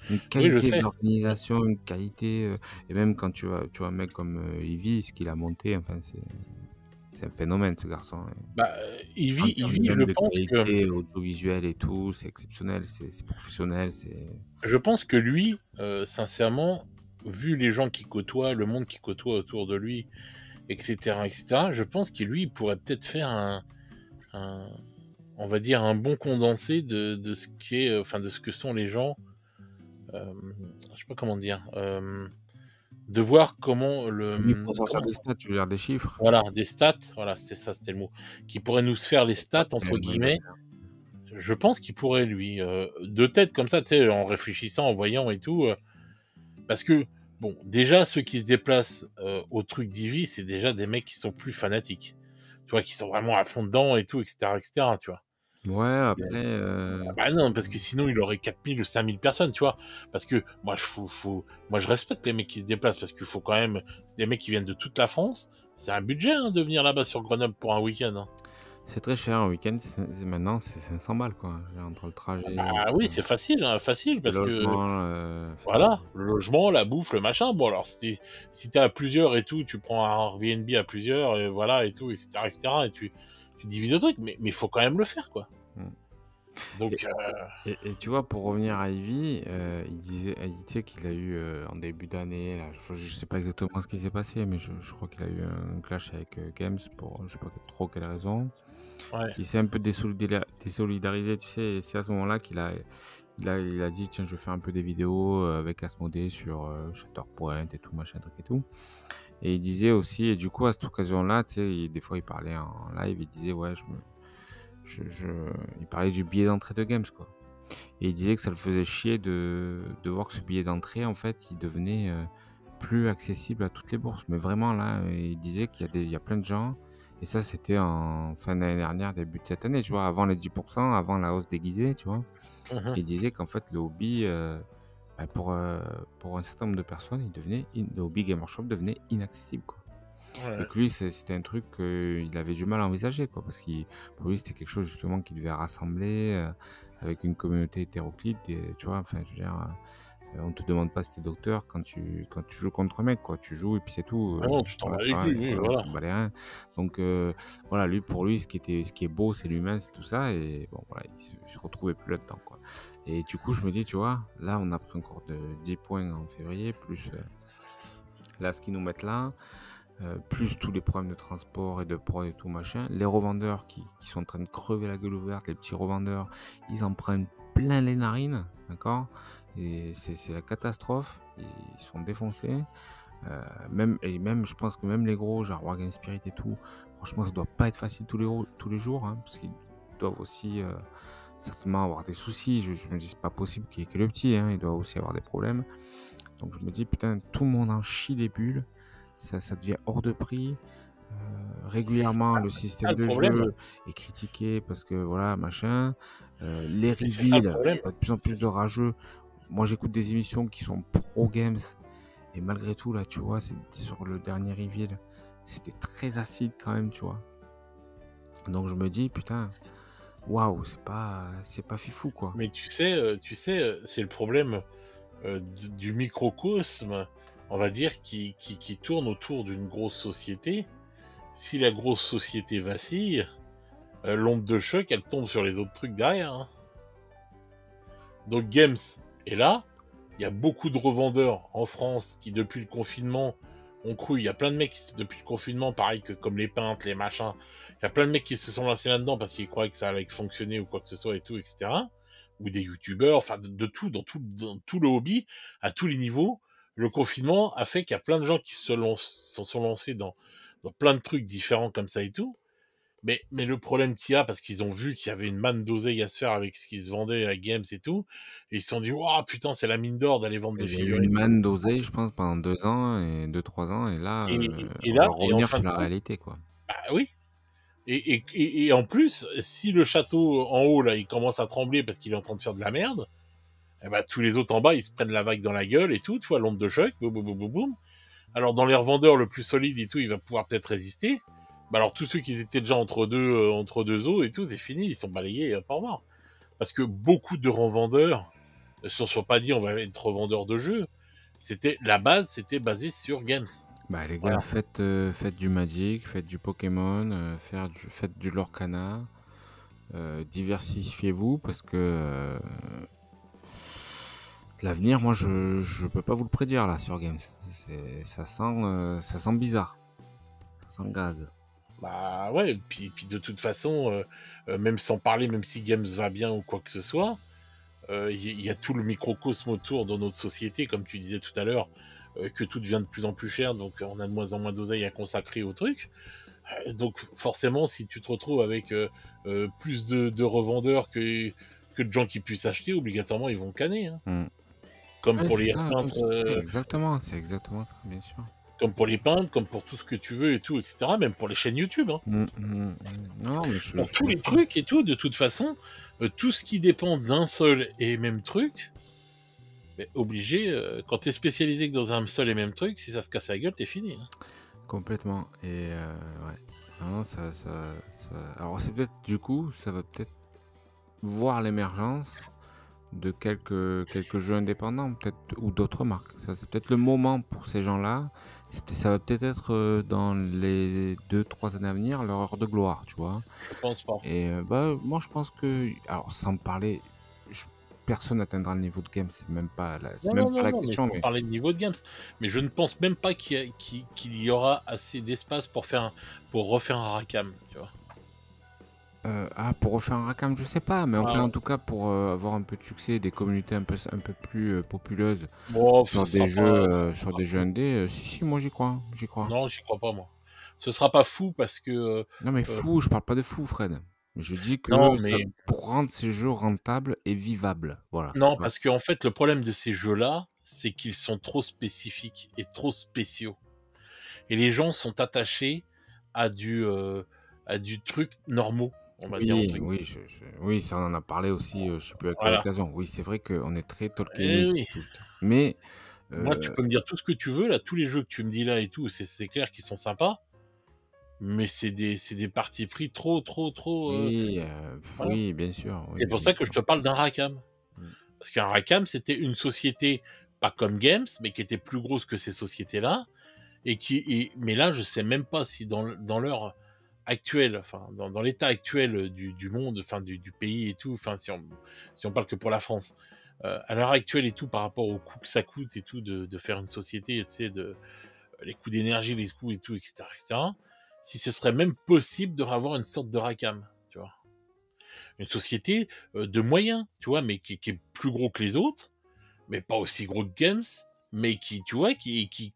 Une Oui, je qualité sais. d'organisation, une qualité. Et même quand tu vois un mec comme Ivy, ce qu'il a monté, enfin, c'est un phénomène ce garçon, hein. Bah, En Il termes vit, même de qualité audiovisuelle et tout, c'est exceptionnel, c'est professionnel, je pense que lui, sincèrement, vu les gens qui côtoient, le monde qui côtoie autour de lui, etc., etc., je pense que lui, il pourrait peut-être faire un, on va dire, un bon condensé de ce qui est, enfin, de ce que sont les gens, je sais pas comment dire, de voir comment lui pour sortir comment, des stats, tu veux dire des chiffres? voilà, des stats, voilà, c'était ça, c'était le mot, qui pourrait nous faire les Pas stats, entre tellement guillemets. exagéré. Je pense qu'il pourrait, lui, de tête comme ça, tu sais, en réfléchissant, en voyant et tout, parce que, bon, déjà, ceux qui se déplacent au truc d'Ivy, c'est déjà des mecs qui sont plus fanatiques. Tu vois, qui sont vraiment à fond dedans et tout, etc., tu vois. Ouais, après, Ah bah non, parce que sinon, il aurait 4000 ou 5000 personnes, tu vois. Parce que moi, moi, je respecte les mecs qui se déplacent, parce qu'il faut quand même. C'est des mecs qui viennent de toute la France. C'est un budget, hein, de venir là-bas sur Grenoble pour un week-end. Hein. c'est très cher un week-end, maintenant c'est 500 balles quoi. Entre le trajet, Bah oui, c'est facile, hein, facile, le parce que logement, enfin, voilà, le logement, la bouffe, le machin. Bon, alors, si t'es à plusieurs et tout, tu prends un Airbnb à plusieurs, et voilà, et tout, etc., et tu divises le truc, mais il faut quand même le faire, quoi. mm. Et, Donc, et tu vois, pour revenir à Ivy, il disait qu'il a eu en début d'année, là, je sais pas exactement ce qui s'est passé, mais je crois qu'il a eu un clash avec Games pour je sais pas trop quelle raison. ouais. Il s'est un peu désolidarisé, tu sais, et c'est à ce moment-là qu'il a dit, tiens, je vais faire un peu des vidéos avec Asmodée sur Shatterpoint et tout, machin, truc et tout. Et il disait aussi, et du coup, à cette occasion-là, tu sais, des fois, il parlait en live, il disait, ouais, il parlait du billet d'entrée de Games, quoi. Et il disait que ça le faisait chier de voir que ce billet d'entrée, en fait, il devenait plus accessible à toutes les bourses. Mais vraiment, là, il disait il y a plein de gens, et ça, c'était en fin d'année dernière, début de cette année, tu vois, avant les 10%, avant la hausse déguisée, tu vois. Mhm. Il disait qu'en fait, le hobby, bah, pour un certain nombre de personnes, le hobby Gamer Shop devenait inaccessible, quoi. Et Ouais. que lui, c'était un truc qu'il avait du mal à envisager, quoi, parce que pour lui, c'était quelque chose justement qui devait rassembler avec une communauté hétéroclite, tu vois, enfin, je veux dire, On te demande pas si t'es docteur quand tu joues contre un mec, quoi. Tu joues et puis c'est tout. Ah non, tu t'en Voilà, bats tu les vois? couilles, oui, Voilà, on voilà. s'en bat les reins. Donc voilà, lui, pour lui, ce qui est beau, c'est l'humain, c'est tout ça et bon, voilà, il se retrouvait plus là-dedans, quoi. Et du coup, je me dis, tu vois, là, on a pris encore de 10 points en février, plus, là, ce qu'ils nous mettent là, plus tous les problèmes de transport et de prod et tout machin. Les revendeurs qui sont en train de crever la gueule ouverte, les petits revendeurs, ils en prennent plein les narines, d'accord? Et c'est la catastrophe. Ils sont défoncés. Même, je pense que même les gros, genre Wargame Spirit et tout, franchement, ça doit pas être facile tous les jours, hein, parce qu'ils doivent aussi certainement avoir des soucis. Je me dis, c'est pas possible qu'il y ait que le petit, hein, il doit aussi avoir des problèmes. Donc je me dis, putain, tout le monde en chie des bulles, ça devient hors de prix. Régulièrement, le C'est ça système le de problème. jeu est critiqué parce que voilà, machin. Les Mais c'est ça le reveals, problème. t'as de plus en C'est plus de rageux. Moi, j'écoute des émissions qui sont pro games et malgré tout, là, tu vois, c'est sur le dernier reveal, c'était très acide quand même, tu vois. Donc je me dis, putain, waouh, c'est pas fifou, quoi. Mais c'est le problème du microcosme, on va dire, qui tourne autour d'une grosse société. Si la grosse société vacille, l'onde de choc, elle tombe sur les autres trucs derrière, hein. Donc Games est là. Il y a beaucoup de revendeurs en France qui, depuis le confinement, ont cru. Il y a plein de mecs qui, depuis le confinement, pareil que comme les peintres, les machins, il y a plein de mecs qui se sont lancés là-dedans parce qu'ils croyaient que ça allait fonctionner ou quoi que ce soit et tout, etc. Ou des youtubeurs, enfin de tout, dans tout le hobby, à tous les niveaux. Le confinement a fait qu'il y a plein de gens qui sont lancés dans plein de trucs différents comme ça et tout. Mais le problème qu'il y a, parce qu'ils ont vu qu'il y avait une manne d'oseille à se faire avec ce qui se vendait à Games et tout, et ils se sont dit, waouh, putain, c'est la mine d'or d'aller vendre des Il y a eu une figurines. manne d'oseille, je pense, pendant 2 ans et 2, 3 ans, et là, Et on va là, et en revenir fin sur de la compte, réalité, quoi. bah oui. Et en plus, si le château en haut, là, il commence à trembler parce qu'il est en train de faire de la merde, eh ben, tous les autres en bas, ils se prennent la vague dans la gueule et tout, tu vois, l'onde de choc, boum, boum, boum, boum, boum. Alors, dans les revendeurs, le plus solide et tout, il va pouvoir peut-être résister. Bah alors, tous ceux qui étaient déjà entre deux eaux et tout, c'est fini, ils sont balayés par mort. Parce que beaucoup de revendeurs ne se sont pas dit on va être revendeur de jeux. La base, c'était basé sur Games. Bah les gars, Voilà. faites du Magic, faites du Pokémon, faites du Lorcana, diversifiez-vous parce que l'avenir, moi je peux pas vous le prédire là sur Games. Ça sent bizarre, ça sent gaz. Bah ouais, puis de toute façon, même sans parler, même si Games va bien ou quoi que ce soit, y a tout le microcosme autour dans notre société, comme tu disais tout à l'heure, que tout devient de plus en plus cher, donc on a de moins en moins d'oseille à consacrer au truc. Donc forcément, si tu te retrouves avec plus de revendeurs que de gens qui puissent acheter, obligatoirement ils vont canner, hein. Mm. Comme Ouais, pour c'est les ça, peintres, c'est exactement ça, bien sûr. comme pour les peintres, comme pour tout ce que tu veux et tout, etc. Même pour les chaînes YouTube, hein. Non, mais Pour je tous les comprends. trucs et tout, de toute façon, tout ce qui dépend d'un seul et même truc, mais obligé, quand t'es spécialisé que dans un seul et même truc, si ça se casse la gueule, t'es fini, hein. Complètement. Et ouais. Non, alors c'est peut-être du coup, ça va peut-être voir l'émergence de quelques jeux indépendants, peut-être, ou d'autres marques. Ça, c'est peut-être le moment pour ces gens-là. Ça va peut-être être dans les 2, 3 années à venir leur heure de gloire, tu vois. Je pense pas. Et bah, moi, je pense que, alors, sans parler, je- personne n'atteindra le niveau de game. C'est Non, même non, pas non, la non, mais question. sans Mais parler de niveau de games. Mais je ne pense même pas qu'il y aura assez d'espace pour refaire un Rakam, tu vois. pour refaire un Rakam, je sais pas, mais enfin, Ah, en tout cas, pour avoir un peu de succès, des communautés un peu plus populeuses bon, ce sur sera des jeux fou. indés, si, moi j'y crois, j'y crois. Non, j'y crois pas, moi. Ce sera pas fou parce que, Non, mais euh, fou, je parle pas de fou, Fred. Mais je dis non, que ça, mais pour rendre ces jeux rentables et vivables, voilà. non, Tu vois. parce qu'en fait, le problème de ces jeux-là, c'est qu'ils sont trop spécifiques et trop spéciaux. Et les gens sont attachés à à du truc normaux, on va dire entre Oui, guillemets. oui, oui, ça on en a parlé aussi, je sais plus à quelle Voilà. occasion. Oui, c'est vrai qu'on est très Eh Tolkieniste oui. tous. Mais Moi, tu euh, peux me dire tout ce que tu veux, là, tous les jeux que tu me dis là et tout, c'est clair qu'ils sont sympas, mais c'est des partis pris trop, oui, voilà. oui, bien sûr, oui, C'est pour bien ça que je sûr. te parle d'un Rakam. Mm. Parce qu'un Rakam, c'était une société pas comme Games, mais qui était plus grosse que ces sociétés-là, mais là, je sais même pas si dans l'heure actuelle, enfin, dans l'état actuel du monde, enfin, du pays et tout, enfin, si on parle que pour la France, à l'heure actuelle et tout, par rapport au coût que ça coûte et tout, de faire une société, tu sais, les coûts d'énergie, les coûts et tout, etc., si ce serait même possible de avoir une sorte de Rackham, tu vois. Une société de moyens, tu vois, mais qui est plus gros que les autres, mais pas aussi gros que Games, mais qui, tu vois, qui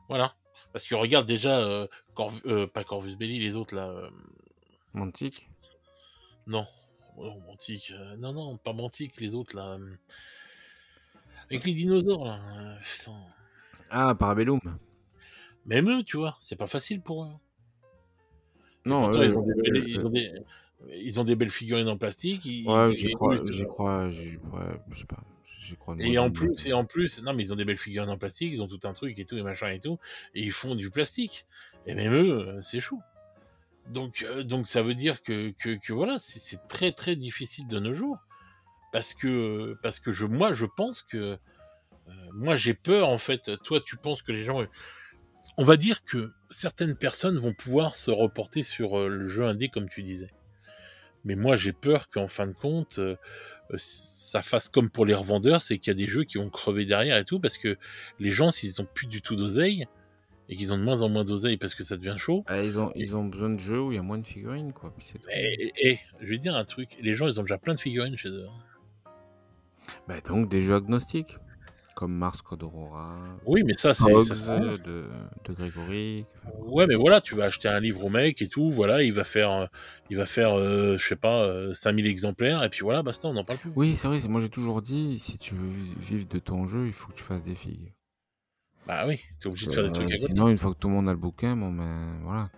voilà. Parce que regarde déjà, pas Corvus Belli, les autres là. Mantic. Non. Non, Mantic. Non, pas Mantic, les autres là. Avec les dinosaures là. Putain. Ah, Parabellum. Même eux, tu vois, c'est pas facile pour eux. Et Non, pourtant, ils ont des belles figurines en plastique. ouais, j'y crois, ouais, je sais pas, j'y crois de Et moyen, en plus, non, mais ils ont des belles figurines en plastique, ils ont tout un truc et tout, et machin et tout, et ils font du plastique. Et même eux, c'est chaud. Donc ça veut dire que voilà, c'est très très difficile de nos jours. Parce que moi, je pense que, moi, j'ai peur, en fait. Toi, tu penses que les gens, on va dire que certaines personnes vont pouvoir se reporter sur le jeu indé, comme tu disais. Mais moi, j'ai peur qu'en fin de compte, ça fasse comme pour les revendeurs, c'est qu'il y a des jeux qui vont crever derrière et tout, parce que les gens, s'ils ont plus du tout d'oseille, et qu'ils ont de moins en moins d'oseille parce que ça devient chaud. Ils ont besoin de jeux où il y a moins de figurines, quoi. Puis c'est tout. Et je vais dire un truc, les gens, ils ont déjà plein de figurines chez eux. Bah, donc des jeux agnostiques, comme Mars Code Aurora, Oui, mais ça, Pogs ça sert à rien. de Grégory. Ouais, mais voilà, tu vas acheter un livre au mec et tout, voilà, il va faire, je sais pas, 5000 exemplaires, et puis voilà, basta, on n'en parle plus. Oui, c'est vrai, moi j'ai toujours dit, si tu veux vivre de ton jeu, il faut que tu fasses des figues. Bah oui, t'es Parce obligé que de faire des trucs à côté. sinon, une fois que tout le monde a le bouquin, bon ben voilà.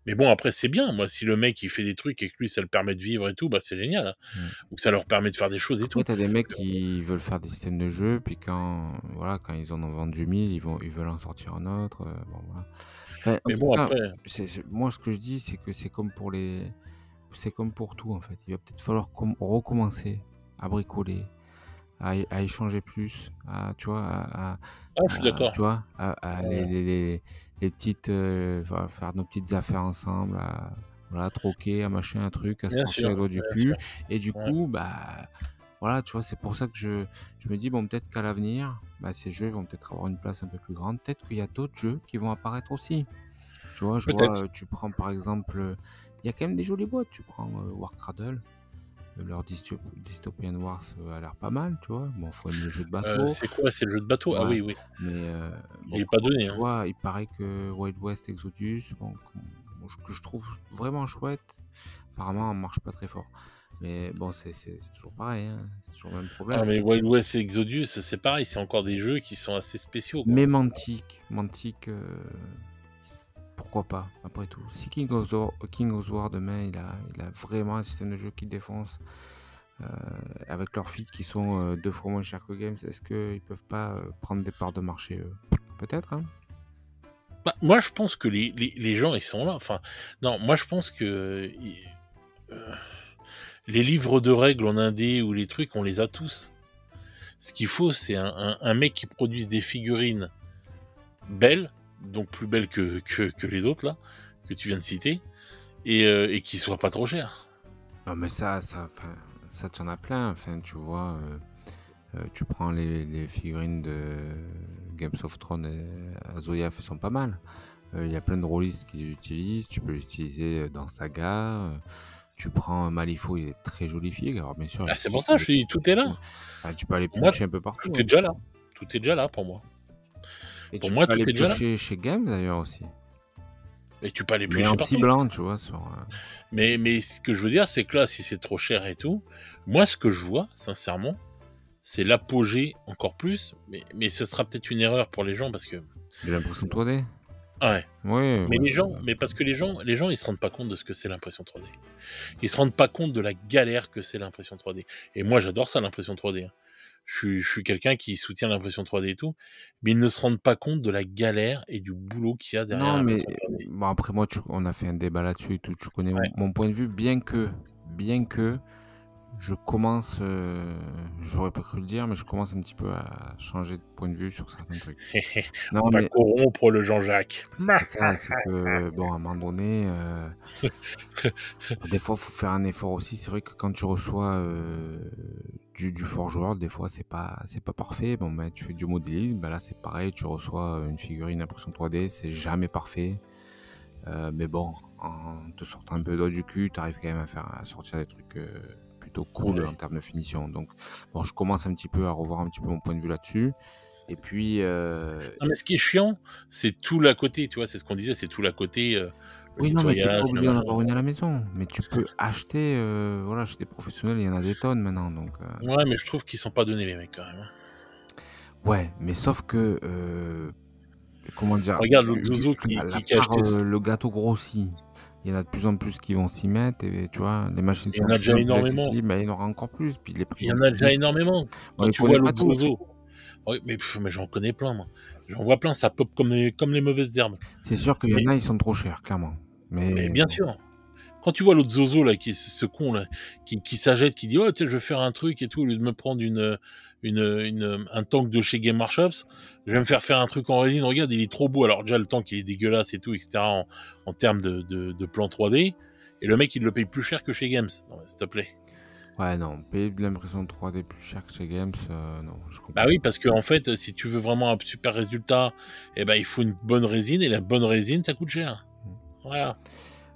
Mais bon, après, c'est bien. Moi, si le mec, il fait des trucs et que lui, ça le permet de vivre et tout, bah, c'est génial. Mm. Ou que ça leur permet de faire des choses et Après, tout. t'as des mecs qui veulent faire des systèmes de jeu, puis quand ils en ont vendu 1000, ils veulent en sortir un autre. Bon, voilà. Enfin, en Mais tout bon, cas, après, moi, ce que je dis, c'est que c'est comme pour tout, en fait. Il va peut-être falloir recommencer à bricoler, à échanger plus, tu vois, je suis d'accord. tu vois, les petites, faire nos petites affaires ensemble, voilà, troquer, à machin, un truc, à se Bien torcher sûr, les doigts du bien cul. sûr. Et du Ouais. coup, bah, voilà, tu vois, c'est pour ça que je me dis, bon, peut-être qu'à l'avenir, bah, ces jeux vont peut-être avoir une place un peu plus grande. Peut-être qu'il y a d'autres jeux qui vont apparaître aussi. Tu vois, Peut-être. tu prends par exemple, il y a quand même des jolies boîtes. Tu prends Warcradle, leur Dystopian Wars a l'air pas mal, tu vois. Bon, faut aimer le jeu de bateau. C'est quoi? C'est le jeu de bateau? Ah Ouais, oui, oui. mais Il est pas donné, tu hein. vois, il paraît que Wild West Exodus, que je trouve vraiment chouette, apparemment, on marche pas très fort. Mais bon, c'est toujours pareil, hein. C'est toujours le même problème. Ah, mais Wild West et Exodus, c'est pareil, c'est encore des jeux qui sont assez spéciaux, quoi. Mais Mantic, pourquoi pas, après tout. Si King of War demain, il a vraiment un système de jeu qui défonce, avec leurs filles qui sont 2 fois moins chères que Games, est-ce qu'ils peuvent pas prendre des parts de marché, peut-être, hein. Bah, moi, je pense que les gens, ils sont là. Enfin, non, moi, je pense que les livres de règles en indé ou les trucs, on les a tous. Ce qu'il faut, c'est un mec qui produise des figurines belles, donc plus belles que les autres, là, que tu viens de citer, et qui soient pas trop chères. Non, mais ça, tu en as plein. Enfin, tu vois, tu prends les figurines de Games of Thrones et Azoyaf, elles sont pas mal. Il y a plein de rôlistes qui l'utilisent. Tu peux l'utiliser dans Saga. Tu prends Malifaux, il est très joli figure. Alors, bien sûr, Ah, c'est pour ça, je te dis, tout est là. enfin, tu peux aller Pour moi, piocher un peu partout. tout est déjà là. Tout est déjà là pour moi. Et Pour tu moi, peux tout aller est déjà là. piocher chez Games d'ailleurs aussi. Et tu peux aller Mais piocher en partout. ciblant, tu vois. Mais ce que je veux dire, c'est que là, si c'est trop cher et tout, moi, ce que je vois, sincèrement, c'est l'apogée encore plus. Mais ce sera peut-être une erreur pour les gens parce que. De l'impression 3D. Ouais. Ouais. Mais mais parce que les gens, ils se rendent pas compte de ce que c'est l'impression 3D. Ils se rendent pas compte de la galère que c'est l'impression 3D. Et moi, j'adore ça, l'impression 3D. Hein. Je suis quelqu'un qui soutient l'impression 3D et tout, mais ils ne se rendent pas compte de la galère et du boulot qu'il y a derrière Non, mais l'impression 3D. bon, après moi, on a fait un débat là-dessus et tout. Tu connais Ouais. mon point de vue, bien que je commence, j'aurais pas cru le dire, mais je commence un petit peu à changer de point de vue sur certains trucs. Non, On va mais corrompre le Jean-Jacques. c'est pas ça, c'est que, bon, à un moment donné, des fois, faut faire un effort aussi. C'est vrai que quand tu reçois, du Forge World, des fois, c'est pas parfait. Bon, ben, tu fais du modélisme, ben, là, c'est pareil, tu reçois, une figurine impression 3D, c'est jamais parfait. Mais bon, en te sortant un peu le doigt du cul, tu arrives quand même à sortir des trucs, plutôt cool en Ouais. termes de finition. Donc bon, je commence un petit peu à revoir un petit peu mon point de vue là-dessus et puis, Non, mais ce qui est chiant, c'est tout l'à côté, tu vois? C'est ce qu'on disait, c'est tout l'à côté, le oui, non, mais tu es pas nettoyage, le obligé d'en machin. avoir une à la maison, mais tu peux acheter, voilà, chez des professionnels, il y en a des tonnes maintenant, donc Ouais, mais je trouve qu'ils sont pas donnés, les mecs, quand même, hein. ouais, mais sauf que, comment dire? Regarde l'autre Vu zozo que la qui a part, acheté le gâteau grossit, il y en a de plus en plus qui vont s'y mettre et tu vois? Les machines il y sont en de a plus déjà en plus énormément. accessibles, bah, il y en aura encore plus, puis les prix Il y vont en a déjà baisser. énormément. On Quand les tu connaît vois pas l'autre tous. zozo, oui, mais j'en connais plein, moi. J'en vois plein, ça pop comme les mauvaises herbes. C'est sûr qu'il y en Mais a, ils sont trop chers, clairement. mais Mais bien sûr. Quand tu vois l'autre zozo là, qui est ce con là, qui s'achète, qui dit: «Oh tiens, je vais faire un truc et tout, au lieu de me prendre un tank de chez Game Workshops, je vais me faire un truc en résine. Regarde, il est trop beau». Alors déjà le tank il est dégueulasse et tout et cetera en termes de plan 3D et le mec il le paye plus cher que chez Games. Non mais s'il te plaît. ouais, non, payer de l'impression 3D plus cher que chez Games, non, je Bah comprends. oui, parce qu'en fait, si tu veux vraiment un super résultat, eh ben, il faut une bonne résine et la bonne résine, ça coûte cher. Mmh. Voilà.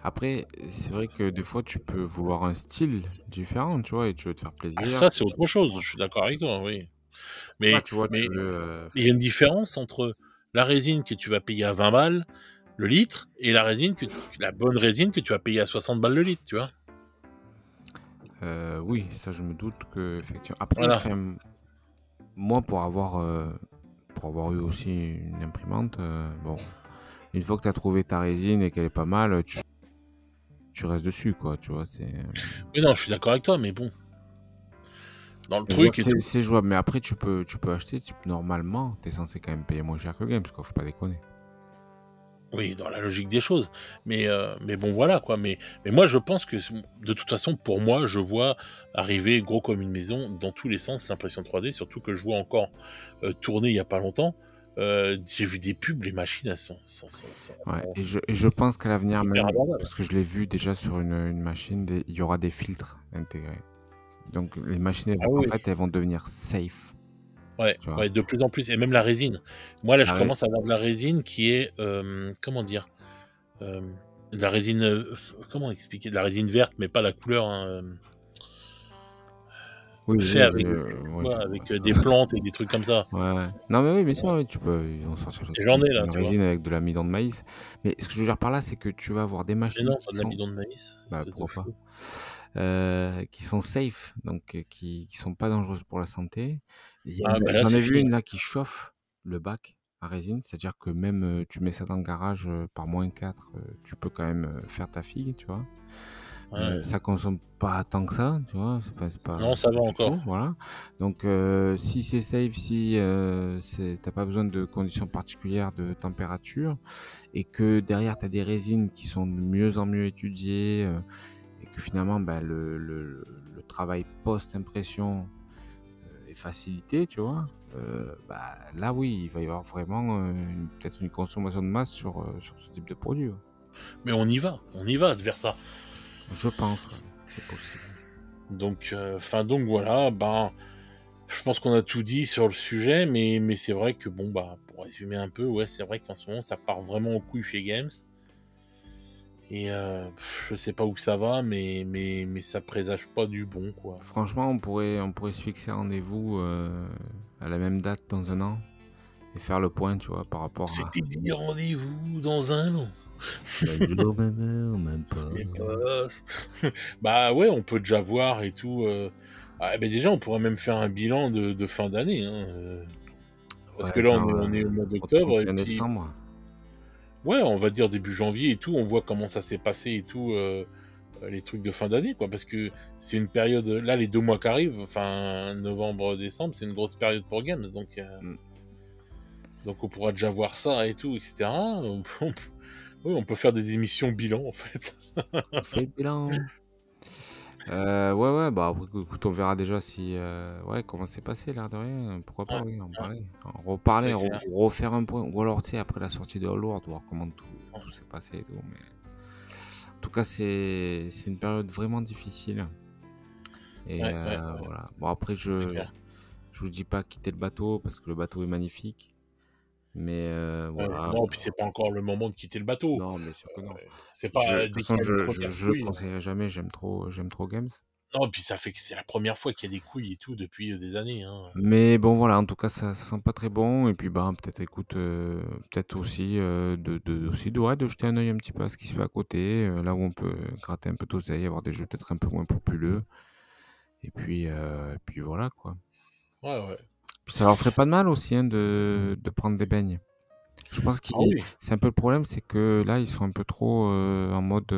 Après, c'est vrai que des fois, tu peux vouloir un style différent, tu vois? Et tu veux te faire Ah plaisir, ça, tu c'est veux autre chose, voilà. je suis d'accord avec toi, oui. Voilà, Mais tu vois, tu mais veux, il y a une différence entre la résine que tu vas payer à 20 balles le litre et la bonne résine que tu vas payer à 60 balles le litre, tu vois? oui, ça, je me doute qu'effectivement après, Voilà. enfin, moi, pour avoir eu aussi une imprimante, bon, une fois que tu as trouvé ta résine et qu'elle est pas mal, tu restes dessus, quoi, tu vois? Oui, non, je suis d'accord avec toi, mais bon, dans le Je veux dire, truc et tout. c'est jouable, mais après tu peux acheter, normalement, tu es censé quand même payer moins cher que Games, quoi, faut pas déconner. Oui, dans la logique des choses. Mais bon, voilà, quoi. Mais moi, je pense que, de toute façon, pour moi, je vois arriver gros comme une maison dans tous les sens l'impression 3D, surtout que je vois encore tourner il y a pas longtemps. J'ai vu des pubs, les machines, elles sont Ouais, et je pense qu'à l'avenir hyper même, abordables. parce que je l'ai vu déjà sur une machine, il y aura des filtres intégrés. Donc les machines, Ah oui, oui. elles vont devenir safe, Ouais, tu vois? ouais, de plus en plus. Et même la résine. Moi, là, je La ré commence à avoir de la résine qui est, comment dire, euh, de la résine, comment expliquer, de la résine verte, mais pas la couleur, hein, Oui, fait oui, avec, tu ouais, vois, je vois. avec des plantes et des trucs comme ça. Ouais, ouais. Non, mais oui, bien sûr, oui, ils vont sortir le Et truc, j'en ai là, une tu vois. résine avec de l'amidon de maïs. Mais ce que je veux dire par là, c'est que tu vas avoir des Mais machines non, qui pas de sont l'amidon de maïs, bah, espèce de pourquoi fou. pas? Qui sont safe, donc qui sont pas dangereuses pour la santé. Ah bah là, J'en c'est ai vu fini. une là qui chauffe le bac à résine, c'est-à-dire que même, tu mets ça dans le garage, par -4, tu peux quand même, faire ta figue, tu vois? Ouais. Ça consomme pas tant que ça, tu vois? Non, C'est ça pas va foufou, encore. voilà. Donc si c'est safe, si, tu pas besoin de conditions particulières de température et que derrière tu as des résines qui sont de mieux en mieux étudiées, et que finalement, bah, le travail post-impression, est facilité, tu vois? Bah, là, oui, il va y avoir vraiment, peut-être une consommation de masse sur ce type de produit, ouais. Mais on y va vers ça. Je pense, ouais, c'est possible. Donc, donc voilà, ben, je pense qu'on a tout dit sur le sujet, mais c'est vrai que bon, bah, pour résumer un peu, ouais, c'est vrai qu'en ce moment, ça part vraiment en couille chez Games. Et je sais pas où ça va, mais ça présage pas du bon, quoi. Franchement, on pourrait se fixer rendez-vous, à la même date dans un an et faire le point, tu vois, par rapport à C'était dit rendez-vous dans un an. même jour, même heure, même pas. Mais pas. Bah ouais, on peut déjà voir et tout. Ah, bah déjà, on pourrait même faire un bilan de fin d'année, hein, parce Ouais, que là, genre, on est au mois au d'octobre, et 31 puis, décembre. ouais, on va dire début janvier et tout, on voit comment ça s'est passé et tout, les trucs de fin d'année, quoi, parce que c'est une période, là, les 2 mois qui arrivent, enfin, novembre, décembre, c'est une grosse période pour Games, Mmh. donc on pourra déjà voir ça et tout, etc. Oui, on peut faire des émissions bilan, en fait. On fait le bilan. Ouais, ouais, bah, après, écoute, on verra déjà si, ouais, comment c'est passé, l'air de rien. Pourquoi pas, Ouais, oui, en ouais, parler. En reparler, c'est clair. refaire un point. Ou alors, tu sais, après la sortie de Hollywood, voir comment Ouais, tout s'est passé et tout. Mais en tout cas, c'est une période vraiment difficile. Et ouais, ouais, voilà. Bon, après, c'est clair. je vous dis pas quitter le bateau parce que le bateau est magnifique. Mais voilà. Non, puis c'est pas encore le moment de quitter le bateau. Non, bien sûr que non. C'est De pas toute dès qu'il façon, y a des trop je le couilles. conseillerais jamais. J'aime trop Games. Non, puis ça fait que c'est la première fois qu'il y a des couilles et tout depuis, des années, hein. Mais bon, voilà, en tout cas, ça sent pas très bon. Et puis, bah, peut-être, écoute, peut-être aussi, ouais, de jeter un œil un petit peu à ce qui se fait à côté, là où on peut gratter un peu d'oseille, avoir des jeux peut-être un peu moins populeux. Et puis voilà, quoi. Ouais, ouais. Puis ça leur ferait pas de mal aussi, hein, de prendre des beignes. Je pense que Ah oui, c'est un peu le problème, c'est que là, ils sont un peu trop en mode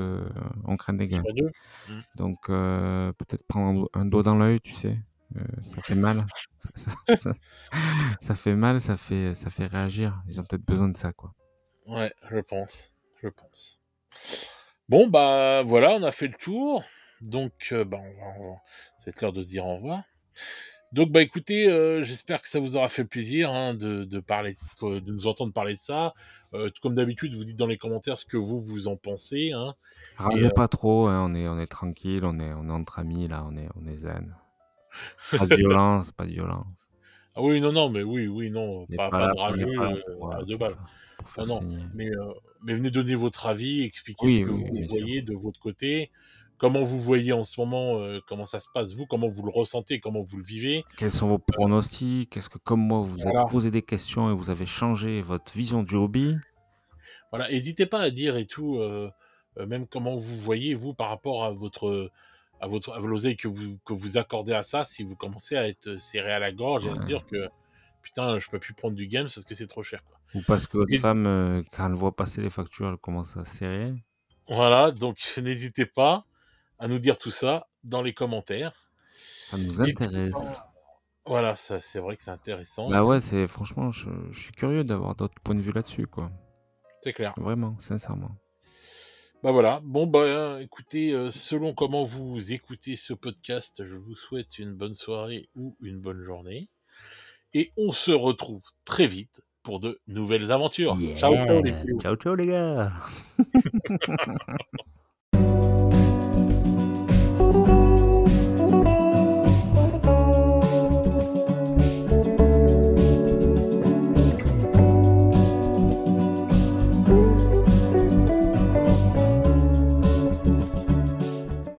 on craint des gains. sur 2. Mmh. Donc, peut-être prendre un doigt dans l'œil, tu sais, ça fait mal. Ça ça fait mal, ça fait réagir. Ils ont peut-être besoin de ça, quoi. Ouais, je pense, je pense. Bon, bah, voilà, on a fait le tour. Donc, bah, c'est l'heure de se dire au revoir. Donc, bah, écoutez, j'espère que ça vous aura fait plaisir, hein, de parler de nous entendre parler de ça. Comme d'habitude, vous dites dans les commentaires ce que vous en pensez, hein. Et Ragez pas trop, hein, on est tranquille, on est entre amis là, on est zen. Pas de violence, pas de violence. ah oui, non, non, mais oui, oui, non, pas de On n'est rageux, pas là à 2 balles. pour Non, faire non, saigner. mais venez donner votre avis, expliquer ce Oui, que oui, vous bien sûr. voyez de votre côté, comment vous voyez en ce moment, comment ça se passe vous, comment vous le ressentez, comment vous le vivez. Quels sont vos pronostics? Est-ce que comme moi, vous vous êtes Voilà, posé des questions et vous avez changé votre vision du hobby? voilà, hésitez pas à dire et tout, même comment vous voyez vous par rapport à l'oseille que vous accordez à ça, si vous commencez à être serré à la gorge et à se Ouais. dire que: «Putain, je peux plus prendre du games parce que c'est trop cher, quoi». Ou parce que Donc votre hési femme, quand elle voit passer les factures, elle commence à serrer? Voilà, donc n'hésitez pas à nous dire tout ça dans les commentaires. Ça nous Et puis, intéresse. voilà, ça c'est vrai que c'est intéressant et Bah, ouais, tout, c'est franchement, je suis curieux d'avoir d'autres points de vue là-dessus, quoi. c'est clair. Vraiment, sincèrement. Bah voilà, bon bah écoutez, selon comment vous écoutez ce podcast, je vous souhaite une bonne soirée ou une bonne journée. Et on se retrouve très vite pour de nouvelles aventures. Ciao, ciao les Yeah! petits loups. Ciao, ciao les gars!